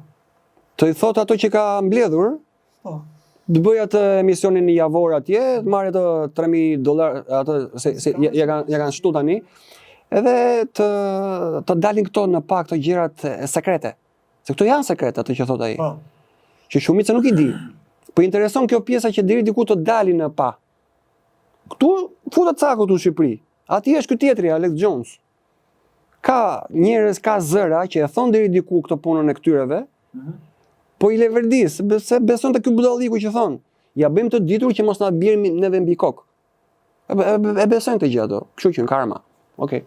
Të i thot ato që ka mbledhur, Po. të bëj atë emisionin në javor atje, të marrë ato $3,000, atë se ja kanë shtu tani, edhe të dalin këto në pak të gjërat sekrete. Se këto janë sekrete ato që thot ai. Po. Që shumica nuk i di. Po intereson kjo pjesa që deri diku të dalin në pa. Këtu futet ca këtu në Shqipëri. Ati është ky tjetri, Alex Jones. Ka njerëz, ka zëra që e thon deri diku këtë punën e këtyreve, po i leverdis, se beson te ky budalliku që thon. Ja bëjmë të ditur që mos na bjerë neve mbi kokë. E besojnë të gjë ato. Kështu që në karma. Okej.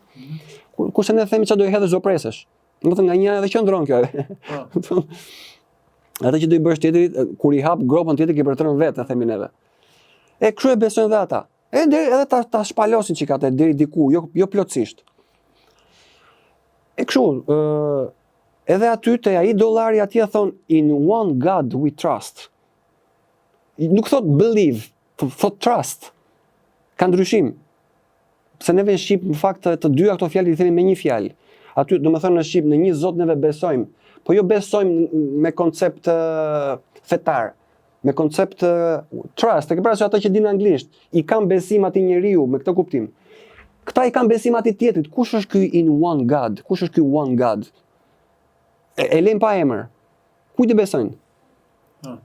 Kurse ne themi çfarë do i hedhësh do presesh. Do të thënë nga një edhe qëndron kjo. Ata që do i bësh tjetrit, kur i hap gropën tjetër ke përtërën vetë, e themi neve. E kështu e besojnë dhe ata. Edhe ta shpalosin që ka të deri diku, jo plotësisht. E kështu, edhe aty te ai dollari atje thon in one God we trust. Nuk thot believe, thot trust. Ka ndryshim. Se neve në Shqip, në fakt, të dyja këto fjalë i themi me një fjalë. Aty, do më thënë në Shqip, në një Zot neve besojmë. Po jo besojmë me koncept fetar, me koncept trust, e ke parasysh ata që dinë anglisht, i kanë besim atij njeriu me këtë kuptim. Këta i kanë besim atij tjetrit. Kush është ky in one God? Kush është ky one God? E lejmë pa emër. Kujt i besojnë?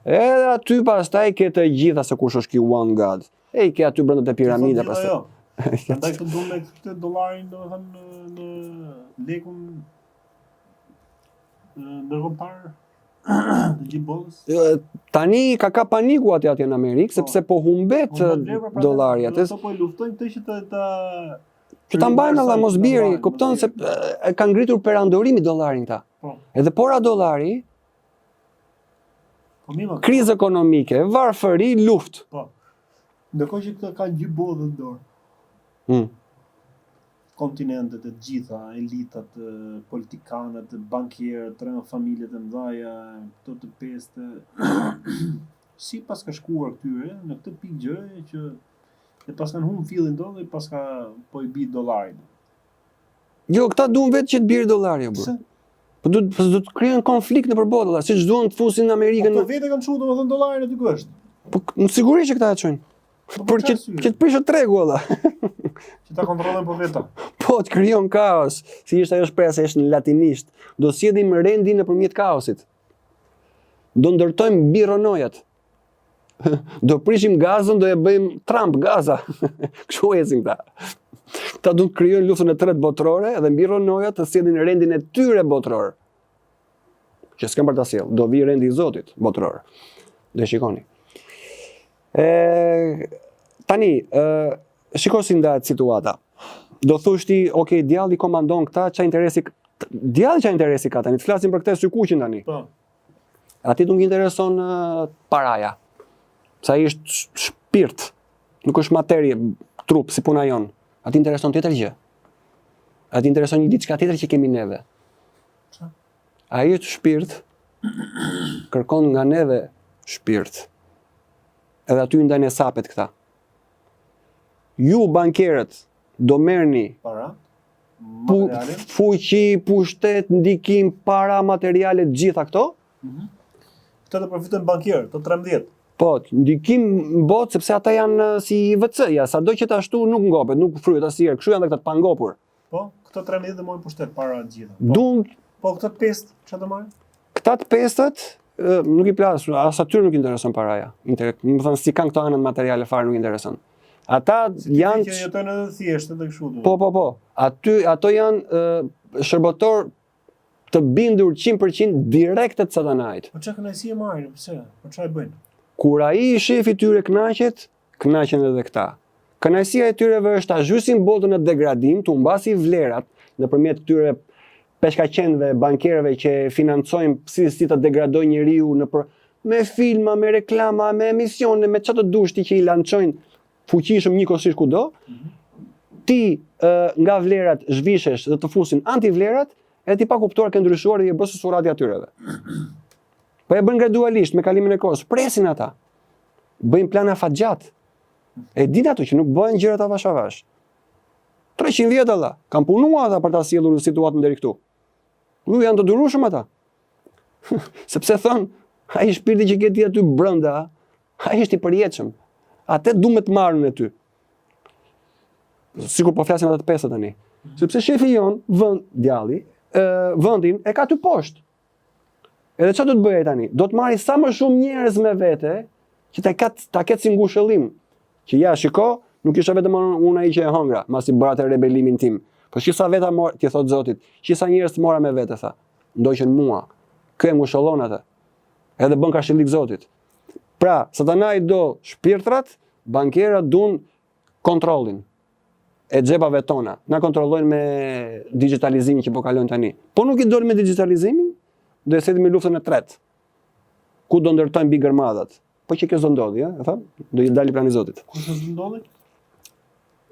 Edhe aty pastaj ke të gjitha se kush është ky one God. E i ke aty brenda te piramida pastaj. Prandaj të duam me këtë dollarin, domethënë në lekun ndërkombëtar të gjithë botës. Tani ka paniku atje në Amerikë sepse po humbet dollari atë. Po luftojnë këtë që ta mbajnë alla mos biri, kupton se ka ngritur perandorimi dollarin ta. Edhe pora dollari, krizë ekonomike, varfëri, luftë. Po. Ndërkohë që këta kanë gjithë botën në dorë. Kontinentet e gjitha, elitat, politikanët, bankierët, familjet e mëdha, këto të pestë, si pas ka shkuar këtyre në këtë pikë gjëre që e pas kanë humbur fillin tonë dhe pas ka po i bi dollarin. Jo, këta duan vetë që të bjerë dollari, bro. Po do të krijojnë konflikt nëpër botë, siç duan të fusin në Amerikën. Po vetë kanë çuar domethënë dollarin aty ku është. Po sigurisht që këta e çojnë. Por që të prishë tregu alla. Që ta kontrollojnë po vetë. Po të krijon kaos, si ishte ajo shpresa është në latinisht. Do sjellim rendin nëpërmjet kaosit. Do ndërtojmë birronojat. Do prishim Gazën, do e bëjmë Trump Gaza. Kështu ecin këta. Këta do të krijojnë luftën e tretë botërore dhe birronojat të sjellin rendin e tyre botëror. Që s'kan për ta sjell, do vi rendi i Zotit botëror. Do e shikoni. Tani, shiko si ndahet situata. Do thush ti, okay, djalli komandon këta, djalli ç'a interesi ka tani, të flasim për këtë sykuqin tani. Po. Ati nuk intereson paraja. Sa i është shpirt, nuk është materie, trup, si puna jon. Ati intereson tjetër gjë. Ati intereson një diçka tjetër që kemi neve. Qa? Ai është shpirt, kërkon nga neve shpirt. Edhe aty ndajnë sapet këta. Ju bankierët do merrni para, fuqi, pushtet, ndikim, para, materiale, gjitha këto. Këto do përfitojnë bankierët, të 13. Po, ndikim në botë sepse ata janë si VC-ja, sado që ta ashtu nuk ngopet, nuk fryhet asnjëherë. Kështu janë dhe këta të pangopur. Po, këto 13 do marrin pushtet para të gjitha. Po këto 5 çfarë do marrin? Këta të pestët nuk i plas, as atyre nuk intereson paraja. Më thënë si kanë këto anët materiale fare nuk intereson. Ata janë që jetojnë edhe thjeshtë edhe kështu. Po. Ato janë shërbëtor të bindur 100% direkt të satanait. Po çka kënaqësi e marrin, pse? Po çfarë bëjnë? Kur ai shefi i tyre kënaqet, kënaqen edhe këta. Kënaqësia e tyreve është ta zhysin botën në degradim, të humbasi vlerat nëpërmjet këtyre peshkaqenëve, bankierëve që financojnë si të degradojnë njeriu me filma, me reklama, me emisione, me çfarë të dush ti që i lançojnë fuqishëm njëkohësisht kudo, ti nga vlerat zhvishesh dhe të fusin anti-vlerat, e ti pa kuptuar ke ndryshuar dhe je bërë susurati atyreve. Po e bën gradualisht me kalimin e kohës, presin ata. Bëjnë plana fatgjat. E din ato që nuk bëhen gjërat avash avash. 300 vjet alla, kanë punuar ata për ta sjellur në situatën deri këtu. Nuk janë të durueshëm ata. Sepse thon, ai shpirti që ke ti aty brenda, ai është i përjetshëm. Atë duhet të marrën e ty. Sikur po flasim ata të pesë tani. Sepse shefi jon, djalli, vendin e ka ty poshtë. Edhe çfarë do të bëjë tani? Do të marrë sa më shumë njerëz me vete që ta ketë si ngushëllim. Që ja, shiko, nuk isha vetëm unë ai që e hongra, masi bëra atë rebelimin tim. Po shisa veta mor, ti thot Zotit, shisa njerëz të mora me vete tha. Ndoqën mua. Kë e ngushëllon atë. Edhe bën kashillik Zotit. Pra, Satanai do shpirtrat, bankerat duan kontrollin e xhepave tona. Na kontrollojnë me digitalizimin që po kalojnë tani. Po nuk i dol me digitalizimin, do e setim me luftën e tretë. Ku do ndërtojnë bigër madhat. Po që kjo s'do ndodhi, e them, do i dali plani i Zotit. Ku s'do ndodhi?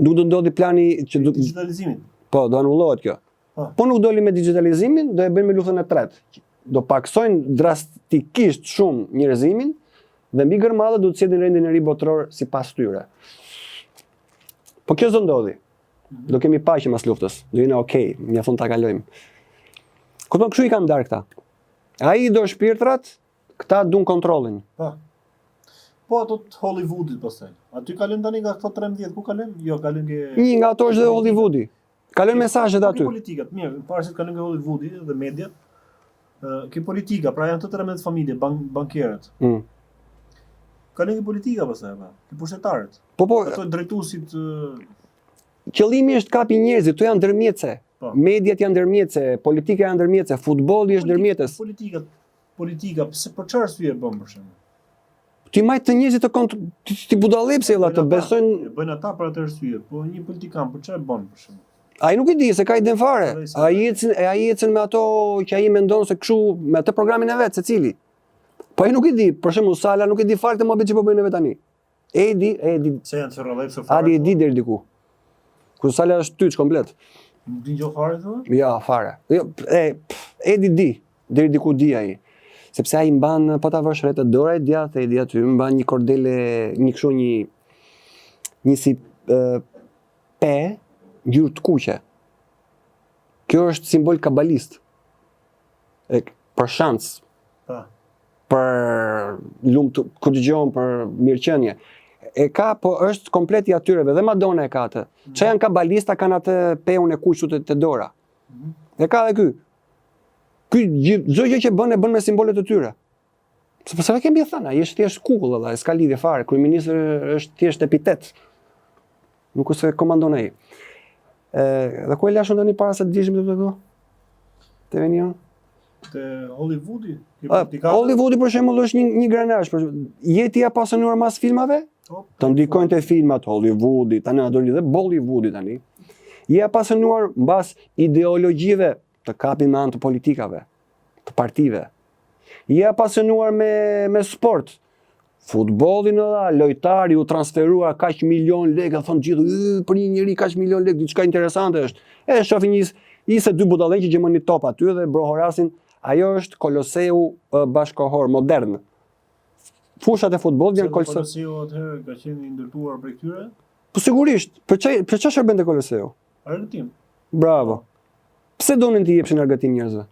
Nuk do ndodhi plani që digitalizimin. Po, do anullohet kjo. Po nuk doli me digitalizimin, do e bëjmë me luftën e tretë. Do paksojnë drastikisht shumë njerëzimin dhe mbi gërmadhe do të sjellin rendin e ri botror sipas tyre. Po kjo s'do ndodhi. Do kemi paqe mas luftës. Do jena okay, mjafton ta kalojmë. Kupton, kështu i kanë ndarë këta. Ai do shpirtrat, këta duan kontrollin. Po ato të Hollywoodit pastaj. Aty kalojnë tani nga këto 13, ku kalojnë? Jo, kalojnë ke një nga ato është dhe Hollywoodi. Kalojnë mesazhet aty. Politikat, mirë, pavarësisht kalojnë nga Hollywoodi dhe mediat. Ke politika, pra janë të 13 familje, bankierët. Kalojnë ke politika pastaj, ke pushtetarët. Po, ato drejtuesit. Qëllimi është kapi njerëzit, to janë ndërmjetëse. Mediat janë ndërmjetëse, politika janë ndërmjetëse, futbolli është ndërmjetës. Politika, pse për çfarë arsye bën për shembull? Ti majt të njerëzit ti budallëpse illa të besojnë. Bëjnë ata për atë arsye, po një politikan për çfarë bën për shembull? Ai nuk i di se ka iden fare. Ai ecën me ato që ai mendon se kështu me atë programin e vet secili. Po ai nuk i di, për shembull Sala nuk i di fare të mohabet që po bëjnë vetë tani. E di. Se janë çorrallëpse fare. Ai e di deri diku. Kur Sala është tyç komplet. Nuk di gjë fare thua? Ja, fare. Jo, Edi di, deri diku di ai. Sepse ai mban, po ta vësh rreth dorë djathtë, e di aty, mban një kordele, një kështu një si pe ngjyrë të kuqe. Kjo është simbol kabalist. Për shans. Për lumt, kur dëgjon për mirëqenie. E ka, po është komplet i atyreve, dhe Madonna e ka atë. Që janë kabalista kanë atë peun e kuqut të dora. E ka dhe ky. Ky çdo gjë që bën e bën me simbolet të tyre. Sepse ne kemi thënë, ai është thjesht kukull valla, s'ka lidhje fare. Kryeministri është thjesht epitet. Nuk është se komandon ai. Dhe ku e lashon tani para se të dishim të këtu? Te venion? Te Hollywoodi? Hollywoodi për shembull është një granazh, jeti ja pasionuar mas filmave? Të ndikojnë te filmat Hollywoodi, tani do lidhë Bollywoodi tani. Je apasionuar mbas ideologjive të kapin me anë të politikave, të partive. Je apasionuar me sport. Futbollin lojtari u transferua kaq milion lekë, thon gjithë, për një njerëz kaq milion lekë, diçka interesante është. E shohin një dy budallëq që gjemon një top aty dhe brohorasin. Ajo është Koloseu bashkohor modern. Fushat e futbollit janë Koloseu atëherë ka qenë i ndërtuar për këtyre? Po sigurisht. Për çfarë shërben te Koloseu? Argëtim. Bravo. Pse donin të jepshin argëtim njerëzve?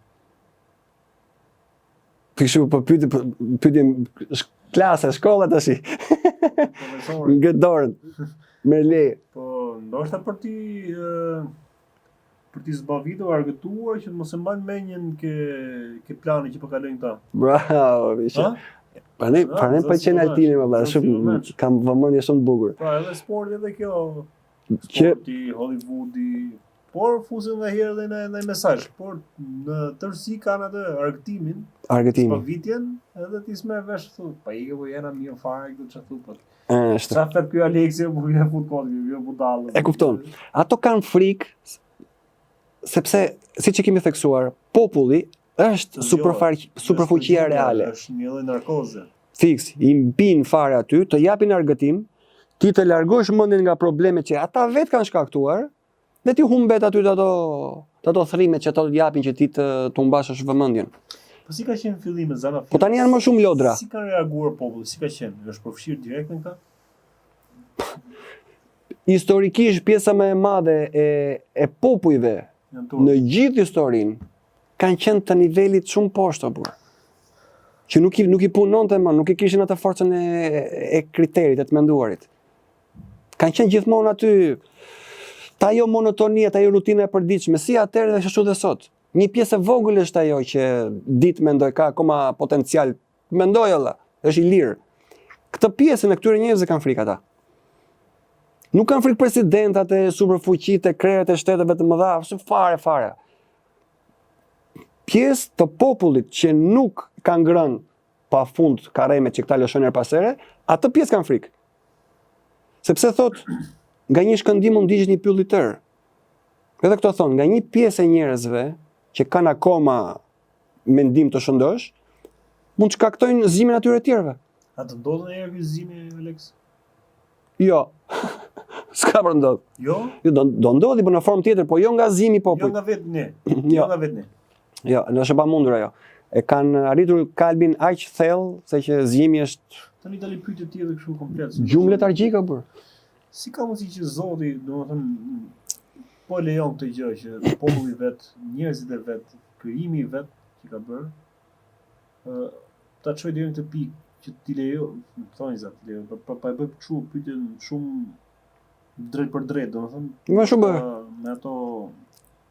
Kështu po pyetim klasa, shkolla tash. Ngë dorën. Me leje. Po ndoshta për ti zbavitur, argëtuar që mos e mbajnë mendjen ke plani që po kalojnë këta. Bravo, biçë. Pranë pa qenë Altini më valla, shumë kam vëmendje shumë të bukur. Po edhe sporti edhe kjo. Sporti, Hollywoodi, por fusin nga herë edhe në mesazh, por në tërësi kanë atë argëtimin. Zbavitjen, edhe ti s'merr vesh thu, pa ikë po jena mirë fare këtu çfarë thu. Çfarë flet ky Aleksi bu vjen futboll, jo budall. E kupton. Ato kanë frikë sepse siç e kemi theksuar, populli është superfuqia reale. Është një lloj narkoze. Fiks, i mbin fare aty, të japin argëtim, ti të largosh mendjen nga problemet që ata vetë kanë shkaktuar, dhe ti humbet aty të ato thrimet që ato të japin që ti të humbashësh vëmendjen. Po si ka qenë fillimi Zana? Po tani janë më shumë lodra. Si ka reaguar populli? Si ka qenë? Është përfshirë direkt në këta? Historikisht pjesa më e madhe e popujve në gjithë historinë kanë qenë të nivelit shumë poshtë burr. Që nuk i punonte më, nuk i kishin atë forcën e kriterit, e të menduarit. Kanë qenë gjithmonë aty ta ajo monotonia, ta ajo rutina e përditshme, si atëherë dhe ashtu dhe sot. Një pjesë e vogël është ajo që ditë mendoj ka akoma potencial. Mendoj olla, është i lirë. Këtë pjesën e këtyre njerëzve kanë frikë ata. Nuk kanë frikë presidentat e superfuqitë, e krerët e shteteve të mëdha, fare. Pjesë të popullit që nuk kanë ngrënë pafund karremet që këta lëshojnë her pas here, atë pjesë kanë frikë. Sepse thot, nga një shkëndim mund digjet një pyll i tërë. Edhe këto thonë, nga një pjesë e njerëzve që kanë akoma mendim të shëndosh, mund të shkaktojnë zimin atyre tjerëve. A të ndodhën e ky zimi, Alex? Jo. S'ka për ndodh. Jo? Jo, do ndodhi për në formë tjetër, po jo nga zimi popullit. Jo nga vetë ne. Jo nga vetë ne. Jo, është e pamundur ajo. E kanë arritur kalbin aq thellë se që zimi është tani dali pyetje tjetër kështu komplet. Gjumë letargjike burr. Si ka mundësi që Zoti, domethënë, po lejon këtë gjë që populli vet, njerëzit e vet, krijimi i vet që ka bërë, ta çojë deri në këtë pikë që ti lejo, thonë za, ti lejo, pa e bëj kështu pyetjen shumë drejt për drejt, domethënë. Më shumë me ato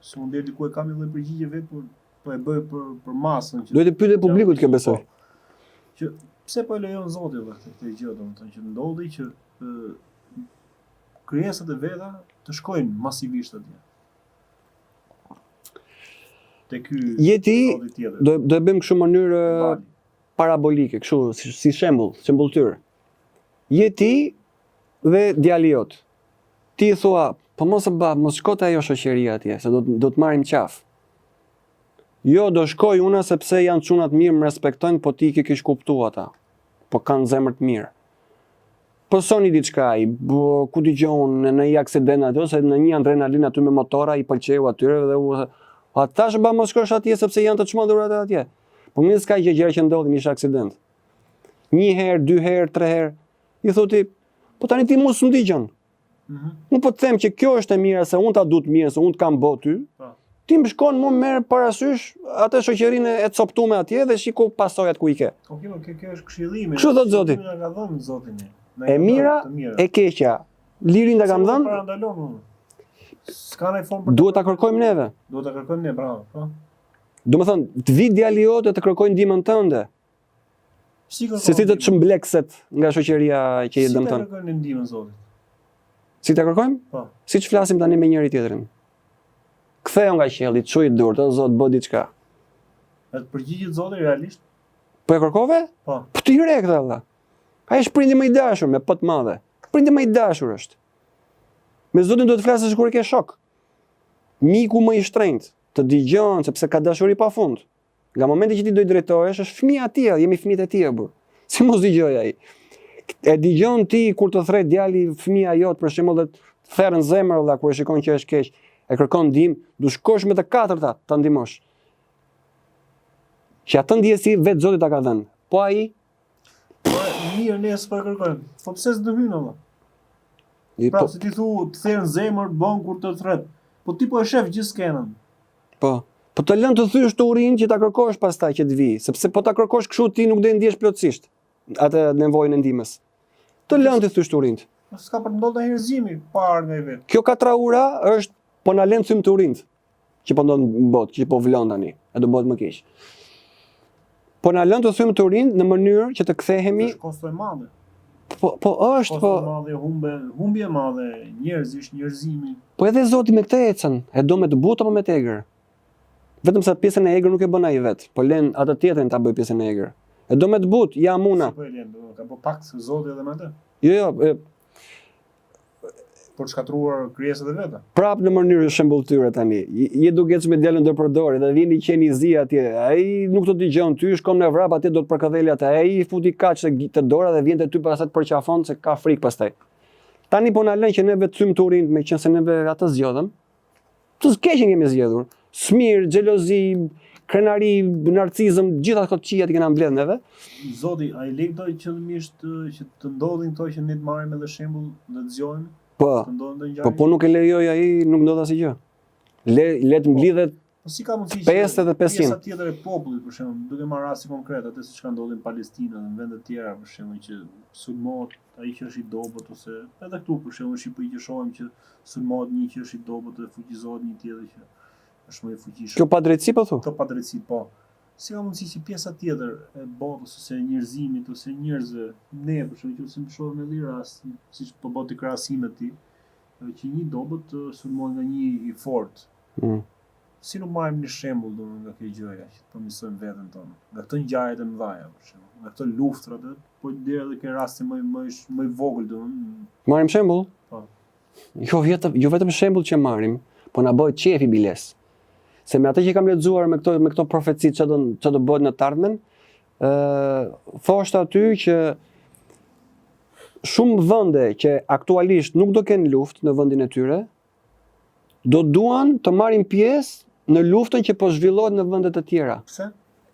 si mund deri diku e kam një lloj përgjigje vet, po e bëj për masën që duhet të pyetë publikut kjo besoj. Që pse po e lejon Zoti këtë gjë, domethënë që ndodhi që krijesat e veta të shkojnë masivisht atje. Te ky jeti do e bëjmë kështu në mënyrë parabolike, kështu si shembulltyr. Jeti dhe djali jot. Ti thua, po mos shko te ajo shoqëria atje, se do të marrim qaf. Jo, do shkoj una sepse janë çunat mirë, më respektojnë, po ti ke kish kuptuar ata. Po kanë zemër të mirë. Po soni diçka ai, ku dëgjon në një aksident aty ose në një adrenalin aty me motora i pëlqeu atyre dhe ata tash mos shkosh atje sepse janë të çmendur ata atje. Po mirë s'ka gjë që ndodhin, ishte aksident. Një herë, 2 herë, 3 herë. I thotë, po tani ti mos ndëgjon. Unë po të them që kjo është e mira se unë ta du të mirë, se unë të kam bë ty. Ti më shkon më merr parasysh atë shoqërinë e coptuar atje dhe shiko pasojat ku i ke. Okej, kjo është këshillimi. Kështu thot Zoti. Na ka dhënë Zoti ne. E mira, e keqja, lirin ta kam dhënë. S'ka ndaj formë. Duhet ta kërkojmë neve. Duhet ta kërkojmë ne, bravo, po. Domethënë, të vi djali jote të kërkojnë ndihmën tënde. Se si të çmblekset nga shoqëria që i dëmton. Si të kërkojnë ndihmën Zotit? Si ta kërkojmë? Po. Siç flasim tani me njëri tjetrin. Ktheu nga qielli, çuj durt, o Zot, bë diçka. Atë përgjigjet Zoti realisht? Po e kërkove? Po. Po ti rek valla. Ai është prindi më i dashur me po të madhe. Prindi më i dashur është. Me Zotin duhet të flasësh kur ke shok. Miku më i shtrenjtë, të dëgjon sepse ka dashuri pafund. Nga momenti që ti do i drejtohesh, është fëmia e tij, jemi fëmijët e tij burr. Si mos dëgjoj ai? E dëgjon ti kur të thret djali fëmia jot për shembull dhe të therrën zemër valla kur e shikon që është keq, e kërkon ndihmë, du shkosh me të katërta ta ndihmosh. Që atë ndjesi vetë Zoti ta ka dhënë. Po ai mirë, ne s'po e kërkojmë. Po pse s'do hyn valla? Pra, si ti thu, të therrën zemër bën kur të thret. Po ti po e shef gjithë skenën. Po. Po të lën të thysh të urinë që ta kërkosh pastaj që të vi, sepse po ta kërkosh kështu ti nuk do e ndjesh plotësisht atë nevojën e ndihmës. Të lën të thysh të urinë. S'ka për ndodhur ndonjë herzimi parë nga i vet. Kjo katraura është po na lën thym të urinë. Që po ndodh në botë, që po vlon tani, e do bëhet më keq. Po na lën të thym të urinë në mënyrë që të kthehemi. Është kosto e madhe. Po është po. Madhe humbje e madhe, njerëzimi. Po edhe Zoti me këtë ecën, e do me të butë apo me të egër? Vetëm sa pjesën e egër nuk e bën ai vet, po lën atë tjetrin ta bëj pjesën e egër. E do me të butë, ja muna. Po e lën, ka po pakt Zoti edhe me atë. Jo, për të shkatruar krijesat e veta. Prap në mënyrë shembulltyre tani. Je duke ecë me djalën do përdori dhe vjen i qeni i zi atje. Ai nuk do të dëgjon ty, shkon në vrap atje do të përkëdheli atë. Ai i futi kaç të dora dhe vjen te ty pastaj të përqafon se ka frikë pastaj. Tani po na lën që neve të thym turin me qenë se neve atë zgjodhëm. Të keqen kemi zgjedhur. Smir, xhelozi, krenari, narcizëm, gjitha këto çija që kena mbledh neve. Zoti, a i lek doj qëllimisht që të ndodhin këto që ne të marrim edhe shembull dhe të zgjohen? Po, Të ndodhin ndonjë ngjarje? po nuk e lejoj ai, nuk ndodh asgjë. Le të mblidhet Po si ka mundësi 50 dhe 500. pjesa tjetër e popullit, për shembull, duke marrë raste konkrete, atë siç ka ndodhur në Palestinë dhe në vende të tjera, për shembull, që sulmohet ai që është i dobët ose edhe këtu për shembull në Shqipëri që shohim që sulmohet një që është i dobët dhe fuqizohet një tjetër që është më i fuqishëm. kjo padrejtësi po thu. Këto padrejtësi, po. Si ka mundësi që pjesa tjetër e botës ose e njerëzimit ose njerëzve, ne për shembull, që më shohim edhe rast, siç po bëti krahasimet ti, që një dobët sulmohet nga një i fortë. Si nuk marrim një shembull nga kjo gjëja që të përmirësojmë veten tonë, nga këto ngjarjet e mëdha për shembull, nga këto luftrat, po deri edhe ke raste më i vogël domethënë. Marrim shembull? Po. Jo vetëm shembull që marrim, po na bëhet qefi biles. Se me atë që kam lexuar me këto profeci që do bëhet në të ardhmen, thoshte aty që shumë vende që aktualisht nuk do kenë luftë në vendin e tyre, do duan të marrin pjesë në luftën që po zhvillohet në vende të tjera. Pse?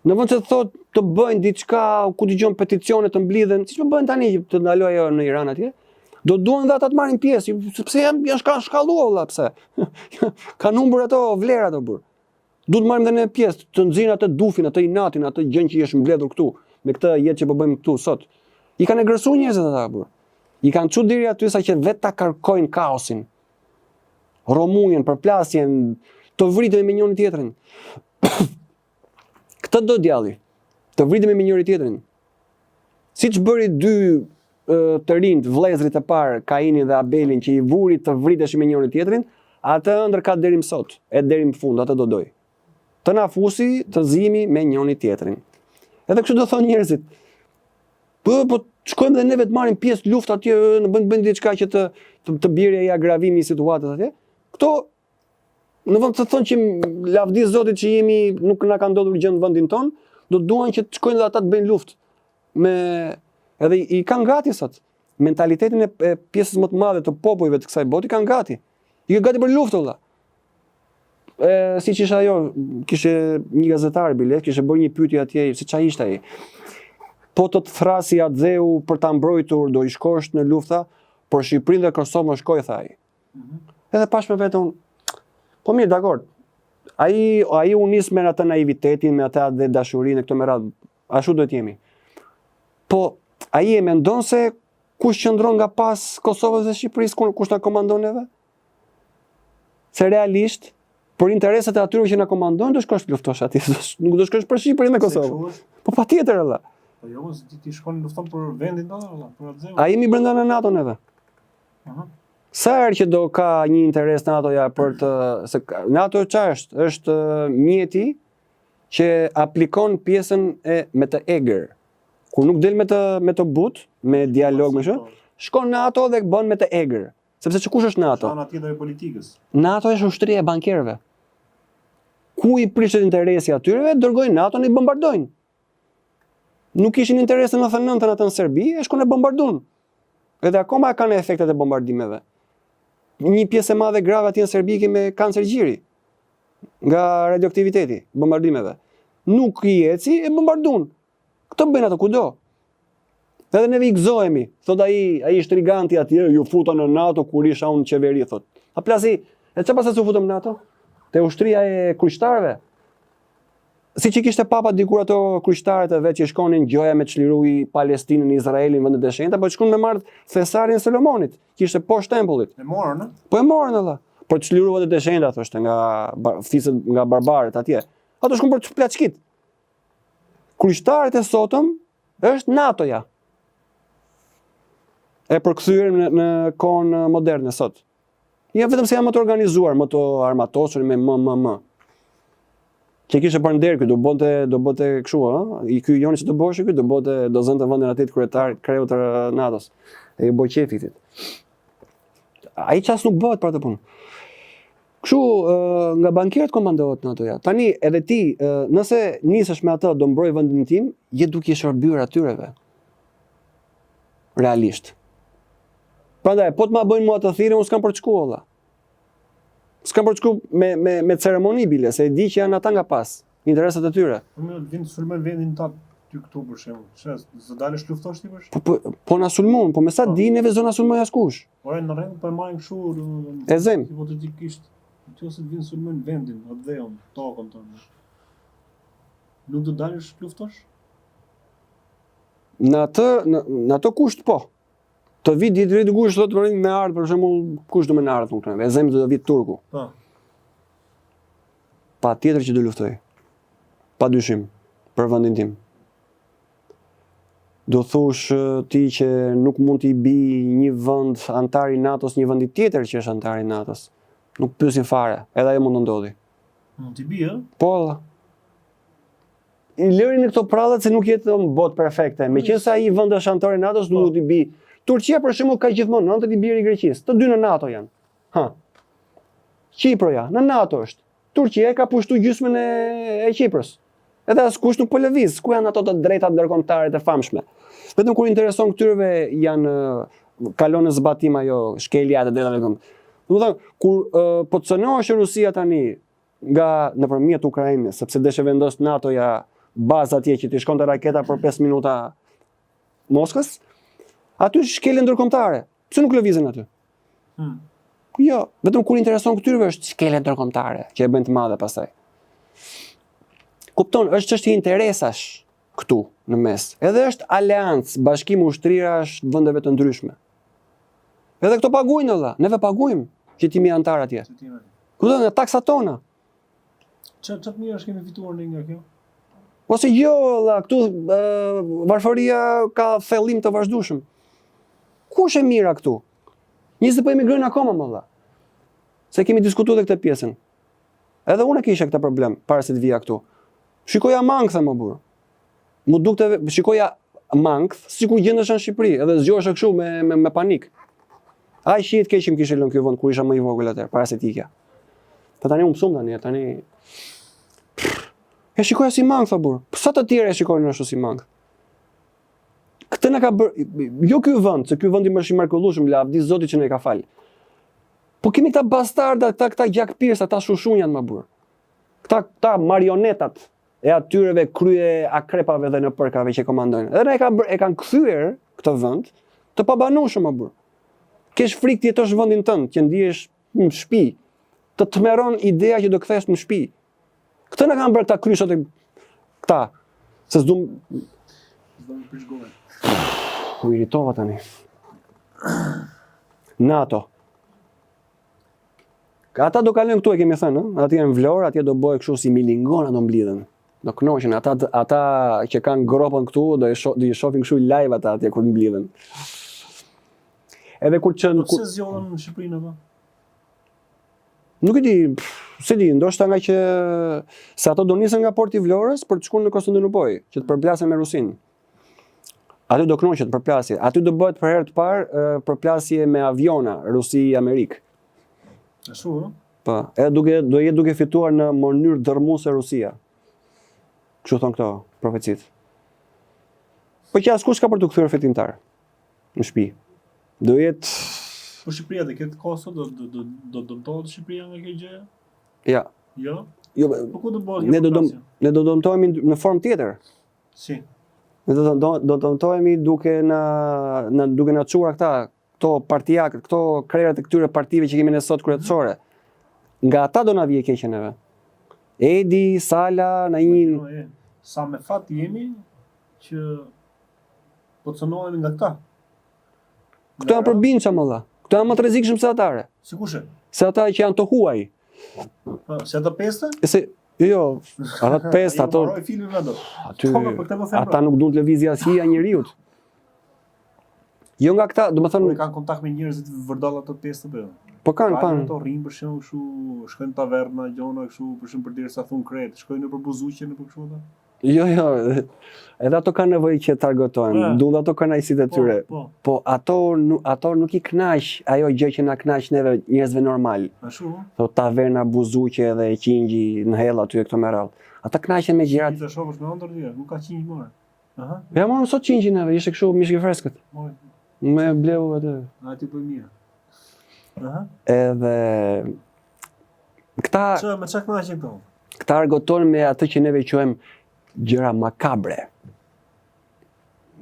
Në vend se thotë të bëjnë diçka, ku dëgjon peticione të mblidhen, siç po bëjnë tani të ndalojë ajo në Iran atje, do duan dhe ata të marrin pjesë, sepse janë shkalluar valla, pse? Kanë humbur ato vlera ato burr. Duhet marrim dhe ne pjesë, të nxjerrin atë dufin, atë inatin, atë gjën që është mbledhur këtu, me këtë jetë që po bëjmë këtu sot. I kanë egresuar njerëzit ata burr. I kanë çu deri aty sa që vetë ta kërkojnë kaosin. Romujen, përplasjen, të vritemi me njëri tjetrin. Këtë do djalli, të vritemi me njëri tjetrin. Siç bëri dy të rinjt, vëllezërit e parë, Kainin dhe Abelin, që i vuri të vriteshin me njëri tjetrin, atë ëndër ka deri më sot, e deri më fund, atë do doj. Të na fusi të zihemi me njëri tjetrin. Edhe kështu do thonë njerëzit. Po shkojmë dhe neve të marrim pjesë luftë atje, në bëjmë diçka që të bjerë ai agravimi i situatës atje. Këto në vend të thonë që lavdi Zotit që jemi nuk na ka ndodhur gjë në vendin ton, do duan që të shkojnë dhe ata të bëjnë luftë. Edhe i kanë gati sot. Mentalitetin e pjesës më të madhe të popujve të kësaj bote kanë gati. I kanë gati për luftë valla. Siç ishte ajo, kishte një gazetar bile, kishte bërë një pyetje atje, si çfarë ishte ai. Po të thrasi Adzeu për ta mbrojtur, do i shkosh në lufta, por Shqipërinë dhe Kosovën shkoj, tha ai. Edhe pash me vetën, po mirë, dakord. Ai u nis me atë naivitetin, me atë dhe dashurinë këto me radhë. Ashtu duhet jemi. Po ai e mendon se kush qëndron nga pas Kosovës dhe Shqipërisë, kush na komandon neve? Se realisht, për interesat e atyre që na komandojnë, do shkosh luftosh atje. Nuk do shkosh për Shqipërinë dhe Kosovën. Po patjetër valla. Po jo, ti shkon lufton për vendin tonë valla, për Adzeu. Ai jemi brenda në NATO neve. Sa herë që do ka një interes NATO-ja për të... Se NATO çfarë është? Është mjeti që aplikon pjesën me të egër. Kur nuk del me të but, me dialog me shkon NATO dhe bën me të egër. Sepse kush është NATO? Ana tjetër e politikës. NATO është ushtria e bankerëve. Ku i prishet interesi atyre, dërgojnë NATO-n i bombardojnë. Nuk ishin interese në 99-ën atë në Serbi, e shkon e bombardun. Edhe akoma kanë efektet e bombardimeve. Një pjesë e madhe grave atje në Serbi me kancer gjiri nga radioaktiviteti, bombardimeve. Nuk i eci e bombardun. Këtë bëjnë ato kudo. Edhe neve i gëzohemi. Thot ai shtriganti atje, ju futa në NATO kur isha unë në qeveri, thot. A plasi, e çfarë pastaj u futëm në NATO? Te ushtria e kryqtarëve. Si që kishte papa dikur ato kryqtarët e vet që shkonin gjoja me çliruj Palestinën, Izraelin, vendet e shenjta, po shkon me marr thesarin Solomonit, që ishte poshtë tempullit. E morën, a? Po e morën valla. Por të çliruar vendet e shenjta thoshte nga fiset nga barbarët atje. Ato shkon për plaçkit. Kryqtarët e sotëm është NATO-ja. E përkthyer në kohën moderne sot. Jo vetëm se janë më të organizuar, më të armatosur me më. Që kishte për nder ky do bëte kështu, ëh. Ky Joni që do bësh ky do zënte vendin atit kryetar, kreu të NATO-s. E i boj qefi. ai çast nuk bëhet për atë punë. Kështu nga bankierët komandohet në ato ja. Tani edhe ti nëse nisesh me atë do mbroj vendin tim, je duke i shërbyer atyreve. Realisht. Prandaj po të ma bëjnë mua të thirrën, unë s'kam për të shkuar valla. S'kam për të shkuar me ceremoni bile, se e di që janë ata nga pas, interesat e tyre. Unë vin të sulmojnë vendin ta ty këtu për shembull. Shes, s'do dalësh luftosh ti për shembull. Po na sulmon, po me sa di neve zona sulmoj askush. Ore në rregull po e marrin kështu. E zem. Hipotetikisht, nëse vin sulmojnë vendin, atë tokën tonë. Nuk do dalësh luftosh? Në ato kusht po. Të vit ditë dikush thotë për me ardh për shembull, kush do më na ardh këtu? E zem do vit turku. Po. Patjetër që do luftoj. Pa dyshim për vendin tim. Do thosh ti që nuk mund t'i bi një vend antar i NATO-s një vendi tjetër që është antar i NATO-s. Nuk pyesin fare, edhe ajo mund të ndodhi. Mund t'i bi, ë? Po. I lërin në këto prallat se nuk jetë në botë perfekte. Meqense ai vend është antar i NATO-s, nuk t'i bi. Turqia për shembull ka gjithmonë 90 i birë i Greqisë. Të dy në NATO janë. Ha. Kiproja në NATO është. Turqia e ka pushtu gjysmën e Kiprës. Edhe askush nuk po lëviz, ku janë ato të drejtat ndërkombëtare të famshme. Vetëm kur intereson këtyreve janë kalon në zbatim ajo shkelja e drejtave ndërkombëtare. Domethënë kur po të cënohesh Rusia tani nga nëpërmjet Ukrainës, sepse deshe vendos NATO-ja bazë atje që t'i shkonte raketa për 5 minuta Moskës, aty shkelje ndërkombëtare. Pse nuk lëvizën aty? Jo, vetëm kur intereson këtyreve është shkelje ndërkombëtare që e bën të madhe pastaj. Kupton, është çështje interesash këtu në mes. Edhe është aleancë, bashkim ushtrirash vendeve të ndryshme. Edhe këto paguajnë valla, neve paguajmë që ti mi antar atje. Kupton, nga taksat tona. Çfarë mirë është kemi fituar ne nga kjo? Ose jo, valla, këtu varfëria ka thellim të vazhdueshëm. Kush e mira këtu? Njerëzit po emigrojnë akoma valla. Se kemi diskutuar edhe këtë pjesën. Edhe unë kisha këtë problem para se të vija këtu. Shikoja mangth më burr. Mu dukte shikoja mangth sikur gjendesh në Shqipëri, edhe zgjohesh kështu me panik. Ai shihet keq që më kishte lënë ky vend kur isha më i vogël atëherë, para se të ikja. Po tani u mësum tani. E shikoja si mangth burr. Po sa të tjerë e shikojnë ashtu si mangth. Këtë na ka bërë, jo ky vend, se ky vend i më është i mrekullueshëm, lavdi Zoti që ne ka fal. Po kemi këta bastarda, këta gjakpirsa, ata shushunjan më burr. Këta marionetat e atyreve krye akrepave dhe në përkave që komandojnë. Edhe e kanë kthyer këtë vend të pabanueshëm më burr. Kesh frikë të jetosh në vendin tënd, që ndihesh në shtëpi, të tmerron ideja që do kthehesh në shtëpi. Këtë na kanë bërë këta kryshot e këta. Se s'dum përshgojnë. U iritova tani. NATO. Ata do kalojnë këtu e kemi thënë, atje janë Vlorë, atje do bëhet kështu si milingona do mblidhen. Do kënoqen ata që kanë gropën këtu do i shohin kështu live ata atje kur mblidhen. Edhe kur çën pse zgjodhen në Shqipërinë apo? Nuk e di, se di, ndoshta nga që se ato do nisen nga porti i Vlorës për të shkuar në Konstantinopol, që të përplasen me Rusinë. Aty do kënoqet përplasje. Aty do bëhet për herë të parë përplasje me aviona Rusi-Amerikë. Ashtu, ëh? Po, edhe do jetë duke fituar në mënyrë dërmuese Rusia. Kështu thon këto profecit. Po që askush ka për të kthyer fitimtar në shtëpi. Do jetë Po Shqipëria dhe këtë kosto do dëmtohet Shqipëria nga kjo gjë? Ja. Jo? Jo, Po ku do bëhet? Ne do dëmtohemi në formë tjetër. Si? Ne do dëmtohemi duke na çuar këto partijakët, këto krerët e këtyre partive që kemi ne sot kryetësore. Nga ata do na vijë keq neve. Edi, Sala, Nain. Sa me fat jemi që po cënohemi nga këta. Këto janë përbindshëm valla. Këto janë më të rrezikshëm se atare. Si kushe? Se ata që janë të huaj. Se ata peste? Jo, ata pestë, ato. Mbaroj filmin ato. Ata nuk duan të lëvizja asnjëja njeriu. Jo nga këta, domethënë kanë kontakt me njerëzit vërdall ato pestë apo jo? Po kanë. Ato rrin për shembull kështu, shkojnë në taverna, gjona kështu, për shembull përderisa thon kret, shkojnë nëpër buzuqe nëpër kështu ata. Jo, edhe ato kanë nevojë që të argëtojnë, duan ato kënaqësitë e tyre. Po ato nuk i kënaq ajo gjë që na kënaq neve njerëzve normal. Ashtu? Thot taverna buzuqe dhe qingji në hell aty e këto me radhë. Ata kënaqen me gjërat. Ti të shohësh me ëndër dia, nuk ka qingj more. Aha. Ja morëm sot qingjin neve, ishte kështu mishë i freskët. Me bleu atë. Aty po mirë. Aha. Edhe këta Me çka kënaqen këto? Këta argëtojnë me atë që neve quajmë gjëra makabre.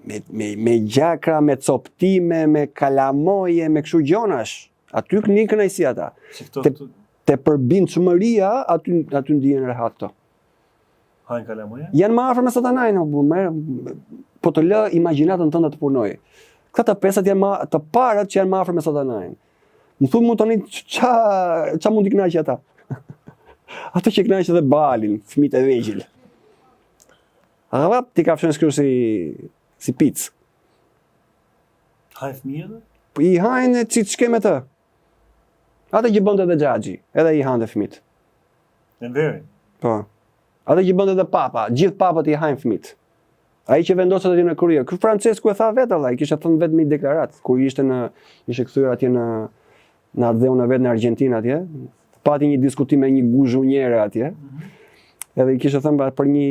Me gjakra, me coptime, me kalamoje, me kështu gjonash. Aty një kënaqësi ata. Te përbindshmëria aty ndihen rehat këto. Hajnë kalamoje? Janë më afër me satanajin, po të lë imagjinatën tënde të punojë. Këta të pesat janë të parët që janë më afër me satanajin. Më thunë mund tani ç'a mund t'i kënaqë ata? Ato që kënaqë edhe Balin, fëmijët e vegjël. Ti ka fshën shkruar si picë. Hajnë fëmijët? Po i hajnë si të shkem e të. Ate që bënte edhe xhaxhi, edhe i hante fëmijët. Në veri? Po. Ate që bënte edhe papa, gjithë papat i hajnë fëmijët. Ai që vendoset atje në Kurrier. Ky Francesku e tha vetë valla, i kishte thënë vetëm një deklarat kur ishte kthyer atje në ardheun e vet në Argjentinë atje. Pati një diskutim me një guzhunjere atje. Edhe i kishte thënë për një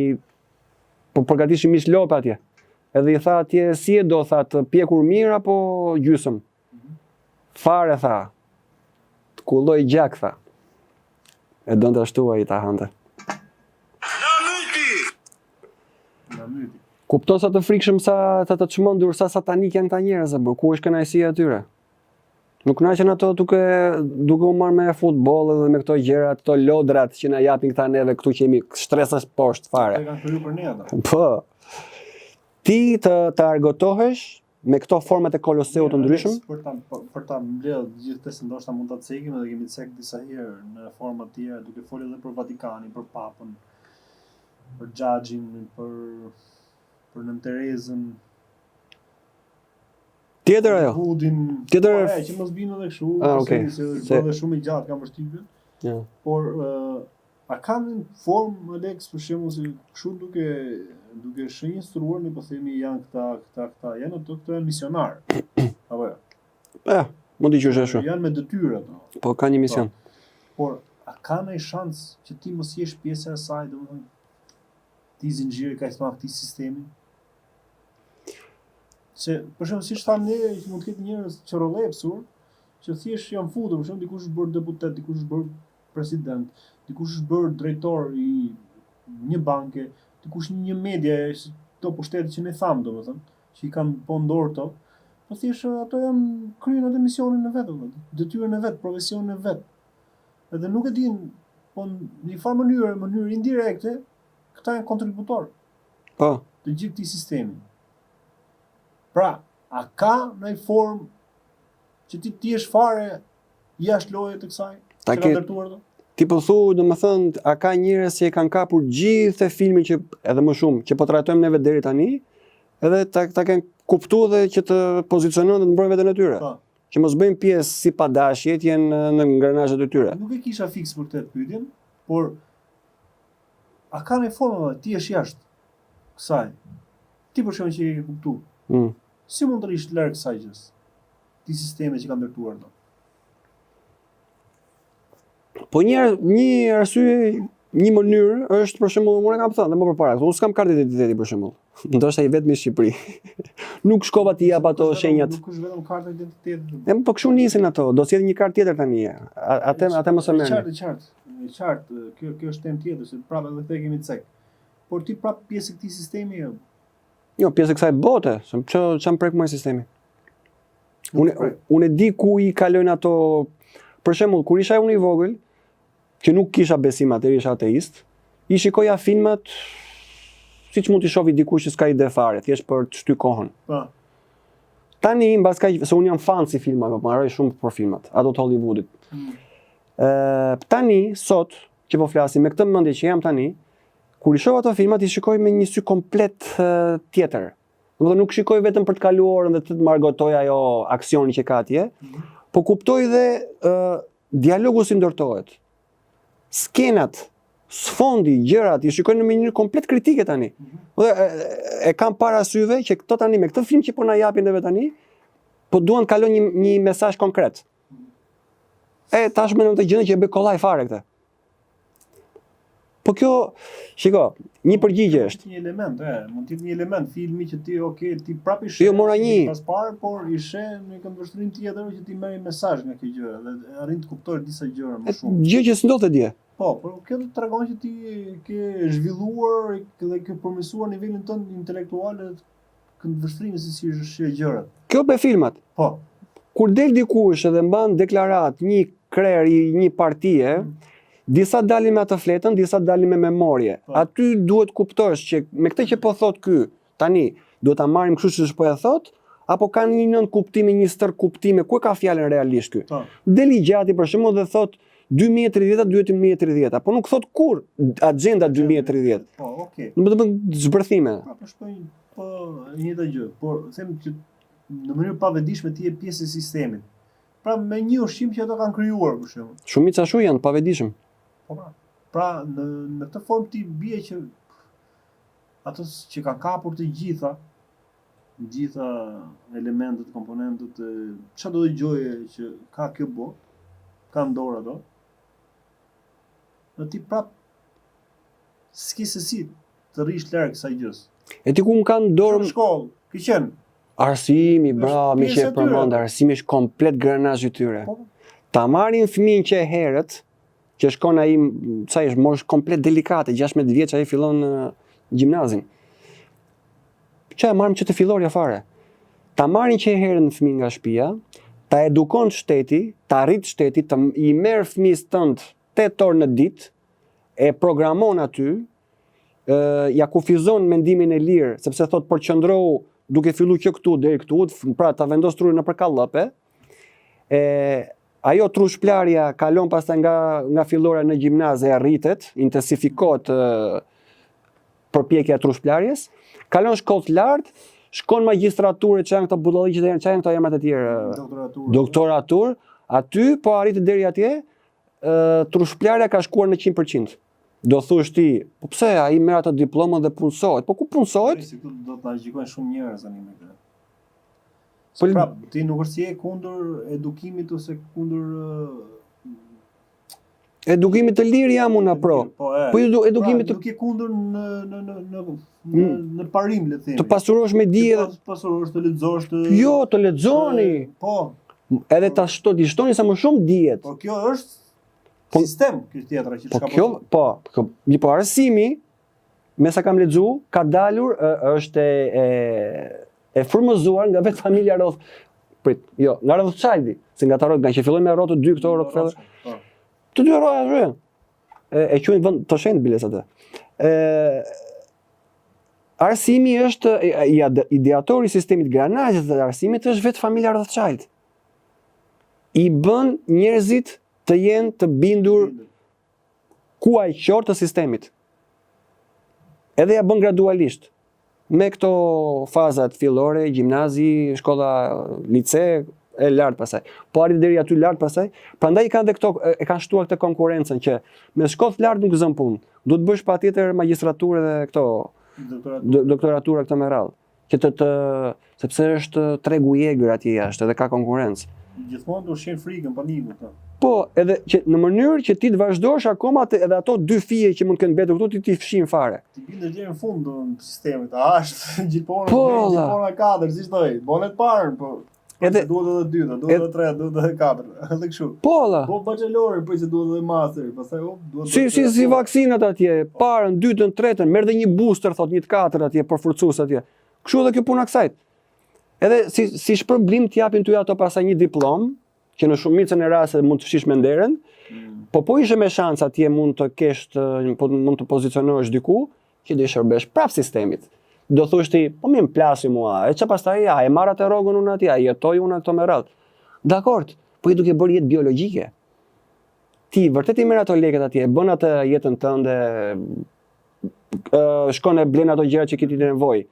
po përgatishin mish lope atje. Edhe i tha atje si e do, tha, të pjekur mirë apo gjysëm. Fare tha. Të kulloj gjak tha. E donte ashtu ai ta hante. Kupton sa të frikshëm, sa të çmendur, sa satanik janë këta njerëz, ku është kënaqësia atyre? Nuk kënaqen ato duke u marrë me futboll edhe me këto gjëra, këto lodrat që na japin këta neve këtu që jemi stresash poshtë fare. Kanë kryer për ne ata. Po. Ti të argëtohesh me këto format e Koloseut të ndryshëm? Për ta mbledhur gjithë këtë, ndoshta mund ta cekim edhe kemi cek disa herë në forma të tjera, duke folur edhe për Vatikanin, për Papën, për Xhaxhin, për Nën Terezën. Tjetër ajo. Budin. Tjetër që mos binë edhe kështu, se edhe shumë i gjatë kam përshtypjen. Ja. Por a kanë në formë Alex për shembull si kështu duke shënjestruar, ne po themi janë këta janë ato këto janë misionar. Apo jo. Mund të qesh ashtu. Janë me detyrë ato. Po kanë një mision. Por a ka ndonjë shans që ti mos jesh pjesë e asaj, domethënë ti zinxhiri ka të këtij sistemi? Se, për shembull, siç thamë ne, që mund të ketë njerëz që rrollepsur, që thjesht janë futur, për shembull, dikush është bërë deputet, dikush është bërë president, dikush është bërë drejtor i një banke, dikush një medie, to pushtete që ne thamë, domethënë, që i kanë po dorë to, po thjesht ato janë kryen atë misionin e vet, detyrën e vet, profesionin e vet. Edhe nuk e din, po në një farë mënyrë indirekte, këta janë kontributor. Po. Të gjithë këtij sistemi. Pra, a ka në formë që ti jesh fare jashtë loje të kësaj? Që ka ndërtuar do? Ti po thu, domethënë, a ka njerëz që e kanë kapur gjithë filmin që edhe më shumë që po trajtojmë neve deri tani, edhe ta kanë kuptuar dhe që të pozicionohen dhe të mbrojnë veten e tyre. Po. Që mos bëjnë pjesë si padashje, të jenë në ngranazhet e tyre. Nuk e kisha fiks për këtë pyetjen, por a ka në formë ti je jashtë kësaj? Ti për shkak që e ke kuptuar. Si mund të rish larg kësaj gjës? Ti sisteme që kanë ndërtuar do. Po një arsye, një mënyrë është për shembull, unë kam thënë dhe më përpara, unë s'kam kartë identiteti për shembull. Ndoshta i vetmi në Shqipëri. Nuk shkova ti jap ato shenjat. Nuk është vetëm karta identiteti. Po kështu nisin ato, do të sjellë një kartë tjetër tani. Atë mos e merr. Qartë, kjo është temë tjetër, se prapë edhe këtë kemi cek. Por ti prapë pjesë e këtij sistemi jo. Jo, pjesë e kësaj bote, ç'am prek më sistemi. Unë e di ku i kalojnë ato. Për shembull, kur isha unë i vogël, që nuk kisha besim atëherë, isha ateist, i shikoja filmat siç mund t'i shohë dikush që s'ka ide fare, thjesht për të shty kohën. Po. Tani mbas kaq, se unë jam fan si filmave, po marroj shumë për filmat, ato të Hollywoodit. Tani sot që po flasim me këtë mendje që jam tani, kur i shoh ato filmat, i shikoj me një sy komplet tjetër. Domethënë nuk shikoj vetëm për të kaluar dhe të margotoj ajo aksioni që ka atje, po kuptoj dhe dialogu si ndërtohet. Skenat sfondi, gjërat, i shikojnë në mënyrë komplet kritike tani. Dhe e kam para syve që këto tani me këtë film që po na japin neve tani, po duan të kalojnë një mesazh konkret. Tashmë në të gjendje që e bë kollaj fare këtë. Po kjo, shiko, një përgjigje është. Një element, mund të jetë një element filmi që ti prapë i sheh. Jo, mora një. Pas parë, por i sheh në këndvështrim tjetër që ti merr mesazh nga kjo gjë dhe arrin të kuptosh disa gjëra më shumë. Gjë që s'ndodh e dje. Po, por kjo të tregon që ti ke zhvilluar dhe ke përmirësuar nivelin tënd intelektual dhe këndvështrimit se si sheh gjërat. Kjo be filmat. Po. Kur del dikush edhe mban deklarat një krer i një partie, disa dalin me atë fletën, disa dalin me memorje. Aty duhet kuptosh që me këtë që po thot ky, tani, duhet ta marrim kështu siç po e thot, apo kanë një nën kuptime, një stër kuptime, ku ka fjalën realisht ky. Deli gjati për shembull dhe thot 2030, po nuk thot kur agenda 2030. Po, okay. Nuk do të bën zbërthime. Po shkojnë po njëjta gjë, por them që në mënyrë pavetëdijshme ti je pjesë e sistemit. Pra me një ushqim që ato kanë krijuar për shembull. Shumica ashtu janë pavetëdijshëm. Po pra në këtë formë ti bie që ato që kanë kapur të gjitha elementet, komponentët, çfarë do të dëgjoje që ka kjo botë, ka në dorë ato. Në ti prap s'ke se si të rish larg kësaj gjës. E ti ku më kanë dorë në shkollë, ke qenë. Arsimi, mi që e përmend, arsimi është komplet granazh i tyre. Ta marrin fëmijën që e herët, që shkon ai, sa është mosh komplet delikate, 16 vjeç ai fillon gjimnazin. Çe marrim që të fillorja fare. Ta marrin që e herën fëmijën nga shtëpia, ta edukon shteti, ta rrit shteti, i merr fëmijës tënd 8 orë në ditë, e programon aty, ja kufizon mendimin e lirë, sepse thot për qëndrohu duke fillu që këtu deri këtu, pra ta vendos trurin nëpër kallëpe. Ajo trushplarja kalon pastaj nga fillora në gjimnaz e rritet, intensifikohet përpjekja e trushplarjes, kalon shkollë të lartë, shkon magjistraturë, që janë këto budalliqe, që janë këto emrat e tjerë, doktoratur, aty po arritet deri atje, trushplarja ka shkuar në 100%. Do thush ti, po pse ai merr atë diplomën dhe punsohet? Po ku punsohet? Do ta gjikojnë shumë njerëz tani me këtë. Po prap, ti nuk është si e kundër edukimit ose kundër edukimit të lirë jam unë pro. Po edukimit nuk e kundër në parim, le të themi. Të pasurosh me dije, të pasurosh, të lexosh, Jo, të lexoni. Po. Edhe ta shtoni sa më shumë dijet. Po kjo është sistem kjo tjetra që çka po arsimi, me sa kam lexuar, ka dalur është e frymëzuar nga vetë familja Roth. Nga Rothschildi, se nga që filloi me Roth 2 këto Rockefeller. Të dy roja ashtu. E quajnë vend të shenjtë biles atë. Arsimi është ideatori i sistemit granazhit dhe arsimit është vetë familja Rothschild. I bën njerëzit të jenë të bindur kuaj qortë të sistemit. Edhe ja bën gradualisht. Me këto fazat fillore, gjimnazi, shkolla, lice, e lartë pasaj. Po arrit deri aty lartë pasaj. Prandaj kanë kanë shtuar këtë konkurrencën që me shkollë lartë nuk zën punë. Duhet bësh patjetër magjistraturë dhe këto doktoratura këto me radhë. Sepse është tregu i egër atje jashtë edhe ka konkurrencë. Gjithmonë do shen frikën, paniku këta. Po, edhe që në mënyrë që ti të vazhdosh akoma edhe ato dy fije që mund të kenë mbetur këtu ti fshin fare. Ti binde deri në fund në sistemit. Është gjipona 4, si thoj, bonet parën, po. Edhe duhet edhe dyta, duhet edhe 3, duhet edhe 4. Edhe kështu. Po, bachelorin, po se duhet edhe master, pastaj duhet. Si vaksinat atje, parën, dytën, tretën, merr dhe një booster, thot një të katërt atje për forcues atje. Kështu edhe kjo puna kësaj. Edhe si shpërblim t'japin ty ato pasaj një diplom, që në shumicën e rasteve mund të fshish me nderën, po ishe me shans atje mund të kesh mund të pozicionohesh diku, që do i shërbesh prap sistemit. Do thush ti, po më plasi mua, e çka pastaj e marr atë rrogën unë atje, jetoj unë ato me radhë. Dakor, po i duke bërë jetë biologjike. Ti vërtet i merr ato lekët atje, bën atë jetën tënde, shkon e blen ato gjëra që ke ti nevojë.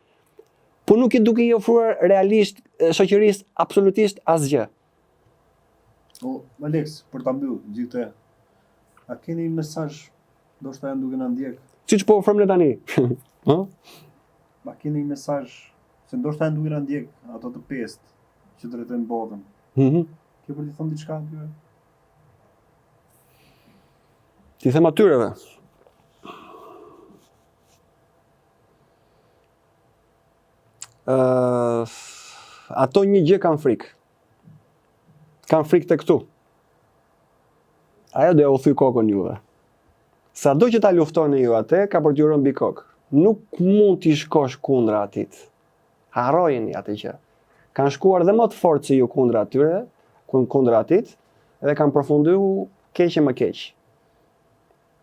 Po nuk i duke i ofruar realisht shoqërisë absolutisht asgjë. Alex, për ta mbyllur gjithë këtë, a keni një mesazh ndoshta janë duke na ndjek. Siç po ofrojmë ne tani. Ë? Ma keni një mesazh se ndoshta janë duke na ndjek ato të pestë që drejtojnë botën. Ke për t'i thënë diçka atyre? Ti them atyreve. Ato një gjë kanë frikë. Kanë frikë të këtu. Ajo do ja u thyj kokën juve. Sado që ta luftoni ju atë, ka për t'ju rënë mbi kokë. Nuk mund t'i shkosh kundra atit. Harrojeni atë gjë. Kanë shkuar dhe më të fortë se ju kundra atyre, kundra atit, dhe kanë përfunduar keq e më keq.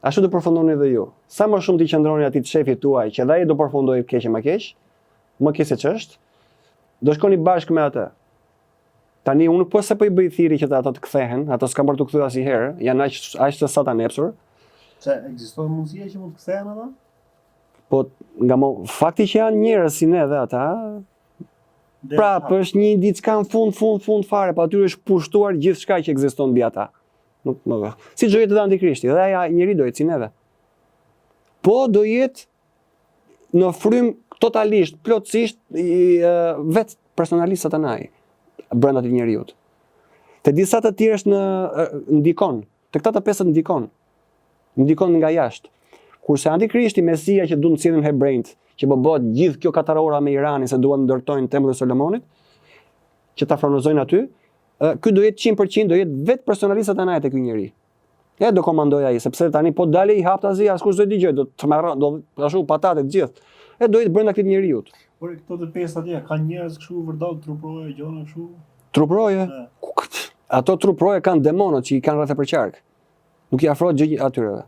Ashtu do përfundoni dhe ju. Sa më shumë t'i qëndroni atit shefit tuaj, që dhe ai do përfundojë keq e më keq se ç'është, do shkoni bashkë me atë. Tani unë po se po I bëj thirrje që ato të kthehen, ato s'kan për të kthyer asnjëherë, janë aq të satanepsur. Se ekziston mundësia që mund të kthehen ata? Po fakti që janë njerëz si ne dhe ata, prapë është një diçka në fund fare, pa aty është pushtuar gjithçka që ekziston mbi ata. Nuk më. Si do jetë edhe Antikrishti, dhe ai njeri do jetë si neve. Po do jetë në frym totalisht, plotësisht vetë personalisht satanai brenda të njeriut. Te disa të tjerë është ndikon, te këta të pesët ndikon nga jashtë. Kurse Antikrishti, Mesia që duan të sjellin hebrejt, që po bëhet gjithë kjo katarora me Iranin se duan të ndërtojnë tempullin e Solomonit, që ta fronozojnë aty, ky do jetë 100%, do jetë vetë personalisht satanai te ky njeri. Ja do komandoj ai, sepse tani po dalë I haptazi, askush do të dëgjoj, do të marrë, do ashtu patate të gjithë. Do jetë brenda këtij njeriu. Por këto të pesë atje kanë njerëz kështu vërdall truproje, gjona kështu. Truproje? Ato truproje kanë demonët që I kanë rreth e përqark. Nuk I afrohet gjë atyre.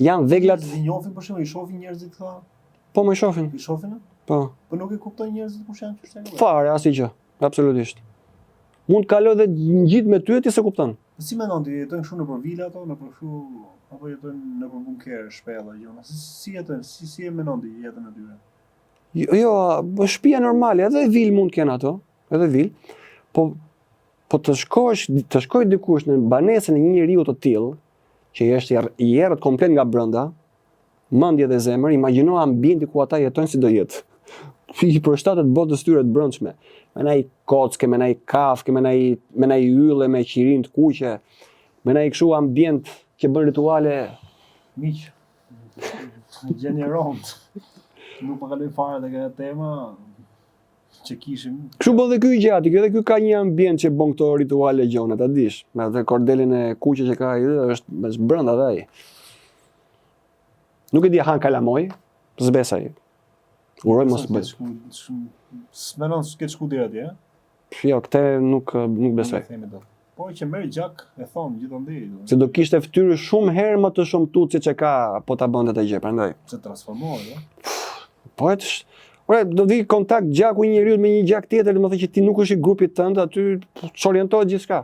Janë veglat. I njohin për shembull, I shohin njerëzit këta? Po më shohin. I shohin? Po. Po nuk I kuptojnë njerëzit kush janë çështja. Fare asgjë, absolutisht. Mund të kaloj dhe ngjit me ty ti se kupton. Si mendon ti, jetojnë kështu nëpër vila ato, nëpër kështu apo jetojnë nëpër bunker, shpella, gjona? Si jetojnë? Si e mendon ti jetën e tyre? Jo, shtëpia normale, edhe vil mund të kenë ato, edhe vil. Po të shkoj dikush në banesën e një njeriu të tillë, që është I errët komplet nga brenda, mendje dhe zemër, imagjino ambienti ku ata jetojnë si do jetë. I përshtatet botës tyre të brendshme. Me nai kocke, me nai kafke, me nai ylle, me qirin të kuqe, me nai kështu ambient që bën rituale. Miq. Gjeneront. Nuk po kaloj fare te kjo tema që kishim. Kështu bën dhe ky I gjati, edhe ky ka një ambient që bën këto rituale gjona, ta dish. Me atë kordelin e kuqe që ka ai, është brenda dhe ai. Nuk e di han kalamoj, s'besa ai. Uroj mos bëj. S'menon s'ke shku deri atje, Jo, këtë nuk besoj. Po që merr gjak e thon gjithandej. Se do kishte fytyrë shumë herë më të shumtuar siç e ka po ta bënte atë gjë, prandaj. Se transformohet, ëh. Po do vi kontakt gjaku I njeriu me një gjak tjetër, domethënë që ti nuk është I grupit tënd, aty çorientohet gjithçka.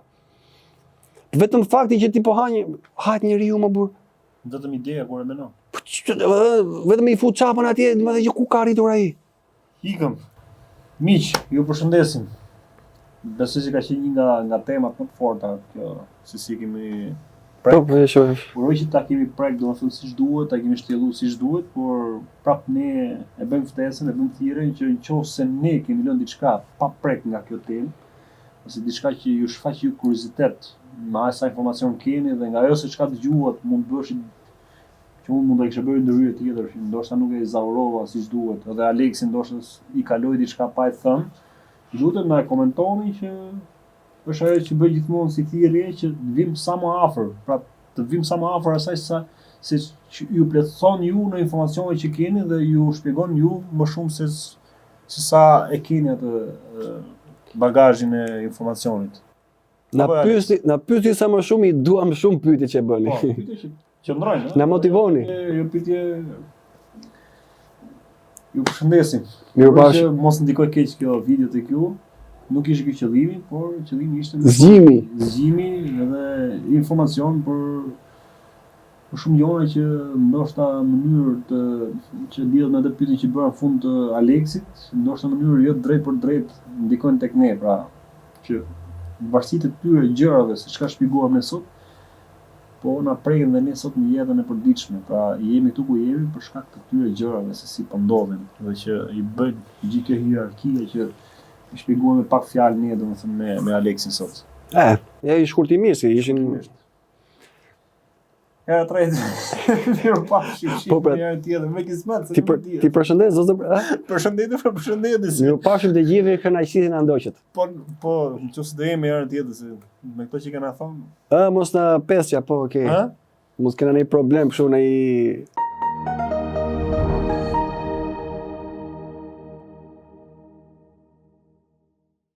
Vetëm fakti që ti po ha njeriu më burr. Vetëm ideja kur e mendon. Vetëm I fut çapën atje, domethënë që ku ka arritur ai. Ikëm. Miq, ju përshëndesim. Besoj se ka qenë një nga temat më të forta kjo, se si kemi Po, po e shoh. Uroj që ta kemi prek domethënë siç duhet, ta kemi shtjelluar siç duhet, por prap ne e bëjmë ftesën, e bëjmë thirrjen që nëse ne kemi lënë diçka pa prek nga kjo temë, ose diçka që ju shfaq ju kuriozitet, me sa informacion keni dhe nga ajo se çka dëgjuat mund bësh që unë mund ta kisha bërë ndryrë tjetër, që ndoshta nuk e zaurova siç duhet, edhe Aleksi ndoshta I kaloi diçka pa e thënë. Lutem na komentoni që është ajo që bëj gjithmonë si thirrje që të vim sa më afër, pra të vim sa më afër asaj se ju plotëson ju në informacionet që keni dhe ju shpjegon ju më shumë se sa e keni atë bagazhin e informacionit. Na pyeti sa më shumë I duam shumë pyetje që bëni. Po, pyetje që qëndrojnë. Na motivoni. Jo pyetje. Ju përshëndesim. Mirupafshim. Mos ndikoj keq kjo video tek ju. Nuk ishte ky qëllimi, por qëllimi ishte zgjimi edhe informacion për shumë gjëra që ndoshta në mënyrë që lidhet me atë pyetje që bëra në fund të Aleksit, ndoshta në mënyrë jo drejt për drejt ndikojnë tek ne, pra që varësisht të këtyre gjërave se çka shpjeguam ne sot, po na prekin dhe ne sot në jetën e përditshme. Pra jemi këtu ku jemi për shkak të këtyre gjërave se si po ndodhin dhe që i bëjnë gjithë kjo hierarkia që i shpjeguam me pak fjalë ne domethënë me Aleksin sot. Ja i shkurtimisht, ishin Era tretë. Mirë pafshim, Po, pra, njëri tjetër me kismet. ti përshëndes zotë. Përshëndetje, përshëndetje. Ju pashim të gjithëve kënaqësinë na ndoqët. Po, nëse do jemi herën tjetër se me këto që kanë thonë. Mos na pesja, po, okay. Ha? Mos kena ndonjë problem kështu në